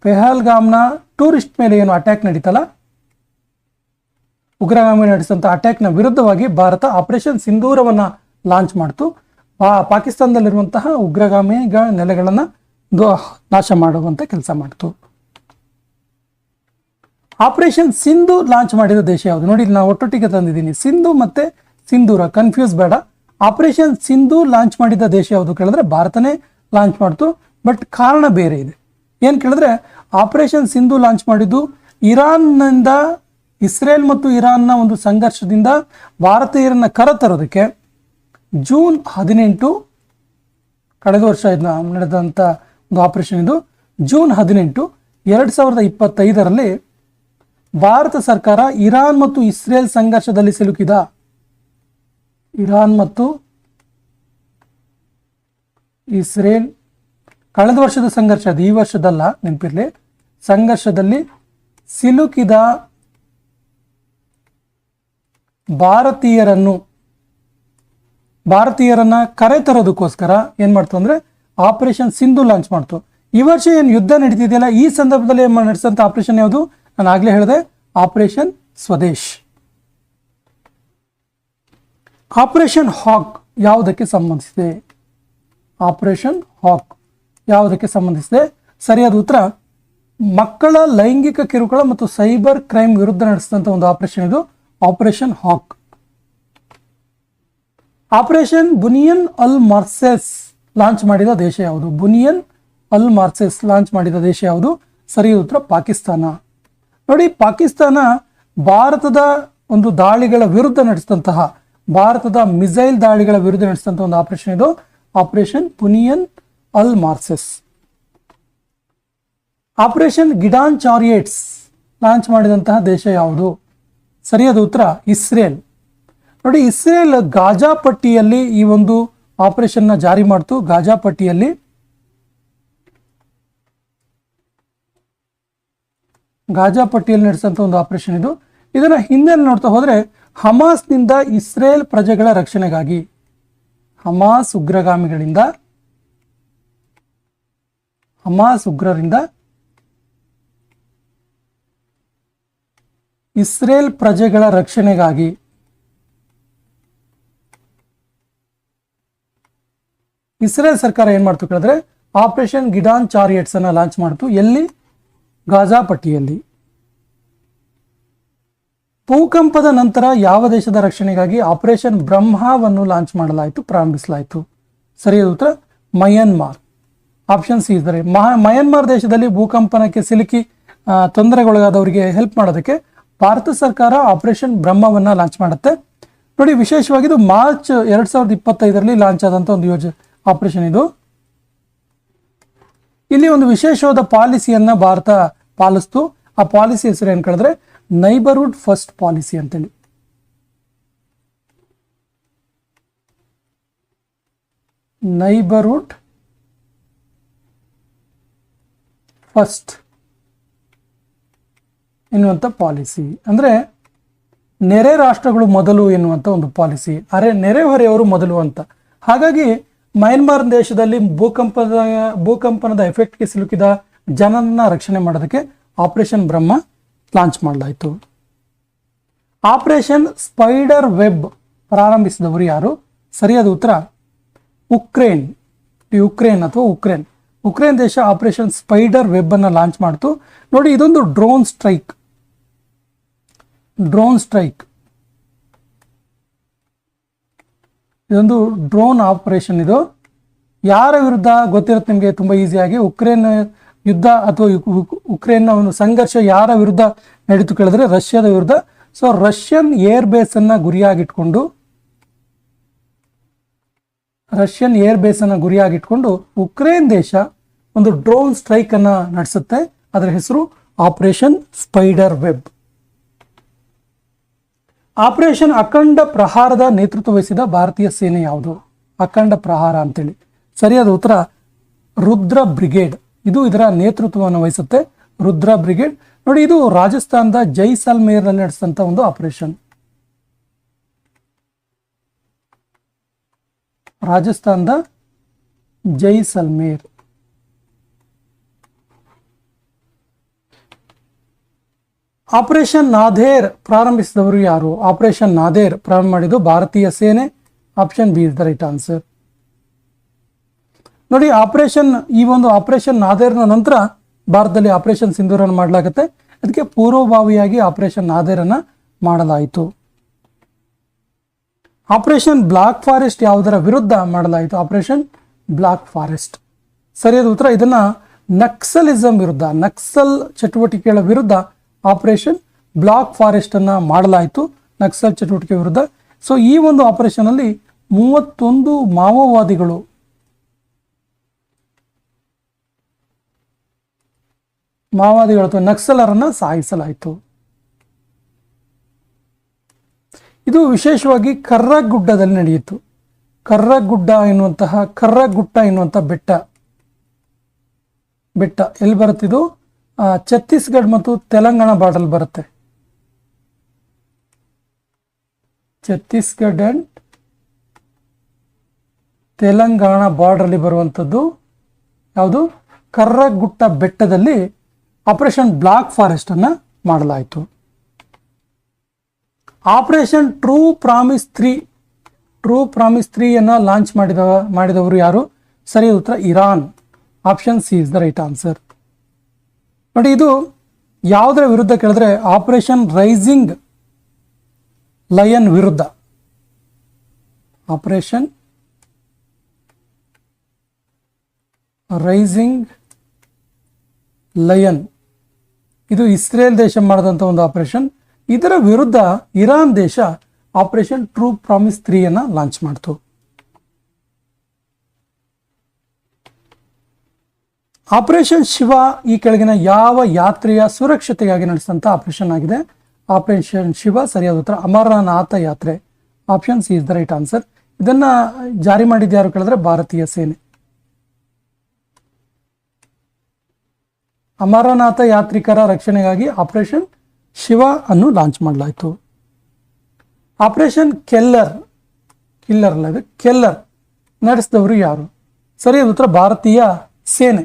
ಪೆಹಲ್ಗಾಮ್ನ ಟೂರಿಸ್ಟ್ ಮೇಲೆ ಏನು ಅಟ್ಯಾಕ್ ನಡೀತಲ್ಲ, ಉಗ್ರಗಾಮಿ ನಡೆಸಿದಂಥ ಅಟ್ಯಾಕ್ನ ವಿರುದ್ಧವಾಗಿ ಭಾರತ ಆಪರೇಷನ್ ಸಿಂಧೂರವನ್ನು ಲಾಂಚ್ ಮಾಡ್ತು. ಪಾಕಿಸ್ತಾನದಲ್ಲಿರುವಂತಹ ಉಗ್ರಗಾಮಿಗಳ ನೆಲೆಗಳನ್ನು ನಾಶ ಮಾಡುವಂಥ ಕೆಲಸ ಮಾಡ್ತು. ಆಪರೇಷನ್ ಸಿಂಧು ಲಾಂಚ್ ಮಾಡಿದ ದೇಶ ಯಾವುದು? ನೋಡಿ, ನಾನು ಒಟ್ಟೊಟ್ಟಿಗೆ ತಂದಿದ್ದೀನಿ. ಸಿಂಧು ಮತ್ತೆ ಸಿಂಧೂರ, ಕನ್ಫ್ಯೂಸ್ ಬೇಡ. ಆಪರೇಷನ್ ಸಿಂಧು ಲಾಂಚ್ ಮಾಡಿದ ದೇಶ ಯಾವುದು ಕೇಳಿದ್ರೆ ಭಾರತನೇ ಲಾಂಚ್ ಮಾಡ್ತು. ಬಟ್ ಕಾರಣ ಬೇರೆ ಇದೆ. ಏನು ಕೇಳಿದ್ರೆ ಆಪರೇಷನ್ ಸಿಂಧು ಲಾಂಚ್ ಮಾಡಿದ್ದು ಇರಾನ್ನಿಂದ, ಇಸ್ರೇಲ್ ಮತ್ತು ಇರಾನ್ನ ಒಂದು ಸಂಘರ್ಷದಿಂದ ಭಾರತೀಯರನ್ನ ಕರೆತರೋದಕ್ಕೆ ಜೂನ್ 18, ಕಳೆದ ವರ್ಷ ನಡೆದಂಥ ಒಂದು ಆಪರೇಷನ್ ಇದು. ಜೂನ್ 18, 2025 ಭಾರತ ಸರ್ಕಾರ ಇರಾನ್ ಮತ್ತು ಇಸ್ರೇಲ್ ಸಂಘರ್ಷದಲ್ಲಿ ಸಿಲುಕಿದ, ಇರಾನ್ ಮತ್ತು ಇಸ್ರೇಲ್ ಕಳೆದ ವರ್ಷದ ಸಂಘರ್ಷ ಅದು, ಈ ವರ್ಷದಲ್ಲ, ನೆನಪಿರಲಿ, ಸಂಘರ್ಷದಲ್ಲಿ ಸಿಲುಕಿದ ಭಾರತೀಯರನ್ನ ಕರೆತರೋದಕ್ಕೋಸ್ಕರ ಏನು ಮಾಡ್ತು ಅಂದರೆ ಆಪರೇಷನ್ ಸಿಂಧು ಲಾಂಚ್ ಮಾಡ್ತು. ಈ ವರ್ಷ ಏನು ಯುದ್ಧ ನಡೀತಿದೆಯಲ್ಲ, ಈ ಸಂದರ್ಭದಲ್ಲಿ ನಡೆಸಿದಂಥ ಆಪರೇಷನ್ ಯಾವುದು? ನಾನು ಆಗಲೇ ಹೇಳಿದೆ, ಆಪರೇಷನ್ ಸ್ವದೇಶ್. ಆಪರೇಷನ್ ಹಾಕ್ ಯಾವುದಕ್ಕೆ ಸಂಬಂಧಿಸಿದೆ? ಆಪರೇಷನ್ ಹಾಕ್ ಯಾವುದಕ್ಕೆ ಸಂಬಂಧಿಸಿದೆ? ಸರಿಯಾದ ಉತ್ತರ ಮಕ್ಕಳ ಲೈಂಗಿಕ ಕಿರುಕುಳ ಮತ್ತು ಸೈಬರ್ ಕ್ರೈಮ್ ವಿರುದ್ಧ ನಡೆಸಿದಂಥ ಒಂದು ಆಪರೇಷನ್ ಇದು, ಆಪರೇಷನ್ ಹಾಕ್. ಆಪರೇಷನ್ ಬುನಿಯನ್ ಅಲ್ ಮಾರ್ಸೆಸ್ ಲಾಂಚ್ ಮಾಡಿದ ದೇಶ ಯಾವುದು? ಬುನಿಯನ್ ಅಲ್ ಮಾರ್ಸೆಸ್ ಲಾಂಚ್ ಮಾಡಿದ ದೇಶ ಯಾವುದು? ಸರಿಯಾದ ಉತ್ತರ ಪಾಕಿಸ್ತಾನ. ನೋಡಿ, ಪಾಕಿಸ್ತಾನ ಭಾರತದ ಒಂದು ದಾಳಿಗಳ ವಿರುದ್ಧ ನಡೆಸಿದಂತಹ, ಭಾರತದ ಮಿಸೈಲ್ ದಾಳಿಗಳ ವಿರುದ್ಧ ನಡೆಸಿದಂಥ ಒಂದು ಆಪರೇಷನ್ ಇದು, ಆಪರೇಷನ್ ಬುನಿಯನ್ ಅಲ್ ಮಾರ್ಸೆಸ್. ಆಪರೇಷನ್ ಗಿಡಾನ್ ಚಾರಿಯೇಟ್ಸ್ ಲಾಂಚ್ ಮಾಡಿದಂತಹ ದೇಶ ಯಾವುದು? ಸರಿಯಾದ ಉತ್ತರ ಇಸ್ರೇಲ್. ನೋಡಿ, ಇಸ್ರೇಲ್ ಗಾಜಾ ಪಟ್ಟಿಯಲ್ಲಿ ಈ ಒಂದು ಆಪರೇಷನ್ನ ಜಾರಿ ಮಾಡ್ತು. ಗಾಜಾ ಪಟ್ಟಿಯಲ್ಲಿ ನಡೆಸಂತ ಒಂದು ಆಪರೇಷನ್ ಇದು. ಇದನ್ನ ಹಿಂದೆ ನೋಡ್ತಾ ಹೋದ್ರೆ ಹಮಾಸ್ನಿಂದ ಇಸ್ರೇಲ್ ಪ್ರಜೆಗಳ ರಕ್ಷಣೆಗಾಗಿ, ಹಮಾಸ್ ಉಗ್ರರಿಂದ ಇಸ್ರೇಲ್ ಪ್ರಜೆಗಳ ರಕ್ಷಣೆಗಾಗಿ ಇಸ್ರೇಲ್ ಸರ್ಕಾರ ಏನ್ ಮಾಡ್ತು ಕೇಳಿದ್ರೆ ಆಪರೇಷನ್ ಗಿಡಾನ್ ಚಾರಿಯಟ್ಸ್ ಅನ್ನ ಲಾಂಚ್ ಮಾಡ್ತು. ಎಲ್ಲಿ? ಗಾಜಾ ಪಟ್ಟಿಯಲ್ಲಿ. ಭೂಕಂಪದ ನಂತರ ಯಾವ ದೇಶದ ರಕ್ಷಣೆಗಾಗಿ ಆಪರೇಷನ್ ಬ್ರಹ್ಮವನ್ನು ಲಾಂಚ್ ಮಾಡಲಾಯಿತು, ಪ್ರಾರಂಭಿಸಲಾಯಿತು? ಸರಿಯಾದ ಉತ್ತರ ಮಯನ್ಮಾರ್. ಆಪ್ಷನ್ ಸಿ ಇದ್ದಾರೆ. ಮಯನ್ಮಾರ್ ದೇಶದಲ್ಲಿ ಭೂಕಂಪನಕ್ಕೆ ಸಿಲುಕಿ ತೊಂದರೆಗೊಳಗಾದವರಿಗೆ ಹೆಲ್ಪ್ ಮಾಡೋದಕ್ಕೆ ಭಾರತ ಸರ್ಕಾರ ಆಪರೇಷನ್ ಬ್ರಹ್ಮವನ್ನ ಲಾಂಚ್ ಮಾಡುತ್ತೆ. ನೋಡಿ, ವಿಶೇಷವಾಗಿ ಇದು ಮಾರ್ಚ್ 2025ರಲ್ಲಿ ಲಾಂಚ್ ಆದಂತ ಒಂದು ಆಪರೇಷನ್ ಇದು. ಇಲ್ಲಿ ಒಂದು ವಿಶೇಷವಾದ ಪಾಲಿಸಿಯನ್ನ ಭಾರತ ಪಾಲಿಸ್ತು. ಆ ಪಾಲಿಸಿ ಹೆಸರು ಏನ್ ಕೇಳಿದ್ರೆ ನೈಬರ್ಹುಡ್ ಫಸ್ಟ್ ಪಾಲಿಸಿ ಅಂತೇಳಿ. ನೈಬರ್ಹುಡ್ ಫಸ್ಟ್ ಎನ್ನುವಂಥ ಪಾಲಿಸಿ ಅಂದ್ರೆ ನೆರೆ ರಾಷ್ಟ್ರಗಳು ಮೊದಲು ಎನ್ನುವಂಥ ಒಂದು ಪಾಲಿಸಿ. ನೆರೆಹೊರೆಯವರು ಮೊದಲು ಅಂತ. ಹಾಗಾಗಿ ಮಯನ್ಮಾರ್ ದೇಶದಲ್ಲಿ ಭೂಕಂಪನದ ಎಫೆಕ್ಟ್ಗೆ ಸಿಲುಕಿದ ಜನರನ್ನ ರಕ್ಷಣೆ ಮಾಡೋದಕ್ಕೆ ಆಪರೇಷನ್ ಬ್ರಹ್ಮ ಲಾಂಚ್ ಮಾಡಲಾಯಿತು. ಆಪರೇಷನ್ ಸ್ಪೈಡರ್ ವೆಬ್ ಪ್ರಾರಂಭಿಸಿದವರು ಯಾರು? ಸರಿಯಾದ ಉತ್ತರ ಉಕ್ರೇನ್. ಉಕ್ರೇನ್ ದೇಶ ಆಪರೇಷನ್ ಸ್ಪೈಡರ್ ವೆಬ್ ಅನ್ನ ಲಾಂಚ್ ಮಾಡ್ತು. ನೋಡಿ, ಇದೊಂದು ಡ್ರೋನ್ ಸ್ಟ್ರೈಕ್. ಇದೊಂದು ಡ್ರೋನ್ ಆಪರೇಷನ್. ಇದು ಯಾರ ವಿರುದ್ಧ ಗೊತ್ತಿರುತ್ತೆ ನಿಮಗೆ ತುಂಬಾ ಈಸಿಯಾಗಿ. ಉಕ್ರೇನ್ ಯುದ್ಧ ಅಥವಾ ಉಕ್ರೇನ್ನ ಒಂದು ಸಂಘರ್ಷ ಯಾರ ವಿರುದ್ಧ ನಡೀತು ಕೇಳಿದ್ರೆ ರಷ್ಯಾದ ವಿರುದ್ಧ. ಸೊ ರಷ್ಯನ್ ಏರ್ ಬೇಸ್ ಅನ್ನ ಗುರಿಯಾಗಿಟ್ಕೊಂಡು ಉಕ್ರೇನ್ ದೇಶ ಒಂದು ಡ್ರೋನ್ ಸ್ಟ್ರೈಕ್ ಅನ್ನ ನಡೆಸುತ್ತೆ. ಅದರ ಹೆಸರು ಆಪರೇಷನ್ ಸ್ಪೈಡರ್ ವೆಬ್. ಆಪರೇಷನ್ ಅಖಂಡ ಪ್ರಹಾರದ ನೇತೃತ್ವ ವಹಿಸಿದ ಭಾರತೀಯ ಸೇನೆ ಯಾವುದು? ಅಖಂಡ ಪ್ರಹಾರ ಅಂತೇಳಿ. ಸರಿಯಾದ ಉತ್ತರ ರುದ್ರ ಬ್ರಿಗೇಡ್. ಇದು ಇದರ ನೇತೃತ್ವವನ್ನು ವಹಿಸುತ್ತೆ, ರುದ್ರ ಬ್ರಿಗೇಡ್. ನೋಡಿ, ಇದು ರಾಜಸ್ಥಾನದ ಜೈಸಲ್ಮೇರ್ ನಲ್ಲಿ ನಡೆಸಿದಂತ ಒಂದು ಆಪರೇಷನ್. ರಾಜಸ್ಥಾನದ ಜೈಸಲ್ಮೇರ್. ಆಪರೇಷನ್ ನಾದೇರ್ ಪ್ರಾರಂಭಿಸಿದವರು ಯಾರು? ಆಪರೇಷನ್ ನಾದೇರ್ ಪ್ರಾರಂಭ ಮಾಡಿದ್ದು ಭಾರತೀಯ ಸೇನೆ. Option B is the right answer. ನೋಡಿ, ಈ ಒಂದು ಆಪರೇಷನ್ ನಾದೇರ್ನ ನಂತರ ಭಾರತದಲ್ಲಿ ಆಪರೇಷನ್ ಸಿಂಧೂರನ್ನು ಮಾಡಲಾಗುತ್ತೆ. ಅದಕ್ಕೆ ಪೂರ್ವಭಾವಿಯಾಗಿ ಆಪರೇಷನ್ ನಾದೇರನ್ನ ಮಾಡಲಾಯಿತು. ಆಪರೇಷನ್ ಬ್ಲಾಕ್ ಫಾರೆಸ್ಟ್ ಯಾವುದರ ವಿರುದ್ಧ ಮಾಡಲಾಯಿತು? Operation block forest. ಸರಿಯಾದ ಉತ್ತರ ಇದನ್ನ ನಕ್ಸಲಿಸಂ ವಿರುದ್ಧ, ನಕ್ಸಲ್ ಚಟುವಟಿಕೆಗಳ ವಿರುದ್ಧ ಆಪರೇಷನ್ ಬ್ಲಾಕ್ ಫಾರೆಸ್ಟ್ ಅನ್ನ ಮಾಡಲಾಯಿತು, ನಕ್ಸಲ್ ಚಟುವಟಿಕೆ ವಿರುದ್ಧ. ಸೊ ಈ ಒಂದು ಆಪರೇಷನ್ ಅಲ್ಲಿ 31 ಮಾವೋವಾದಿಗಳು ಅಥವಾ ನಕ್ಸಲರನ್ನ ಸಾಯಿಸಲಾಯಿತು. ಇದು ವಿಶೇಷವಾಗಿ ಕರ್ರಗುಡ್ಡದಲ್ಲಿ ನಡೆಯಿತು. ಕರ್ರಗುಡ್ಡ ಎನ್ನುವಂತಹ ಬೆಟ್ಟ ಎಲ್ಲಿ ಬರುತ್ತಿದ್ದು? ಛತ್ತೀಸ್ಗಢ ಮತ್ತು ತೆಲಂಗಾಣ ಬಾರ್ಡರ್ ಬರುತ್ತೆ. ಛತ್ತೀಸ್ಗಢ ಅಂಡ್ ತೆಲಂಗಾಣ ಬಾರ್ಡರ್ ಅಲ್ಲಿ ಬರುವಂತದ್ದು ಯಾವುದು? ಕರ್ರಗುಟ್ಟ ಬೆಟ್ಟದಲ್ಲಿ ಆಪರೇಷನ್ ಬ್ಲಾಕ್ ಫಾರೆಸ್ಟ್ ಅನ್ನ ಮಾಡಲಾಯಿತು. ಆಪರೇಷನ್ ಟ್ರೂ ಪ್ರಾಮಿಸ್ 3 ಅನ್ನ ಲಾಂಚ್ ಮಾಡಿದವರು ಯಾರು? ಸರಿಯಾದ ಉತ್ತರ Iran. Option C is the right answer. ನೋಡಿ, ಇದು ಯಾವುದರ ವಿರುದ್ಧ ಕೇಳಿದ್ರೆ ಆಪರೇಷನ್ ರೈಸಿಂಗ್ ಲಯನ್ ವಿರುದ್ಧ. ಆಪರೇಷನ್ ರೈಸಿಂಗ್ ಲಯನ್ ಇದು ಇಸ್ರೇಲ್ ದೇಶ ಮಾಡಿದಂಥ ಒಂದು ಆಪರೇಷನ್. ಇದರ ವಿರುದ್ಧ ಇರಾನ್ ದೇಶ ಆಪರೇಷನ್ ಟ್ರೂ ಪ್ರಾಮಿಸ್ 3 ಅನ್ನ ಲಾಂಚ್ ಮಾಡ್ತು. ಆಪರೇಷನ್ ಶಿವ ಈ ಕೆಳಗಿನ ಯಾವ ಯಾತ್ರೆಯ ಸುರಕ್ಷತೆಗಾಗಿ ನಡೆಸಿದಂಥ ಆಪರೇಷನ್ ಆಗಿದೆ? ಆಪರೇಷನ್ ಶಿವ ಸರಿಯಾದ ಉತ್ತರ ಅಮರನಾಥ ಯಾತ್ರೆ. Option C is the right answer. ಇದನ್ನ ಜಾರಿ ಮಾಡಿದ್ದು ಯಾರು ಕೇಳಿದ್ರೆ ಭಾರತೀಯ ಸೇನೆ. ಅಮರನಾಥ ಯಾತ್ರಿಕರ ರಕ್ಷಣೆಗಾಗಿ ಆಪರೇಷನ್ ಶಿವ ಅನ್ನು ಲಾಂಚ್ ಮಾಡಲಾಯಿತು. ಆಪರೇಷನ್ ಕೆಲ್ಲರ್ ನಡೆಸಿದವರು ಯಾರು? ಸರಿಯಾದ ಉತ್ತರ ಭಾರತೀಯ ಸೇನೆ.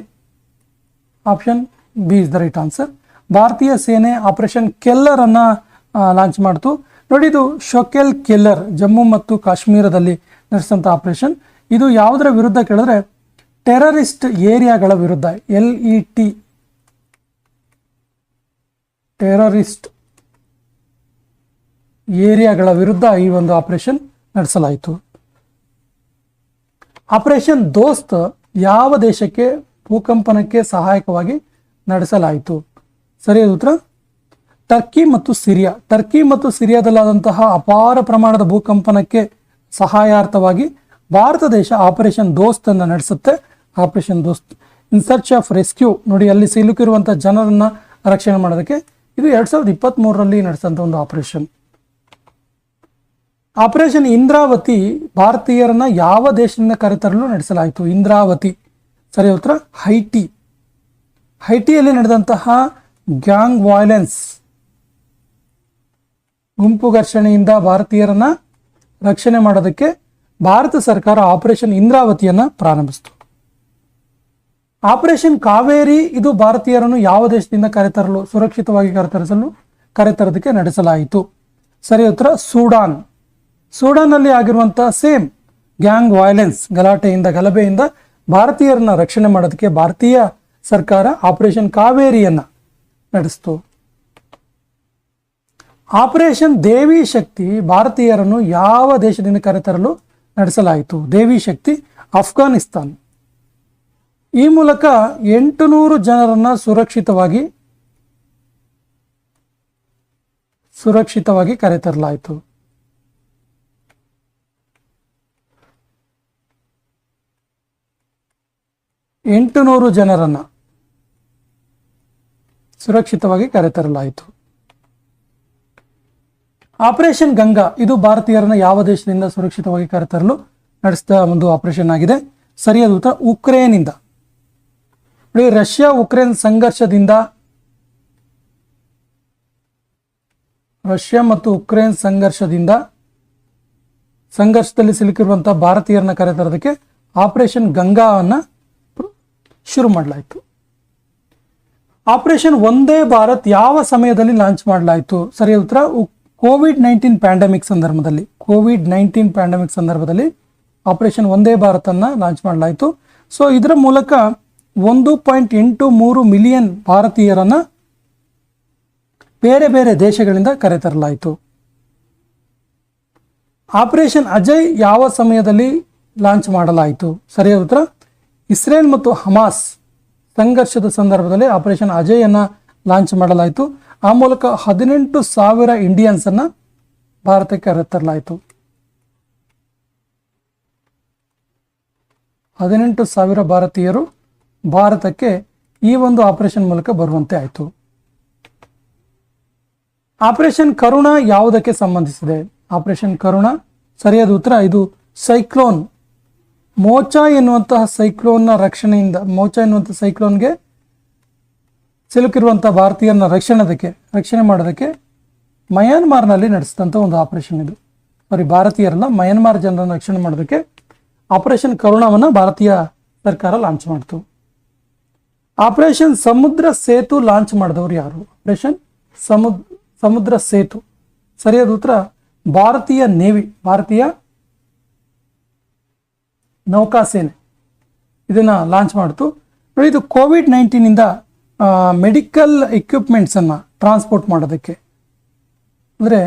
Option B is the right answer. ಭಾರತೀಯ ಸೇನೆ ಆಪರೇಷನ್ ಕೆಲ್ಲರ್ ಅನ್ನ ಲಾಂಚ್ ಮಾಡ್ತು. ನೋಡಿ, ಇದು ಶೊಕೆಲ್ ಕೆಲ್ಲರ್ ಜಮ್ಮು ಮತ್ತು ಕಾಶ್ಮೀರದಲ್ಲಿ ನಡೆಸಿದಂಥ ಆಪರೇಷನ್. ಇದು ಯಾವುದರ ವಿರುದ್ಧ ಕೇಳಿದ್ರೆ ಟೆರರಿಸ್ಟ್ ಏರಿಯಾಗಳ ವಿರುದ್ಧ, LET ಟೆರರಿಸ್ಟ್ ಏರಿಯಾಗಳ ವಿರುದ್ಧ ಈ ಒಂದು ಆಪರೇಷನ್ ನಡೆಸಲಾಯಿತು. ಆಪರೇಷನ್ ದೋಸ್ತ್ ಯಾವ ದೇಶಕ್ಕೆ ಭೂಕಂಪನಕ್ಕೆ ಸಹಾಯಕವಾಗಿ ನಡೆಸಲಾಯಿತು? ಸರಿಯಾದ ಉತ್ತರ ಟರ್ಕಿ ಮತ್ತು ಸಿರಿಯಾ. ಟರ್ಕಿ ಮತ್ತು ಸಿರಿಯಾದಲ್ಲಾದಂತಹ ಅಪಾರ ಪ್ರಮಾಣದ ಭೂಕಂಪನಕ್ಕೆ ಸಹಾಯಾರ್ಥವಾಗಿ ಭಾರತ ದೇಶ ಆಪರೇಷನ್ ದೋಸ್ತ್ ಅನ್ನು ನಡೆಸುತ್ತೆ. ಆಪರೇಷನ್ ದೋಸ್ತ್ ಇನ್ ಸರ್ಚ್ ಆಫ್ ರೆಸ್ಕ್ಯೂ. ನೋಡಿ, ಅಲ್ಲಿ ಸಿಲುಕಿರುವಂತಹ ಜನರನ್ನ ರಕ್ಷಣೆ ಮಾಡೋದಕ್ಕೆ ಇದು 2023ರಲ್ಲಿ ನಡೆಸಿದಂಥ ಒಂದು ಆಪರೇಷನ್. ಆಪರೇಷನ್ ಇಂದ್ರಾವತಿ ಭಾರತೀಯರನ್ನ ಯಾವ ದೇಶದಿಂದ ಕರೆತರಲು ನಡೆಸಲಾಯಿತು? ಇಂದ್ರಾವತಿ ಸರಿಯಾದ ಉತ್ತರ ಹೈಟಿಯಲ್ಲಿ ನಡೆದಂತಹ ಗ್ಯಾಂಗ್ ವೈಲೆನ್ಸ್ ಗುಂಪು ಘರ್ಷಣೆಯಿಂದ ಭಾರತೀಯರನ್ನ ರಕ್ಷಣೆ ಮಾಡೋದಕ್ಕೆ ಭಾರತ ಸರ್ಕಾರ ಆಪರೇಷನ್ ಇಂದ್ರಾವತಿಯನ್ನ ಪ್ರಾರಂಭಿಸಿತು. ಆಪರೇಷನ್ ಕಾವೇರಿ ಇದು ಭಾರತೀಯರನ್ನು ಯಾವ ದೇಶದಿಂದ ಸುರಕ್ಷಿತವಾಗಿ ಕರೆತರೋದಕ್ಕೆ ನಡೆಸಲಾಯಿತು? ಸರಿಯಾದ ಉತ್ತರ ಸೂಡಾನ್ನಲ್ಲಿ ಆಗಿರುವಂತಹ ಸೇಮ್ ಗ್ಯಾಂಗ್ ವೈಲೆನ್ಸ್ ಗಲಭೆಯಿಂದ ಭಾರತೀಯರನ್ನ ರಕ್ಷಣೆ ಮಾಡೋದಕ್ಕೆ ಭಾರತೀಯ ಸರ್ಕಾರ ಆಪರೇಷನ್ ಕಾವೇರಿಯನ್ನ ನಡೆಸಿತು. ಆಪರೇಷನ್ ದೇವಿ ಶಕ್ತಿ ಭಾರತೀಯರನ್ನು ಯಾವ ದೇಶದಿಂದ ಕರೆತರಲು ನಡೆಸಲಾಯಿತು? ದೇವಿ ಶಕ್ತಿ ಅಫ್ಘಾನಿಸ್ತಾನ್. ಈ ಮೂಲಕ 800 ಜನರನ್ನ ಸುರಕ್ಷಿತವಾಗಿ ಕರೆತರಲಾಯಿತು. ಜನರನ್ನ ಸುರಕ್ಷಿತವಾಗಿ ಕರೆತರಲಾಯಿತು. ಆಪರೇಷನ್ ಗಂಗಾ ಇದು ಭಾರತೀಯರನ್ನ ಯಾವ ದೇಶದಿಂದ ಸುರಕ್ಷಿತವಾಗಿ ಕರೆತರಲು ನಡೆಸಿದ ಒಂದು ಆಪರೇಷನ್ ಆಗಿದೆ? ಸರಿಯಾದ ಉತ್ತರ ಉಕ್ರೇನಿಂದ. ರಷ್ಯಾ ಉಕ್ರೇನ್ ಸಂಘರ್ಷದಲ್ಲಿ ಸಿಲುಕಿರುವಂತಹ ಭಾರತೀಯರನ್ನ ಕರೆತರೋದಕ್ಕೆ ಆಪರೇಷನ್ ಗಂಗಾವನ್ನ ಶುರು ಮಾಡಲಾಯಿತು. ಆಪರೇಷನ್ ವಂದೇ ಭಾರತ್ ಯಾವ ಸಮಯದಲ್ಲಿ ಲಾಂಚ್ ಮಾಡಲಾಯಿತು? ಸರಿಯಾದ ಉತ್ತರ ಕೋವಿಡ್-19 ಪ್ಯಾಂಡಮಿಕ್ ಸಂದರ್ಭದಲ್ಲಿ ಆಪರೇಷನ್ ವಂದೇ ಭಾರತ್ ಅನ್ನ ಲಾಂಚ್ ಮಾಡಲಾಯಿತು. ಸೊ ಇದರ ಮೂಲಕ 1.83 ಮಿಲಿಯನ್ ಭಾರತೀಯರನ್ನ ಬೇರೆ ಬೇರೆ ದೇಶಗಳಿಂದ ಕರೆತರಲಾಯಿತು. ಆಪರೇಷನ್ ಅಜಯ್ ಯಾವ ಸಮಯದಲ್ಲಿ ಲಾಂಚ್ ಮಾಡಲಾಯಿತು? ಸರಿಯಾದ ಉತ್ತರ ಇಸ್ರೇಲ್ ಮತ್ತು ಹಮಾಸ್ ಸಂಘರ್ಷದ ಸಂದರ್ಭದಲ್ಲಿ ಆಪರೇಷನ್ ಅಜಯ್ ಅನ್ನ ಲಾಂಚ್ ಮಾಡಲಾಯಿತು. ಆ ಮೂಲಕ 18,000 ಇಂಡಿಯನ್ಸ್ ಅನ್ನ ಭಾರತಕ್ಕೆ ಕರೆತರಲಾಯಿತು. 18,000 ಭಾರತೀಯರು ಭಾರತಕ್ಕೆ ಈ ಒಂದು ಆಪರೇಷನ್ ಮೂಲಕ ಬರುವಂತೆ ಆಯಿತು. ಆಪರೇಷನ್ ಕರುಣ ಯಾವುದಕ್ಕೆ ಸಂಬಂಧಿಸಿದೆ? ಆಪರೇಷನ್ ಕರುಣ ಸರಿಯಾದ ಉತ್ತರ ಇದು ಸೈಕ್ಲೋನ್ ಮೋಚಾ ಎನ್ನುವಂತಹ ಸೈಕ್ಲೋನ್ನ ಸೈಕ್ಲೋನ್ಗೆ ಸಿಲುಕಿರುವಂತಹ ಭಾರತೀಯರನ್ನ ರಕ್ಷಣೆ ಮಾಡೋದಕ್ಕೆ ಮಯನ್ಮಾರ್ನಲ್ಲಿ ನಡೆಸಿದಂಥ ಒಂದು ಆಪರೇಷನ್ ಇದು. ಭಾರತೀಯರನ್ನ ಮಯನ್ಮಾರ್ ಜನರನ್ನು ರಕ್ಷಣೆ ಮಾಡೋದಕ್ಕೆ ಆಪರೇಷನ್ ಕರುಣವನ್ನು ಭಾರತೀಯ ಸರ್ಕಾರ ಲಾಂಚ್ ಮಾಡಿತು. ಆಪರೇಷನ್ ಸಮುದ್ರ ಸೇತು ಲಾಂಚ್ ಮಾಡಿದವರು ಯಾರು? ಆಪರೇಷನ್ ಸಮುದ್ರ ಸೇತು ಸರಿಯಾದ ಉತ್ತರ ಭಾರತೀಯ ನೌಕಾಸೇನೆ ಇದನ್ನ ಲಾಂಚ್ ಮಾಡಿತು. ಇದು ಕೋವಿಡ್-19 ಇಂದ ಮೆಡಿಕಲ್ ಎಕ್ವಿಪ್ಮೆಂಟ್ಸ್ ಅನ್ನ ಟ್ರಾನ್ಸ್ಪೋರ್ಟ್ ಮಾಡೋದಕ್ಕೆ, ಅಂದರೆ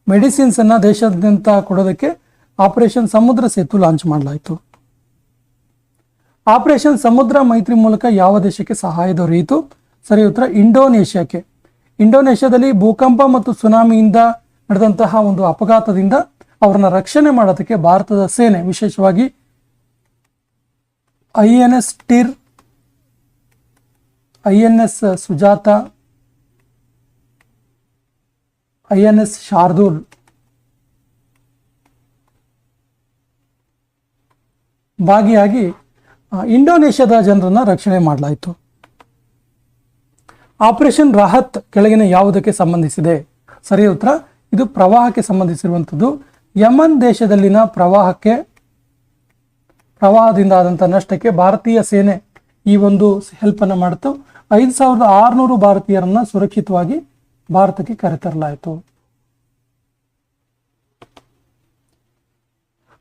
ಮೆಡಿಸಿನ್ಸ್ ಅನ್ನ ದೇಶಾದ್ಯಂತ ಕೊಡೋದಕ್ಕೆ ಆಪರೇಷನ್ ಸಮುದ್ರ ಸೇತು ಲಾಂಚ್ ಮಾಡಲಾಯಿತು. ಆಪರೇಷನ್ ಸಮುದ್ರ ಮೈತ್ರಿ ಮೂಲಕ ಯಾವ ದೇಶಕ್ಕೆ ಸಹಾಯ ದೊರೆಯಿತು? ಸರಿ ಉತ್ತರ ಇಂಡೋನೇಷ್ಯಾದಲ್ಲಿ ಭೂಕಂಪ ಮತ್ತು ಸುನಾಮಿಯಿಂದ ನಡೆದಂತಹ ಒಂದು ಅಪಘಾತದಿಂದ ಅವ್ರನ್ನ ರಕ್ಷಣೆ ಮಾಡೋದಕ್ಕೆ ಭಾರತದ ಸೇನೆ ವಿಶೇಷವಾಗಿ INS ಟಿರ್, INS Sujata, INS Shardul ಭಾಗಿಯಾಗಿ ಇಂಡೋನೇಷ್ಯಾದ ಜನರನ್ನ ರಕ್ಷಣೆ ಮಾಡಲಾಯಿತು. ಆಪರೇಷನ್ ರಾಹತ್ ಕೆಳಗಿನ ಯಾವುದಕ್ಕೆ ಸಂಬಂಧಿಸಿದೆ? ಸರಿಯಾದ ಉತ್ತರ ಇದು ಪ್ರವಾಹಕ್ಕೆ ಸಂಬಂಧಿಸಿರುವಂಥದ್ದು. ಯಮನ್ ದೇಶದಲ್ಲಿನ ಪ್ರವಾಹದಿಂದ ಆದಂಥ ನಷ್ಟಕ್ಕೆ ಭಾರತೀಯ ಸೇನೆ ಈ ಒಂದು ಹೆಲ್ಪ್ ಅನ್ನು ಮಾಡಿತು. 5600 ಭಾರತೀಯರನ್ನ ಸುರಕ್ಷಿತವಾಗಿ ಭಾರತಕ್ಕೆ ಕರೆತರಲಾಯಿತು.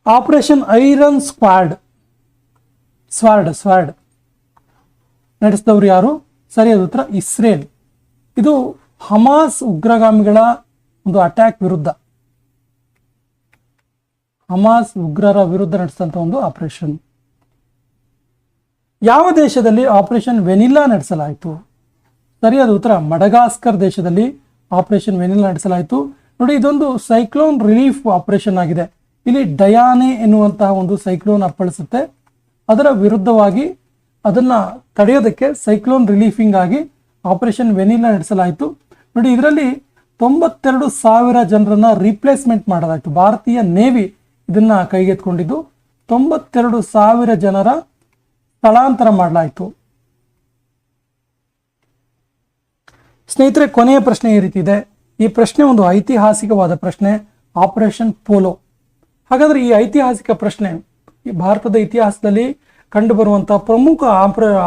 ಆಪರೇಷನ್ ಐರನ್ ಸ್ವಾರ್ಡ್ ನಡೆಸಿದವರು ಯಾರು? ಸರಿಯಾದ ಉತ್ತರ ಇಸ್ರೇಲ್. ಇದು ಹಮಾಸ್ ಉಗ್ರಗಾಮಿಗಳ ಒಂದು ಅಟ್ಯಾಕ್ ವಿರುದ್ಧ, ಹಮಾಸ್ ಉಗ್ರರ ವಿರುದ್ಧ ನಡೆಸಿದಂಥ ಒಂದು ಆಪರೇಷನ್. ಯಾವ ದೇಶದಲ್ಲಿ ಆಪರೇಷನ್ ವೆನಿಲ್ಲಾ ನಡೆಸಲಾಯಿತು? ಸರಿಯಾದ ಉತ್ತರ ಮಡಗಾಸ್ಕರ್ ದೇಶದಲ್ಲಿ ಆಪರೇಷನ್ ವೆನಿಲ್ಲಾ ನಡೆಸಲಾಯಿತು. ನೋಡಿ, ಇದೊಂದು ಸೈಕ್ಲೋನ್ ರಿಲೀಫ್ ಆಪರೇಷನ್ ಆಗಿದೆ. ಇಲ್ಲಿ ಡಯಾನೆ ಎನ್ನುವಂತಹ ಒಂದು ಸೈಕ್ಲೋನ್ ಅಪ್ಪಳಿಸುತ್ತೆ. ಅದರ ವಿರುದ್ಧವಾಗಿ ಅದನ್ನ ತಡೆಯೋದಕ್ಕೆ ಸೈಕ್ಲೋನ್ ರಿಲೀಫಿಂಗ್ ಆಗಿ ಆಪರೇಷನ್ ವೆನಿಲ್ಲಾ ನಡೆಸಲಾಯಿತು. ನೋಡಿ, ಇದರಲ್ಲಿ 92,000 ಜನರನ್ನ ರೀಪ್ಲೇಸ್ಮೆಂಟ್ ಮಾಡಲಾಯಿತು. ಭಾರತೀಯ ನೇವಿ ಇದನ್ನ ಕೈಗೆತ್ಕೊಂಡಿದ್ದು 92,000 ಜನರ ಸ್ಥಳಾಂತರ ಮಾಡಲಾಯಿತು. ಸ್ನೇಹಿತರೆ, ಕೊನೆಯ ಪ್ರಶ್ನೆ ಈ ರೀತಿ ಇದೆ. ಈ ಪ್ರಶ್ನೆ ಒಂದು ಐತಿಹಾಸಿಕವಾದ ಪ್ರಶ್ನೆ, ಆಪರೇಷನ್ ಪೋಲೋ. ಹಾಗಾದ್ರೆ ಈ ಐತಿಹಾಸಿಕ ಪ್ರಶ್ನೆ ಈ ಭಾರತದ ಇತಿಹಾಸದಲ್ಲಿ ಕಂಡುಬರುವಂತಹ ಪ್ರಮುಖ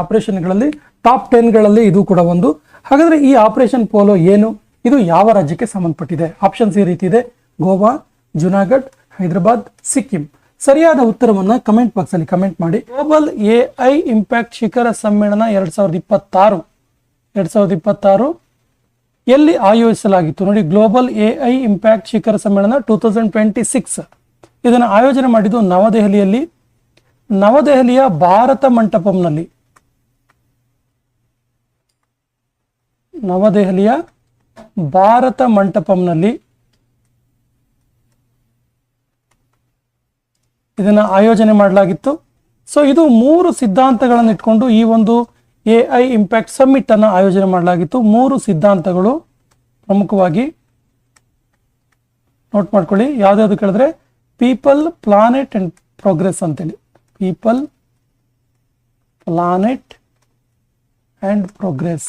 ಆಪರೇಷನ್ಗಳಲ್ಲಿ ಟಾಪ್ 10ಗಳಲ್ಲಿ ಇದು ಕೂಡ ಒಂದು. ಹಾಗಾದ್ರೆ ಈ ಆಪರೇಷನ್ ಪೋಲೋ ಏನು? ಇದು ಯಾವ ರಾಜ್ಯಕ್ಕೆ ಸಂಬಂಧಪಟ್ಟಿದೆ? ಆಪ್ಷನ್ಸ್ ಈ ರೀತಿ ಇದೆ: ಗೋವಾ, ಜುನಾಗಢ್, ಹೈದರಾಬಾದ್, ಸಿಕ್ಕಿಂ. ಸರಿಯಾದ ಉತ್ತರವನ್ನ ಕಮೆಂಟ್ ಬಾಕ್ಸ್ ಅಲ್ಲಿ ಕಮೆಂಟ್ ಮಾಡಿ. ಗ್ಲೋಬಲ್ AI ಇಂಪ್ಯಾಕ್ಟ್ ಶಿಖರ ಸಮ್ಮೇಳನ 2026 ಎಲ್ಲಿ ಆಯೋಜಿಸಲಾಗಿತ್ತು? ನೋಡಿ, ಗ್ಲೋಬಲ್ AI ಇಂಪ್ಯಾಕ್ಟ್ ಶಿಖರ ಸಮ್ಮೇಳನ 2026 ಇದನ್ನು ಆಯೋಜನೆ ಮಾಡಿದ್ದು ನವದೆಹಲಿಯ ಭಾರತ ಮಂಟಪಂನಲ್ಲಿ. ನವದೆಹಲಿಯ ಭಾರತ ಮಂಟಪಂನಲ್ಲಿ ಇದನ್ನು ಆಯೋಜನೆ ಮಾಡಲಾಗಿತ್ತು. ಸೊ ಇದು 3 ಸಿದ್ಧಾಂತಗಳನ್ನು ಇಟ್ಕೊಂಡು ಈ ಒಂದು AI ಇಂಪ್ಯಾಕ್ಟ್ ಸಮ್ಮಿಟ್ ಅನ್ನು ಆಯೋಜನೆ ಮಾಡಲಾಗಿತ್ತು. 3 ಸಿದ್ಧಾಂತಗಳು ಪ್ರಮುಖವಾಗಿ ನೋಟ್ ಮಾಡ್ಕೊಳ್ಳಿ. ಯಾವ್ದಾವ್ದು ಕೇಳಿದ್ರೆ ಪೀಪಲ್, ಪ್ಲಾನೆಟ್ ಅಂಡ್ ಪ್ರೋಗ್ರೆಸ್ ಅಂತೇಳಿ. People, planet and progress.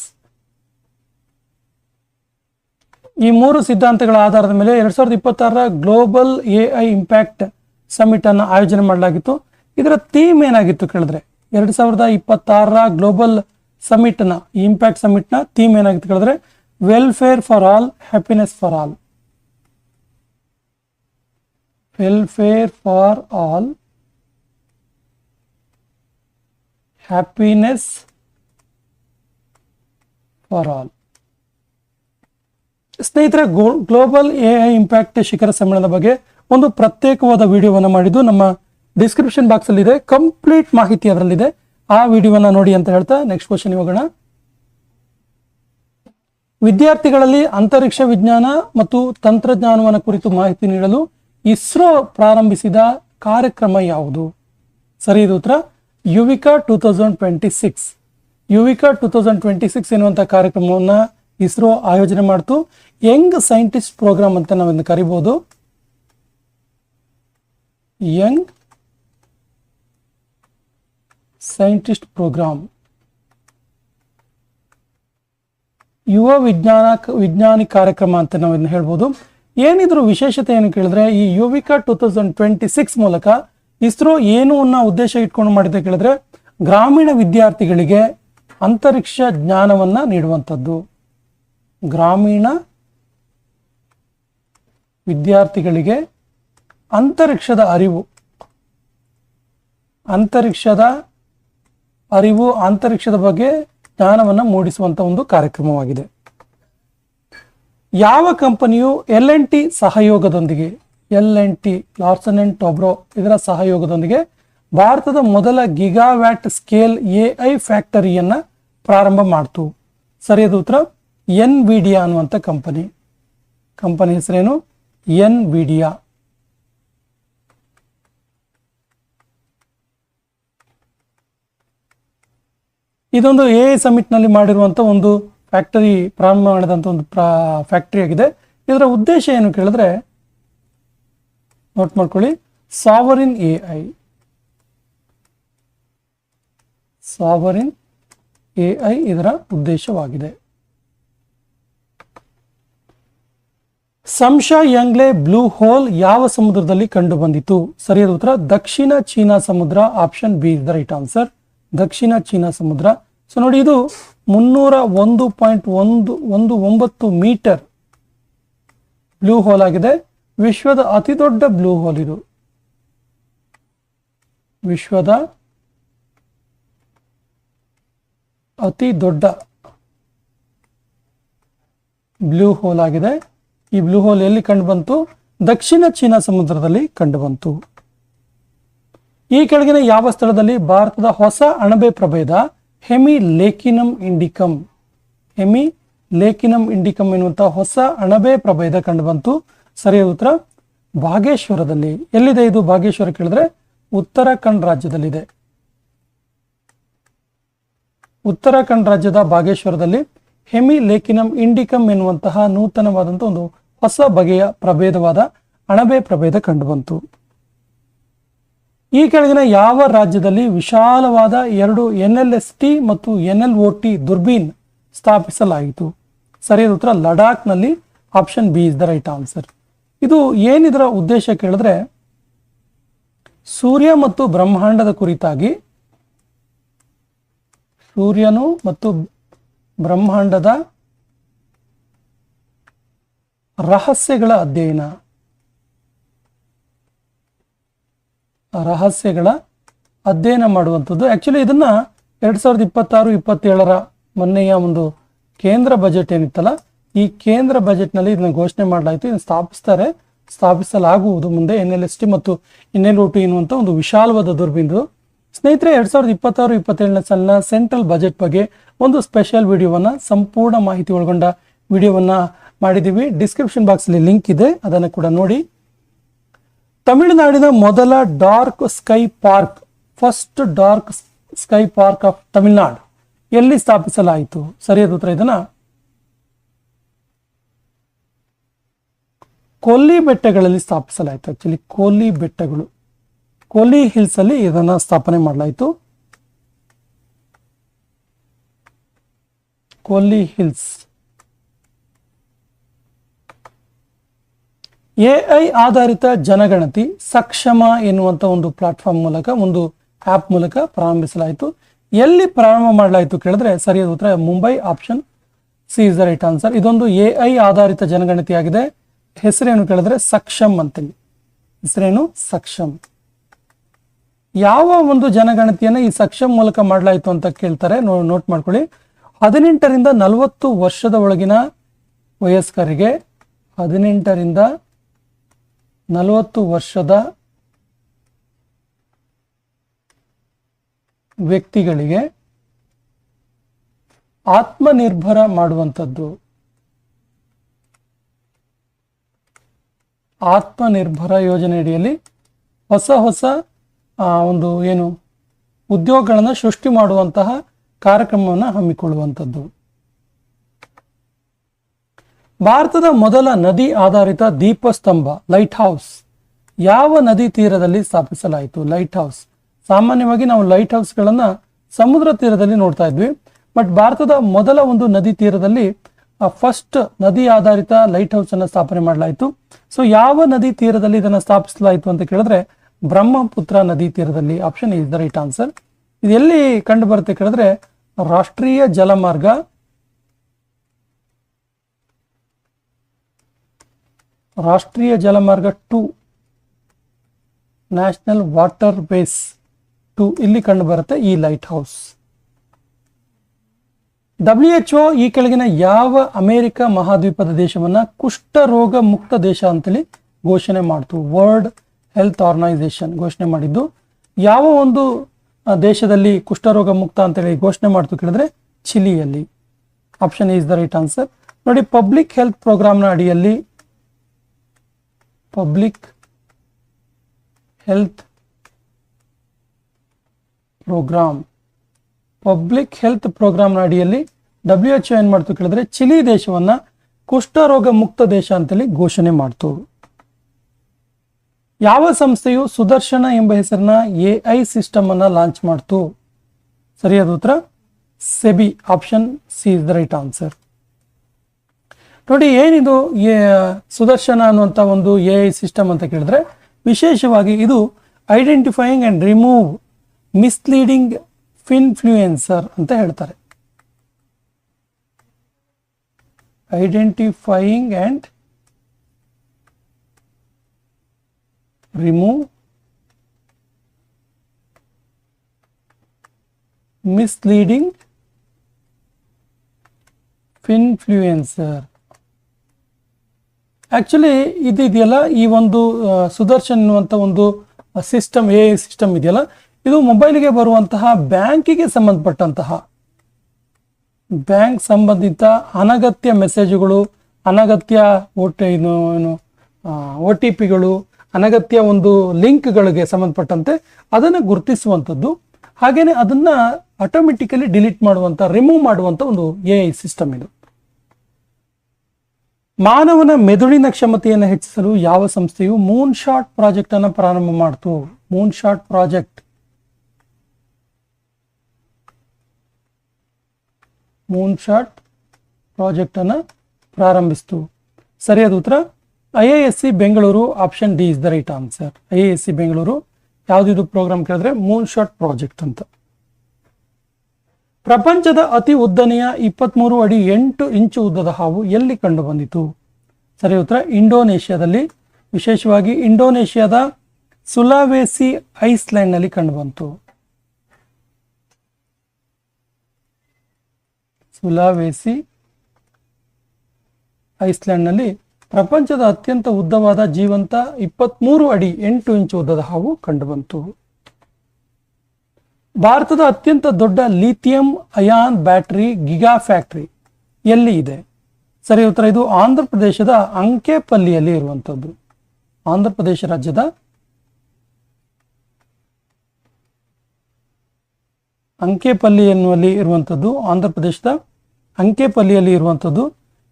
ಈ 3 ಸಿದ್ಧಾಂತಗಳ ಆಧಾರದ ಮೇಲೆ 2026 ಗ್ಲೋಬಲ್ AI ಇಂಪ್ಯಾಕ್ಟ್ ಸಮಿಟ್ ಅನ್ನು ಆಯೋಜನೆ ಮಾಡಲಾಗಿತ್ತು. ಇದರ ಥೀಮ್ ಏನಾಗಿತ್ತು ಕೇಳಿದ್ರೆ 2026 ಗ್ಲೋಬಲ್ ಸಮಿಟ್ ನ ಇಂಪ್ಯಾಕ್ಟ್ ಸಮಿಟ್ ನ ಥೀಮ್ ಏನಾಗಿತ್ತು ಕೇಳಿದ್ರೆ welfare for all, happiness for all. Welfare for all, happiness for all. ಸ್ನೇಹಿತರೆ, ಗ್ಲೋಬಲ್ AI ಇಂಪ್ಯಾಕ್ಟ್ ಶಿಖರ ಸಮ್ಮೇಳನದ ಬಗ್ಗೆ ಒಂದು ಪ್ರತ್ಯೇಕವಾದ ವಿಡಿಯೋವನ್ನು ಮಾಡಿದ್ದು ನಮ್ಮ ಡಿಸ್ಕ್ರಿಪ್ಷನ್ ಬಾಕ್ಸ್ ಅಲ್ಲಿ ಇದೆ. ಕಂಪ್ಲೀಟ್ ಮಾಹಿತಿ ಅದರಲ್ಲಿದೆ. ಆ ವಿಡಿಯೋವನ್ನ ನೋಡಿ ಅಂತ ಹೇಳ್ತಾ ನೆಕ್ಸ್ಟ್ ಕ್ವಶನ್ ಹೋಗೋಣ. ವಿದ್ಯಾರ್ಥಿಗಳಲ್ಲಿ ಅಂತರಿಕ್ಷ ವಿಜ್ಞಾನ ಮತ್ತು ತಂತ್ರಜ್ಞಾನವನ್ನು ಕುರಿತು ಮಾಹಿತಿ ನೀಡಲು ಇಸ್ರೋ ಪ್ರಾರಂಭಿಸಿದ ಕಾರ್ಯಕ್ರಮ ಯಾವುದು? ಸರಿಯಾದ ಉತ್ತರ ಯುವಿಕಾ 2026. ಯುವಿಕಾ 2026 ಎನ್ನುವಂತಹ ಕಾರ್ಯಕ್ರಮವನ್ನ ಇಸ್ರೋ ಆಯೋಜನೆ ಮಾಡಿತು. ಯಂಗ್ ಸೈಂಟಿಸ್ಟ್ ಪ್ರೋಗ್ರಾಮ್ ಅಂತ ನಾವಿನ್ನು ಕರಿಬಹುದು. ಯಂಗ್ ಸೈಂಟಿಸ್ಟ್ ಪ್ರೋಗ್ರಾಮ್, ಯುವ ವಿಜ್ಞಾನಿ ಕಾರ್ಯಕ್ರಮ ಅಂತ ನಾವಿನ್ನು ಹೇಳ್ಬೋದು. ಏನಿದ್ರು ವಿಶೇಷತೆ ಏನು ಕೇಳಿದ್ರೆ ಈ ಯುವಿಕಾ 2026 ಮೂಲಕ ಇಸ್ರೋ ಏನು ಉದ್ದೇಶ ಇಟ್ಕೊಂಡು ಮಾಡಿದೆ ಕೇಳಿದ್ರೆ ಗ್ರಾಮೀಣ ವಿದ್ಯಾರ್ಥಿಗಳಿಗೆ ಅಂತರಿಕ್ಷ ಜ್ಞಾನವನ್ನ ನೀಡುವಂಥದ್ದು. ಗ್ರಾಮೀಣ ವಿದ್ಯಾರ್ಥಿಗಳಿಗೆ ಅಂತರಿಕ್ಷದ ಅರಿವು, ಅಂತರಿಕ್ಷದ ಬಗ್ಗೆ ಜ್ಞಾನವನ್ನು ಮೂಡಿಸುವಂತ ಒಂದು ಕಾರ್ಯಕ್ರಮವಾಗಿದೆ. ಯಾವ ಕಂಪನಿಯು L&T ಸಹಯೋಗದೊಂದಿಗೆ, L&T ಲಾರ್ಸನ್ ಅಂಡ್ ಟೊಬ್ರೋ ಇದರ ಸಹಯೋಗದೊಂದಿಗೆ ಭಾರತದ ಮೊದಲ ಗಿಗಾವ್ಯಾಟ್ ಸ್ಕೇಲ್ AI ಫ್ಯಾಕ್ಟರಿಯನ್ನ ಪ್ರಾರಂಭ ಮಾಡ್ತು? ಸರಿಯಾದ ಉತ್ತರ ಎನ್ವಿಡಿಯಾ ಅನ್ನುವಂಥ ಕಂಪನಿ ಹೆಸರೇನು? ಎನ್ವಿಡಿಯಾ. ಇದೊಂದು AI ಸಮಿಟ್ನಲ್ಲಿ ಮಾಡಿರುವಂಥ ಒಂದು ಫ್ಯಾಕ್ಟರಿ, ಪ್ರಾರಂಭ ಮಾಡಿದಂಥ ಒಂದು ಫ್ಯಾಕ್ಟರಿ ಆಗಿದೆ. ಇದರ ಉದ್ದೇಶ ಏನು ಕೇಳಿದ್ರೆ, ನೋಟ್ ಮಾಡ್ಕೊಳ್ಳಿ, ಸಾವರಿನ್ AI. ಸಾವರಿನ್ AI ಇದರ ಉದ್ದೇಶವಾಗಿದೆ. ಸಂಶಾ ಯಾಂಗ್ಲೆ ಬ್ಲೂ ಹೋಲ್ ಯಾವ ಸಮುದ್ರದಲ್ಲಿ ಕಂಡು ಬಂದಿತು? ಸರಿಯಾದ ಉತ್ತರ ದಕ್ಷಿಣ ಚೀನಾ ಸಮುದ್ರ. Option B is the right answer, Dakshina China ಸಮುದ್ರ. ಸೊ ನೋಡಿ, ಇದು 301.19 ಮೀಟರ್ ಬ್ಲೂ ಹೋಲ್ ಆಗಿದೆ. ವಿಶ್ವದ ಅತಿ ದೊಡ್ಡ ಬ್ಲೂ ಹೋಲ್ ಇದು. ವಿಶ್ವದ ಅತಿ ದೊಡ್ಡ ಬ್ಲೂ ಹೋಲ್ ಆಗಿದೆ. ಈ ಬ್ಲೂ ಹೋಲ್ ಎಲ್ಲಿ ಕಂಡು ಬಂತು? ದಕ್ಷಿಣ ಚೀನಾ ಸಮುದ್ರದಲ್ಲಿ ಕಂಡು ಬಂತು. ಈ ಕೆಳಗಿನ ಯಾವ ಸ್ಥಳದಲ್ಲಿ ಭಾರತದ ಹೊಸ ಅಣಬೆ ಪ್ರಭೇದ ಹೆಮಿಲೇಕಿನಮ್ ಇಂಡಿಕಮ್, ಹೆಮಿಲೇಕಿನಮ್ ಇಂಡಿಕಮ್ ಎನ್ನುವಂತಹ ಹೊಸ ಅಣಬೆ ಪ್ರಭೇದ ಕಂಡು ಬಂತು? ಸರಿಯಾದ ಉತ್ತರ ಭಾಗೇಶ್ವರದಲ್ಲಿ. ಎಲ್ಲಿದೆ ಇದು ಭಾಗೇಶ್ವರ ಕೇಳಿದ್ರೆ ಉತ್ತರಾಖಂಡ್ ರಾಜ್ಯದಲ್ಲಿದೆ. ಉತ್ತರಾಖಂಡ್ ರಾಜ್ಯದ ಭಾಗೇಶ್ವರದಲ್ಲಿ ಹೆಮಿಲೇಕಿನಮ್ ಇಂಡಿಕಮ್ ಎನ್ನುವಂತಹ ನೂತನವಾದಂತಹ ಒಂದು ಹೊಸ ಬಗೆಯ ಪ್ರಭೇದವಾದ ಅಣಬೆ ಪ್ರಭೇದ ಕಂಡುಬಂತು. ಈ ಕೆಳಗಿನ ಯಾವ ರಾಜ್ಯದಲ್ಲಿ ವಿಶಾಲವಾದ 2 NLST ಮತ್ತು NLOT ದುರ್ಬೀನ್ ಸ್ಥಾಪಿಸಲಾಯಿತು? ಸರಿಯಾದ ಉತ್ತರ ಲಡಾಖ್ನಲ್ಲಿ. Option B is the right answer. ಇದು ಏನಿದರ ಉದ್ದೇಶ ಕೇಳಿದ್ರೆ, ಸೂರ್ಯ ಮತ್ತು ಬ್ರಹ್ಮಾಂಡದ ಕುರಿತಾಗಿ, ಸೂರ್ಯನು ಮತ್ತು ಬ್ರಹ್ಮಾಂಡದ ರಹಸ್ಯಗಳ ಅಧ್ಯಯನ, ರಹಸ್ಯಗಳ ಅಧ್ಯಯನ ಮಾಡುವಂಥದ್ದು. ಆಕ್ಚುಲಿ ಇದನ್ನ 2026-27 ಮೊನ್ನೆಯ ಒಂದು ಕೇಂದ್ರ ಬಜೆಟ್ ಏನಿತ್ತಲ್ಲ, ಈ ಕೇಂದ್ರ ಬಜೆಟ್ನಲ್ಲಿ ಇದನ್ನ ಘೋಷಣೆ ಮಾಡಲಾಯಿತು. ಇದನ್ನು ಸ್ಥಾಪಿಸಲಾಗುವುದು ಮುಂದೆ NLST ಮತ್ತು NLOT ಎನ್ನುವಂಥ ಒಂದು ವಿಶಾಲವಾದ ದುರ್ಬೀನು. ಸ್ನೇಹಿತರೆ, 2026-27 ಸಾಲಿನ ಸೆಂಟ್ರಲ್ ಬಜೆಟ್ ಬಗ್ಗೆ ಒಂದು ಸ್ಪೆಷಲ್ ವಿಡಿಯೋವನ್ನ, ಸಂಪೂರ್ಣ ಮಾಹಿತಿ ಒಳಗೊಂಡ ವಿಡಿಯೋವನ್ನ ಮಾಡಿದ್ದೀವಿ. ಡಿಸ್ಕ್ರಿಪ್ಷನ್ ಬಾಕ್ಸ್ ಅಲ್ಲಿ ಲಿಂಕ್ ಇದೆ, ಅದನ್ನು ಕೂಡ ನೋಡಿ. ತಮಿಳುನಾಡಿನ ಮೊದಲ dark sky park, first dark sky park of Tamil Nadu ಎಲ್ಲಿ ಸ್ಥಾಪಿಸಲಾಯಿತು? ಸರಿಯಾದ ಉತ್ತರ ಇದನ್ನ ಕೊಲ್ಲಿ ಬೆಟ್ಟಗಳಲ್ಲಿ ಸ್ಥಾಪಿಸಲಾಯಿತು. ಆಕ್ಚುಲಿ ಕೊಲ್ಲಿ ಬೆಟ್ಟಗಳು, ಕೊಲ್ಲಿ ಹಿಲ್ಸ್ ಅಲ್ಲಿ ಇದನ್ನ ಸ್ಥಾಪನೆ ಮಾಡಲಾಯಿತು. ಕೊಲ್ಲಿ ಹಿಲ್ಸ್. AI ಆಧಾರಿತ ಜನಗಣತಿ ಸಕ್ಷಮ ಎನ್ನುವಂಥ ಒಂದು ಪ್ಲಾಟ್ಫಾರ್ಮ್ ಮೂಲಕ, ಒಂದು ಆ್ಯಪ್ ಮೂಲಕ ಪ್ರಾರಂಭಿಸಲಾಯಿತು. ಎಲ್ಲಿ ಪ್ರಾರಂಭ ಮಾಡಲಾಯಿತು ಕೇಳಿದ್ರೆ ಸರಿಯಾದ ಉತ್ತರ Mumbai. Option C is the right answer. ಇದೊಂದು AI ಆಧಾರಿತ ಜನಗಣತಿ ಆಗಿದೆ. ಹೆಸರೇನು ಕೇಳಿದ್ರೆ ಸಕ್ಷಮ್ ಅಂತೇಳಿ. ಹೆಸರೇನು? ಸಕ್ಷಮ್. ಯಾವ ಒಂದು ಜನಗಣತಿಯನ್ನ ಈ ಸಕ್ಷಮ್ ಮೂಲಕ ಮಾಡಲಾಯಿತು ಅಂತ ಕೇಳ್ತಾರೆ, ನೋಟ್ ಮಾಡ್ಕೊಳ್ಳಿ. 18ರಿಂದ 40 ವರ್ಷದ ಒಳಗಿನ ವಯಸ್ಕರಿಗೆ, 18ರಿಂದ 40 ವರ್ಷದ ವ್ಯಕ್ತಿಗಳಿಗೆ ಆತ್ಮನಿರ್ಭರ ಮಾಡುವಂಥದ್ದು, ಆತ್ಮನಿರ್ಭರ ಯೋಜನೆ ಅಡಿಯಲ್ಲಿ ಹೊಸ ಹೊಸ ಒಂದು ಏನು ಉದ್ಯೋಗಗಳನ್ನು ಸೃಷ್ಟಿ ಮಾಡುವಂತಹ ಕಾರ್ಯಕ್ರಮವನ್ನು ಹಮ್ಮಿಕೊಳ್ಳುವಂಥದ್ದು. ಭಾರತದ ಮೊದಲ ನದಿ ಆಧಾರಿತ ದೀಪಸ್ತಂಭ ಲೈಟ್ ಹೌಸ್ ಯಾವ ನದಿ ತೀರದಲ್ಲಿ ಸ್ಥಾಪಿಸಲಾಯಿತು? Light house. ಸಾಮಾನ್ಯವಾಗಿ ನಾವು ಲೈಟ್ ಹೌಸ್ಗಳನ್ನು ಸಮುದ್ರ ತೀರದಲ್ಲಿ ನೋಡ್ತಾ ಇದ್ವಿ, ಬಟ್ ಭಾರತದ ಮೊದಲ ಒಂದು ನದಿ ತೀರದಲ್ಲಿ ಫಸ್ಟ್ ನದಿ ಆಧಾರಿತ ಲೈಟ್ ಹೌಸ್ ಅನ್ನು ಸ್ಥಾಪನೆ ಮಾಡಲಾಯಿತು. ಸೊ ಯಾವ ನದಿ ತೀರದಲ್ಲಿ ಇದನ್ನು ಸ್ಥಾಪಿಸಲಾಯಿತು ಅಂತ ಕೇಳಿದ್ರೆ ಬ್ರಹ್ಮಪುತ್ರ ನದಿ ತೀರದಲ್ಲಿ. Option is the right answer. ಇದು ಎಲ್ಲಿ ಕಂಡು ಬರುತ್ತೆ ಕೇಳಿದ್ರೆ ರಾಷ್ಟ್ರೀಯ ಜಲಮಾರ್ಗ, ರಾಷ್ಟ್ರೀಯ ಜಲಮಾರ್ಗ 2, ನ್ಯಾಷನಲ್ ವಾಟರ್ ಬೇಸ್ 2 ಇಲ್ಲಿ ಕಂಡು ಬರುತ್ತೆ ಈ ಲೈಟ್ ಹೌಸ್. WHO ಈ ಕೆಳಗಿನ ಯಾವ ಅಮೆರಿಕ ಮಹಾದ್ವೀಪದ ದೇಶವನ್ನ ಕುಷ್ಠರೋಗ ಮುಕ್ತ ದೇಶ ಅಂತೇಳಿ ಘೋಷಣೆ ಮಾಡ್ತು? ವರ್ಲ್ಡ್ ಹೆಲ್ತ್ ಆರ್ಗನೈಸೇಷನ್ ಘೋಷಣೆ ಮಾಡಿದ್ದು. ಯಾವ ಒಂದು ದೇಶದಲ್ಲಿ ಕುಷ್ಠರೋಗ ಮುಕ್ತ ಅಂತೇಳಿ ಘೋಷಣೆ ಮಾಡ್ತು ಕೇಳಿದ್ರೆ ಚಿಲಿಯಲ್ಲಿ. Option is the right answer. ನೋಡಿ, ಪಬ್ಲಿಕ್ ಹೆಲ್ತ್ ಪ್ರೋಗ್ರಾಮ್ನ ಅಡಿಯಲ್ಲಿ, public health program public health ಪ್ರೋಗ್ರಾಮ್ನ ಅಡಿಯಲ್ಲಿ WHO ಏನು ಮಾಡ್ತು ಕೇಳಿದ್ರೆ ಚಿಲಿ ದೇಶವನ್ನ ಕುಷ್ಠರೋಗ ಮುಕ್ತ ದೇಶ ಅಂತೇಳಿ ಘೋಷಣೆ ಮಾಡ್ತು. ಯಾವ ಸಂಸ್ಥೆಯು ಸುದರ್ಶನ ಎಂಬ ಹೆಸರಿನ AI ಸಿಸ್ಟಮ್ ಅನ್ನ ಲಾಂಚ್ ಮಾಡ್ತು? ಸರಿಯಾದ ಉತ್ತರ SEBI. Option C is the right answer. ನೋಡಿ, ಏನಿದು ಸುದರ್ಶನ ಅನ್ನುವಂಥ ಒಂದು AI ಸಿಸ್ಟಮ್ ಅಂತ ಕೇಳಿದ್ರೆ ವಿಶೇಷವಾಗಿ ಇದು identifying and remove misleading influencer ಅಂತ ಹೇಳ್ತಾರೆ. Identifying and remove misleading influencer. Actually ಇದೆಯಲ್ಲ, ಈ ಒಂದು ಸುದರ್ಶನ್ ಅನ್ನುವಂಥ ಒಂದು ಸಿಸ್ಟಮ್ AI ಸಿಸ್ಟಮ್ ಇದೆಯಲ್ಲ, ಇದು ಮೊಬೈಲ್ಗೆ ಬರುವಂತಹ ಬ್ಯಾಂಕಿಗೆ ಸಂಬಂಧಪಟ್ಟಂತಹ ಬ್ಯಾಂಕ್ ಸಂಬಂಧಿತ ಅನಗತ್ಯ ಮೆಸೇಜ್ಗಳು, ಅನಗತ್ಯ OTP ಗಳು, ಅನಗತ್ಯ ಒಂದು ಲಿಂಕ್ಗಳಿಗೆ ಸಂಬಂಧಪಟ್ಟಂತೆ ಅದನ್ನು ಗುರುತಿಸುವಂಥದ್ದು, ಹಾಗೇನೆ ಅದನ್ನ ಆಟೋಮೆಟಿಕಲಿ ಡಿಲೀಟ್ ಮಾಡುವಂಥ, ರಿಮೂವ್ ಮಾಡುವಂಥ ಒಂದು AI ಸಿಸ್ಟಮ್ ಇದು. ಮಾನವನ ಮೆದುಳಿನ ಕ್ಷಮತೆಯನ್ನು ಹೆಚ್ಚಿಸಲು ಯಾವ ಸಂಸ್ಥೆಯು ಮೂನ್ ಶಾಟ್ ಪ್ರಾಜೆಕ್ಟ್ ಅನ್ನು ಪ್ರಾರಂಭ ಮಾಡ್ತು? ಮೂನ್ ಶಾಟ್ ಪ್ರಾಜೆಕ್ಟ್ ಅನ್ನು ಪ್ರಾರಂಭಿಸಿತು. ಸರಿಯಾದ ಉತ್ತರ IISc Bengaluru. Option D is the right answer. IISc Bengaluru. ಯಾವುದಿದು ಪ್ರೋಗ್ರಾಮ್ ಕೇಳಿದ್ರೆ ಮೂನ್ ಶಾಟ್ ಪ್ರಾಜೆಕ್ಟ್ ಅಂತ. ಪ್ರಪಂಚದ ಅತಿ ಉದ್ದನೆಯ 23 ಅಡಿ 8 ಇಂಚು ಉದ್ದದ ಹಾವು ಎಲ್ಲಿ ಕಂಡು ಬಂದಿತು? ಸರಿ ಉತ್ತರ ಇಂಡೋನೇಷ್ಯಾದಲ್ಲಿ, ವಿಶೇಷವಾಗಿ ಇಂಡೋನೇಷ್ಯಾದ ಸುಲಾವೇಸಿ ಐಸ್ಲ್ಯಾಂಡ್ ನಲ್ಲಿ ಕಂಡು ಬಂತು. ಸುಲಾವೇಸಿ ಐಸ್ಲ್ಯಾಂಡ್ ನಲ್ಲಿ ಪ್ರಪಂಚದ ಅತ್ಯಂತ ಉದ್ದವಾದ ಜೀವಂತ 23 ಅಡಿ 8 ಇಂಚು ಉದ್ದದ ಹಾವು ಕಂಡುಬಂತು. ಭಾರತದ ಅತ್ಯಂತ ದೊಡ್ಡ lithium ion battery giga factory ಎಲ್ಲಿ ಇದೆ? ಸರಿ ಉತ್ತರ ಇದು ಆಂಧ್ರ ಪ್ರದೇಶದ ಅಂಕೆಪಲ್ಲಿಯಲ್ಲಿ ಇರುವಂತದ್ದು. ಆಂಧ್ರ ಪ್ರದೇಶ ರಾಜ್ಯದ ಅಂಕೆಪಲ್ಲಿ ಎನ್ನುವಲ್ಲಿ ಇರುವಂತದ್ದು, ಆಂಧ್ರ ಪ್ರದೇಶದ ಅಂಕೆಪಲ್ಲಿಯಲ್ಲಿ ಇರುವಂತದ್ದು.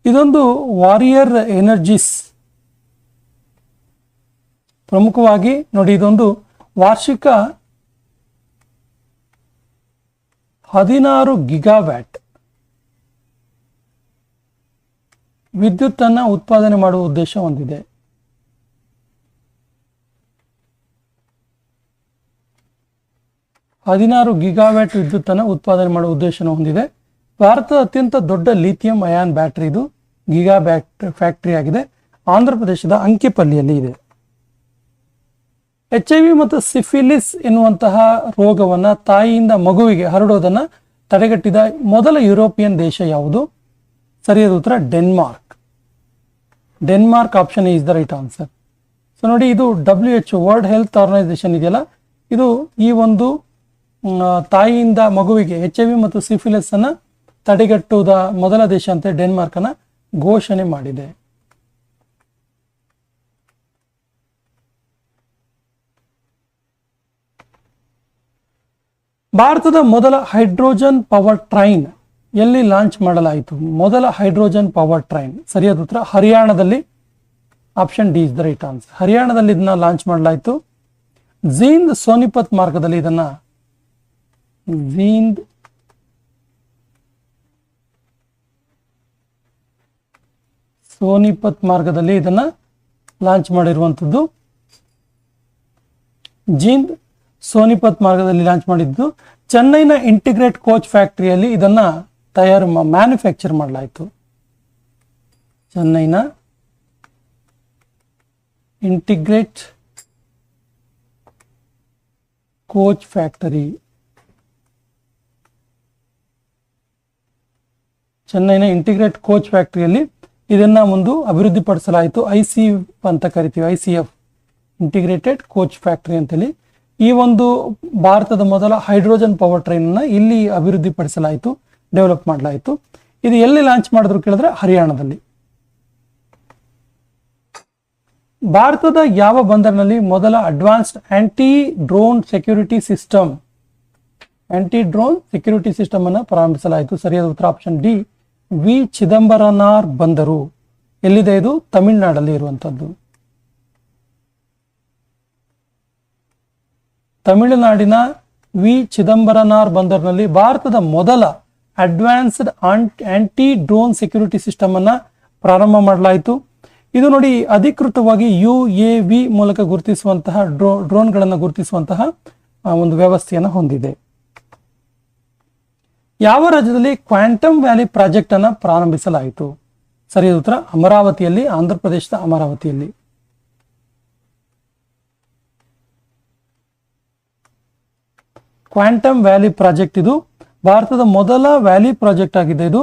ಇದೊಂದು ವಾರಿಯರ್ ಎನರ್ಜಿಸ್, ಪ್ರಮುಖವಾಗಿ ನೋಡಿ, ಇದೊಂದು ವಾರ್ಷಿಕ 16 ಗಿಗಾವ್ಯಾಟ್ ವಿದ್ಯುತ್ ಅನ್ನು ಉತ್ಪಾದನೆ ಮಾಡುವ ಉದ್ದೇಶ ಹೊಂದಿದೆ. ಗಿಗಾವ್ಯಾಟ್ ವಿದ್ಯುತ್ ಅನ್ನು ಉತ್ಪಾದನೆ ಮಾಡುವ ಉದ್ದೇಶವನ್ನು ಹೊಂದಿದೆ. ಭಾರತದ ಅತ್ಯಂತ ದೊಡ್ಡ ಲಿಥಿಯಂ ಅಯಾನ್ ಬ್ಯಾಟರಿ ಇದು ಗಿಗಾ ಫ್ಯಾಕ್ಟರಿ ಆಗಿದೆ. ಆಂಧ್ರ ಪ್ರದೇಶದ ಅಂಕೆಪಲ್ಲಿಯಲ್ಲಿ ಇದೆ. HIV ಮತ್ತು ಸಿಫಿಲಿಸ್ ಎನ್ನುವಂತಹ ರೋಗವನ್ನ ತಾಯಿಯಿಂದ ಮಗುವಿಗೆ ಹರಡೋದನ್ನ ತಡೆಗಟ್ಟಿದ ಮೊದಲ ಯುರೋಪಿಯನ್ ದೇಶ ಯಾವುದು? ಸರಿಯಾದ ಉತ್ತರ Denmark. Denmark. Option is the right answer. So ನೋಡಿ, ಇದು WHO ವರ್ಲ್ಡ್ ಹೆಲ್ತ್ ಆರ್ಗನೈಸೇಷನ್ ಇದೆಯಲ್ಲ, ಇದು ಈ ಒಂದು ತಾಯಿಯಿಂದ ಮಗುವಿಗೆ HIV ಮತ್ತು ಸಿಫಿಲಿಸ್ ಅನ್ನ ತಡೆಗಟ್ಟುವುದ ಮೊದಲ ದೇಶ ಅಂತ ಡೆನ್ಮಾರ್ಕ್ ಅನ್ನ ಘೋಷಣೆ ಮಾಡಿದೆ. ಭಾರತದ ಮೊದಲ ಹೈಡ್ರೋಜನ್ ಪವರ್ ಟ್ರೈನ್ ಎಲ್ಲಿ ಲಾಂಚ್ ಮಾಡಲಾಯಿತು? ಮೊದಲ ಹೈಡ್ರೋಜನ್ ಪವರ್ ಟ್ರೈನ್. ಸರಿಯಾದ ಉತ್ತರ ಹರಿಯಾಣದಲ್ಲಿ. Option D is the right answer. ಹರಿಯಾಣದಲ್ಲಿ ಇದನ್ನ ಲಾಂಚ್ ಮಾಡಲಾಯಿತು. ಜೀಂದ್ ಸೋನಿಪತ್ ಮಾರ್ಗದಲ್ಲಿ ಇದನ್ನ ಲಾಂಚ್ ಮಾಡಿರುವಂಥದ್ದು. ಜೀಂದ್ ಸೋನಿಪತ್ ಮಾರ್ಗದಲ್ಲಿ ಲಾಂಚ್ ಮಾಡಿದ್ದು. ಚೆನ್ನೈನ ಇಂಟಿಗ್ರೇಟ್ ಕೋಚ್ ಫ್ಯಾಕ್ಟರಿಯಲ್ಲಿ ಇದನ್ನ ಮ್ಯಾನುಫ್ಯಾಕ್ಚರ್ ಮಾಡಲಾಯಿತು. ಚೆನ್ನೈನ ಇಂಟಿಗ್ರೇಟ್ ಕೋಚ್ ಫ್ಯಾಕ್ಟರಿ, ಚೆನ್ನೈನ ಇಂಟಿಗ್ರೇಟ್ ಕೋಚ್ ಫ್ಯಾಕ್ಟರಿಯಲ್ಲಿ ಇದನ್ನ ಒಂದು ಅಭಿವೃದ್ಧಿಪಡಿಸಲಾಯಿತು. ICF ಅಂತ ಕರಿತೀವಿ, ICF ಇಂಟಿಗ್ರೇಟೆಡ್ ಕೋಚ್ ಫ್ಯಾಕ್ಟರಿ ಅಂತೇಳಿ. ಈ ಒಂದು ಭಾರತದ ಮೊದಲ ಹೈಡ್ರೋಜನ್ ಪವರ್ ಟ್ರೈನ್ ಅನ್ನ ಇಲ್ಲಿ ಅಭಿವೃದ್ಧಿಪಡಿಸಲಾಯಿತು, ಡೆವಲಪ್ ಮಾಡಲಾಯಿತು. ಇದು ಎಲ್ಲಿ ಲಾಂಚ್ ಮಾಡಿದ್ರು ಕೇಳಿದ್ರೆ ಹರಿಯಾಣದಲ್ಲಿ. ಭಾರತದ ಯಾವ ಬಂದರಿನಲ್ಲಿ ಮೊದಲ advanced anti drone security system anti drone security system ಅನ್ನು ಪ್ರಾರಂಭಿಸಲಾಯಿತು. ಸರಿಯಾದ ಉತ್ತರ ಆಪ್ಷನ್ ಡಿ, ವಿ ಚಿದಂಬರನಾರ್ ಬಂದರು. ಎಲ್ಲಿದೆ ಇದು? ತಮಿಳುನಾಡಲ್ಲಿ ಇರುವಂತದ್ದು. ತಮಿಳುನಾಡಿನ ವಿ ಚಿದಂಬರನಾರ್ ಬಂದರ್ನಲ್ಲಿ ಭಾರತದ ಮೊದಲ advanced anti drone security system ಅನ್ನ ಪ್ರಾರಂಭ ಮಾಡಲಾಯಿತು. ಇದು ನೋಡಿ ಅಧಿಕೃತವಾಗಿ UAV ಮೂಲಕ ಗುರುತಿಸುವಂತಹ ಡ್ರೋನ್ಗಳನ್ನು ಗುರುತಿಸುವಂತಹ ಒಂದು ವ್ಯವಸ್ಥೆಯನ್ನು ಹೊಂದಿದೆ. ಯಾವ ರಾಜ್ಯದಲ್ಲಿ ಕ್ವಾಂಟಮ್ ವ್ಯಾಲಿ ಪ್ರಾಜೆಕ್ಟ್ ಅನ್ನ ಪ್ರಾರಂಭಿಸಲಾಯಿತು? ಸರಿಯಾದ ಉತ್ತರ ಅಮರಾವತಿಯಲ್ಲಿ, ಆಂಧ್ರ ಪ್ರದೇಶದ ಅಮರಾವತಿಯಲ್ಲಿ. ಕ್ವಾಂಟಮ್ ವ್ಯಾಲಿ ಪ್ರಾಜೆಕ್ಟ್ ಇದು ಭಾರತದ ಮೊದಲ ವ್ಯಾಲಿ ಪ್ರಾಜೆಕ್ಟ್ ಆಗಿದೆ. ಇದು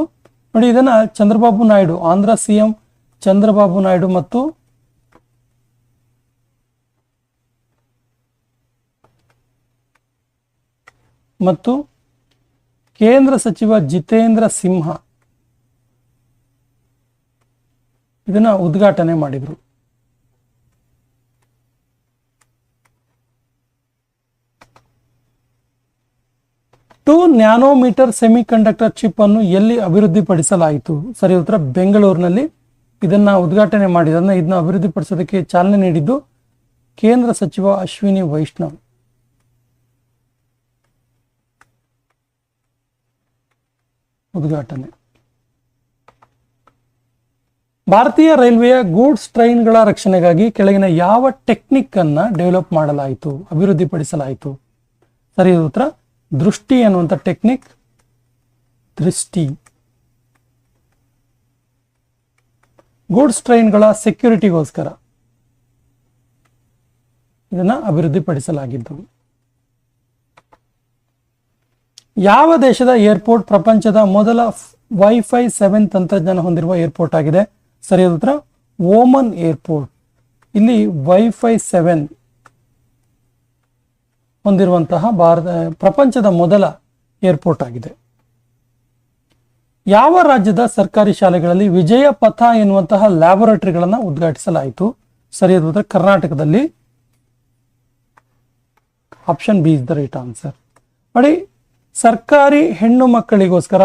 ನೋಡಿ, ಇದನ್ನ ಚಂದ್ರಬಾಬು ನಾಯ್ಡು, ಆಂಧ್ರ CM ಚಂದ್ರಬಾಬು ನಾಯ್ಡು ಮತ್ತು ಕೇಂದ್ರ ಸಚಿವ ಜಿತೇಂದ್ರ ಸಿಂಹ ಇದನ್ನ ಉದ್ಘಾಟನೆ ಮಾಡಿದರು. 2 ನ್ಯಾನೋಮೀಟರ್ ಸೆಮಿಕಂಡಕ್ಟರ್ ಚಿಪ್ ಅನ್ನು ಎಲ್ಲಿ ಅಭಿವೃದ್ಧಿಪಡಿಸಲಾಯಿತು? ಸರಿ ಉತ್ತರ ಬೆಂಗಳೂರಿನಲ್ಲಿ. ಇದನ್ನ ಉದ್ಘಾಟನೆ ಮಾಡಿದ ಇದನ್ನ ಅಭಿವೃದ್ಧಿಪಡಿಸೋದಕ್ಕೆ ಚಾಲನೆ ನೀಡಿದ್ದು ಕೇಂದ್ರ ಸಚಿವ ಅಶ್ವಿನಿ ವೈಷ್ಣವ್. ಉದ್ಘಾಟನೆ. ಭಾರತೀಯ ರೈಲ್ವೆಯ ಗೂಡ್ಸ್ ಟ್ರೈನ್ಗಳ ರಕ್ಷಣೆಗಾಗಿ ಕೆಳಗಿನ ಯಾವ ಟೆಕ್ನಿಕ್ ಅನ್ನ ಡೆವಲಪ್ ಮಾಡಲಾಯಿತು, ಅಭಿವೃದ್ಧಿಪಡಿಸಲಾಯಿತು? ಸರಿಯಾದ ಉತ್ತರ ದೃಷ್ಟಿ ಅನ್ನುವಂಥ ಟೆಕ್ನಿಕ್. ದೃಷ್ಟಿ. ಗೂಡ್ಸ್ ಟ್ರೈನ್ಗಳ ಸೆಕ್ಯೂರಿಟಿಗೋಸ್ಕರ ಇದನ್ನ ಅಭಿವೃದ್ಧಿಪಡಿಸಲಾಗಿದ್ದು. ಯಾವ ದೇಶದ ಏರ್ಪೋರ್ಟ್ ಪ್ರಪಂಚದ ಮೊದಲ Wi-Fi 7 ತಂತ್ರಜ್ಞಾನ ಹೊಂದಿರುವ ಏರ್ಪೋರ್ಟ್ ಆಗಿದೆ? ಸರಿಯಾದ ಉತ್ತರ ಓಮನ್ ಏರ್ಪೋರ್ಟ್. ಇಲ್ಲಿ Wi-Fi 7 ಹೊಂದಿರುವಂತಹ ಪ್ರಪಂಚದ ಮೊದಲ ಏರ್ಪೋರ್ಟ್ ಆಗಿದೆ. ಯಾವ ರಾಜ್ಯದ ಸರ್ಕಾರಿ ಶಾಲೆಗಳಲ್ಲಿ ವಿಜಯ ಪಥ ಎನ್ನುವಂತಹ ಲ್ಯಾಬೊರೇಟರಿಗಳನ್ನು ಉದ್ಘಾಟಿಸಲಾಯಿತು? ಸರಿಯಾದ ಉತ್ತರ ಕರ್ನಾಟಕದಲ್ಲಿ. Option B is the right answer. ನೋಡಿ, ಸರ್ಕಾರಿ ಹೆಣ್ಣು ಮಕ್ಕಳಿಗೋಸ್ಕರ,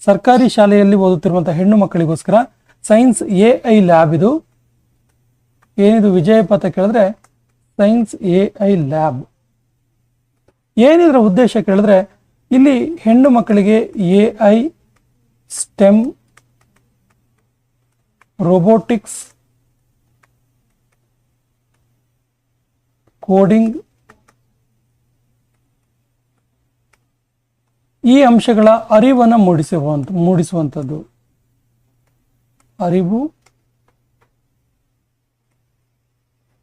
ಸರ್ಕಾರಿ ಶಾಲೆಯಲ್ಲಿ ಓದುತ್ತಿರುವಂತಹ ಹೆಣ್ಣು ಮಕ್ಕಳಿಗೋಸ್ಕರ ಸೈನ್ಸ್ AI ಲ್ಯಾಬ್ ಇದು. ಏನಿದು ವಿಜಯ ಪಥ ಕೇಳಿದ್ರೆ ಸೈನ್ಸ್ AI ಲ್ಯಾಬ್. ಏನಿದ್ರ ಉದ್ದೇಶ ಕೇಳಿದ್ರೆ ಇಲ್ಲಿ ಹೆಣ್ಣು ಮಕ್ಕಳಿಗೆ AI, STEM, ರೋಬೋಟಿಕ್ಸ್, ಕೋಡಿಂಗ್ ಈ ಅಂಶಗಳ ಅರಿವನ್ನು ಮೂಡಿಸುವಂಥದ್ದು. ಅರಿವು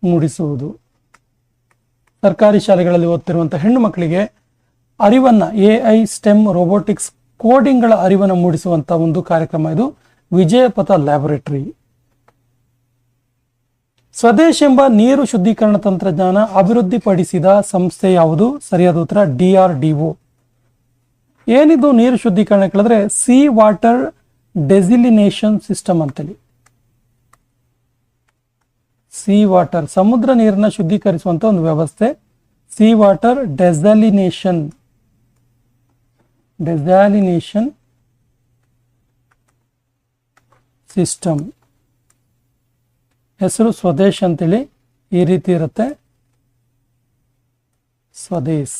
ಮೂಡಿಸುವುದು. ಸರ್ಕಾರಿ ಶಾಲೆಗಳಲ್ಲಿ ಓದ್ತಿರುವಂತಹ ಹೆಣ್ಣು ಮಕ್ಕಳಿಗೆ ಅರಿವನ್ನ AI, STEM, ರೋಬೋಟಿಕ್ಸ್, ಕೋಡಿಂಗ್ಗಳ ಅರಿವನ್ನು ಮೂಡಿಸುವಂತಹ ಒಂದು ಕಾರ್ಯಕ್ರಮ ಇದು ವಿಜಯ ಪಥ ಲ್ಯಾಬೊರೇಟರಿ. ಸ್ವದೇಶ್ ಎಂಬ ನೀರು ಶುದ್ಧೀಕರಣ ತಂತ್ರಜ್ಞಾನ ಅಭಿವೃದ್ಧಿಪಡಿಸಿದ ಸಂಸ್ಥೆ ಯಾವುದು? ಸರಿಯಾದ ಉತ್ತರ DRDO. ಏನಿದು ನೀರು ಶುದ್ಧೀಕರಣ ಕೇಳಿದ್ರೆ ಸಿ ವಾಟರ್ ಡೆಸಿಲಿನೇಷನ್ ಸಿಸ್ಟಮ್ ಅಂತೇಳಿ. ಸಿ ವಾಟರ್ ಸಮುದ್ರ ನೀರನ್ನ ಶುದ್ಧೀಕರಿಸುವಂತ ಒಂದು ವ್ಯವಸ್ಥೆ. Seawater desalination system. ಹೆಸರು ಸ್ವದೇಶ್ ಅಂತೇಳಿ ಈ ರೀತಿ ಇರುತ್ತೆ. ಸ್ವದೇಶ್.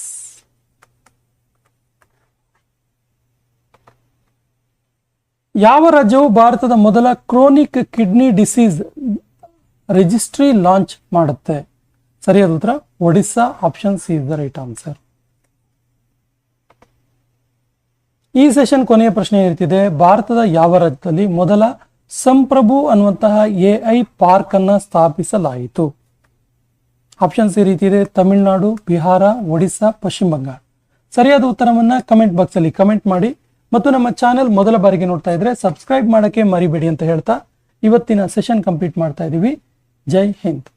ಯಾವ ರಾಜ್ಯವು ಭಾರತದ ಮೊದಲ chronic kidney disease registry launch ಮಾಡುತ್ತೆ? ಸರಿಯಾದ ಉತ್ತರ Odisha. Option C is the right answer. ಈ ಸೆಷನ್ ಕೊನೆಯ ಪ್ರಶ್ನೆ ಇರ್ತಿದೆ, ಭಾರತದ ಯಾವ ರಾಜ್ಯದಲ್ಲಿ ಮೊದಲ ಸಂಪ್ರಭು ಅನ್ನುವಂತಹ AI ಪಾರ್ಕ್ ಅನ್ನ ಸ್ಥಾಪಿಸಲಾಯಿತು? ಆಪ್ಷನ್ಸ್ ಈ ರೀತಿ ಇದೆ: ತಮಿಳುನಾಡು, ಬಿಹಾರ, ಒಡಿಸ್ಸಾ, ಪಶ್ಚಿಮ ಬಂಗಾಳ. ಸರಿಯಾದ ಉತ್ತರವನ್ನ ಕಮೆಂಟ್ ಬಾಕ್ಸ್ ಅಲ್ಲಿ ಕಮೆಂಟ್ ಮಾಡಿ ಮತ್ತು ನಮ್ಮ ಚಾನೆಲ್ ಮೊದಲ ಬಾರಿಗೆ ನೋಡ್ತಾ ಇದ್ರೆ ಸಬ್ಸ್ಕ್ರೈಬ್ ಮಾಡಕ್ಕೆ ಮರಿಬೇಡಿ ಅಂತ ಹೇಳ್ತಾ ಇವತ್ತಿನ ಸೆಷನ್ ಕಂಪ್ಲೀಟ್ ಮಾಡ್ತಾ ಇದೀವಿ. ಜೈ ಹಿಂದ್.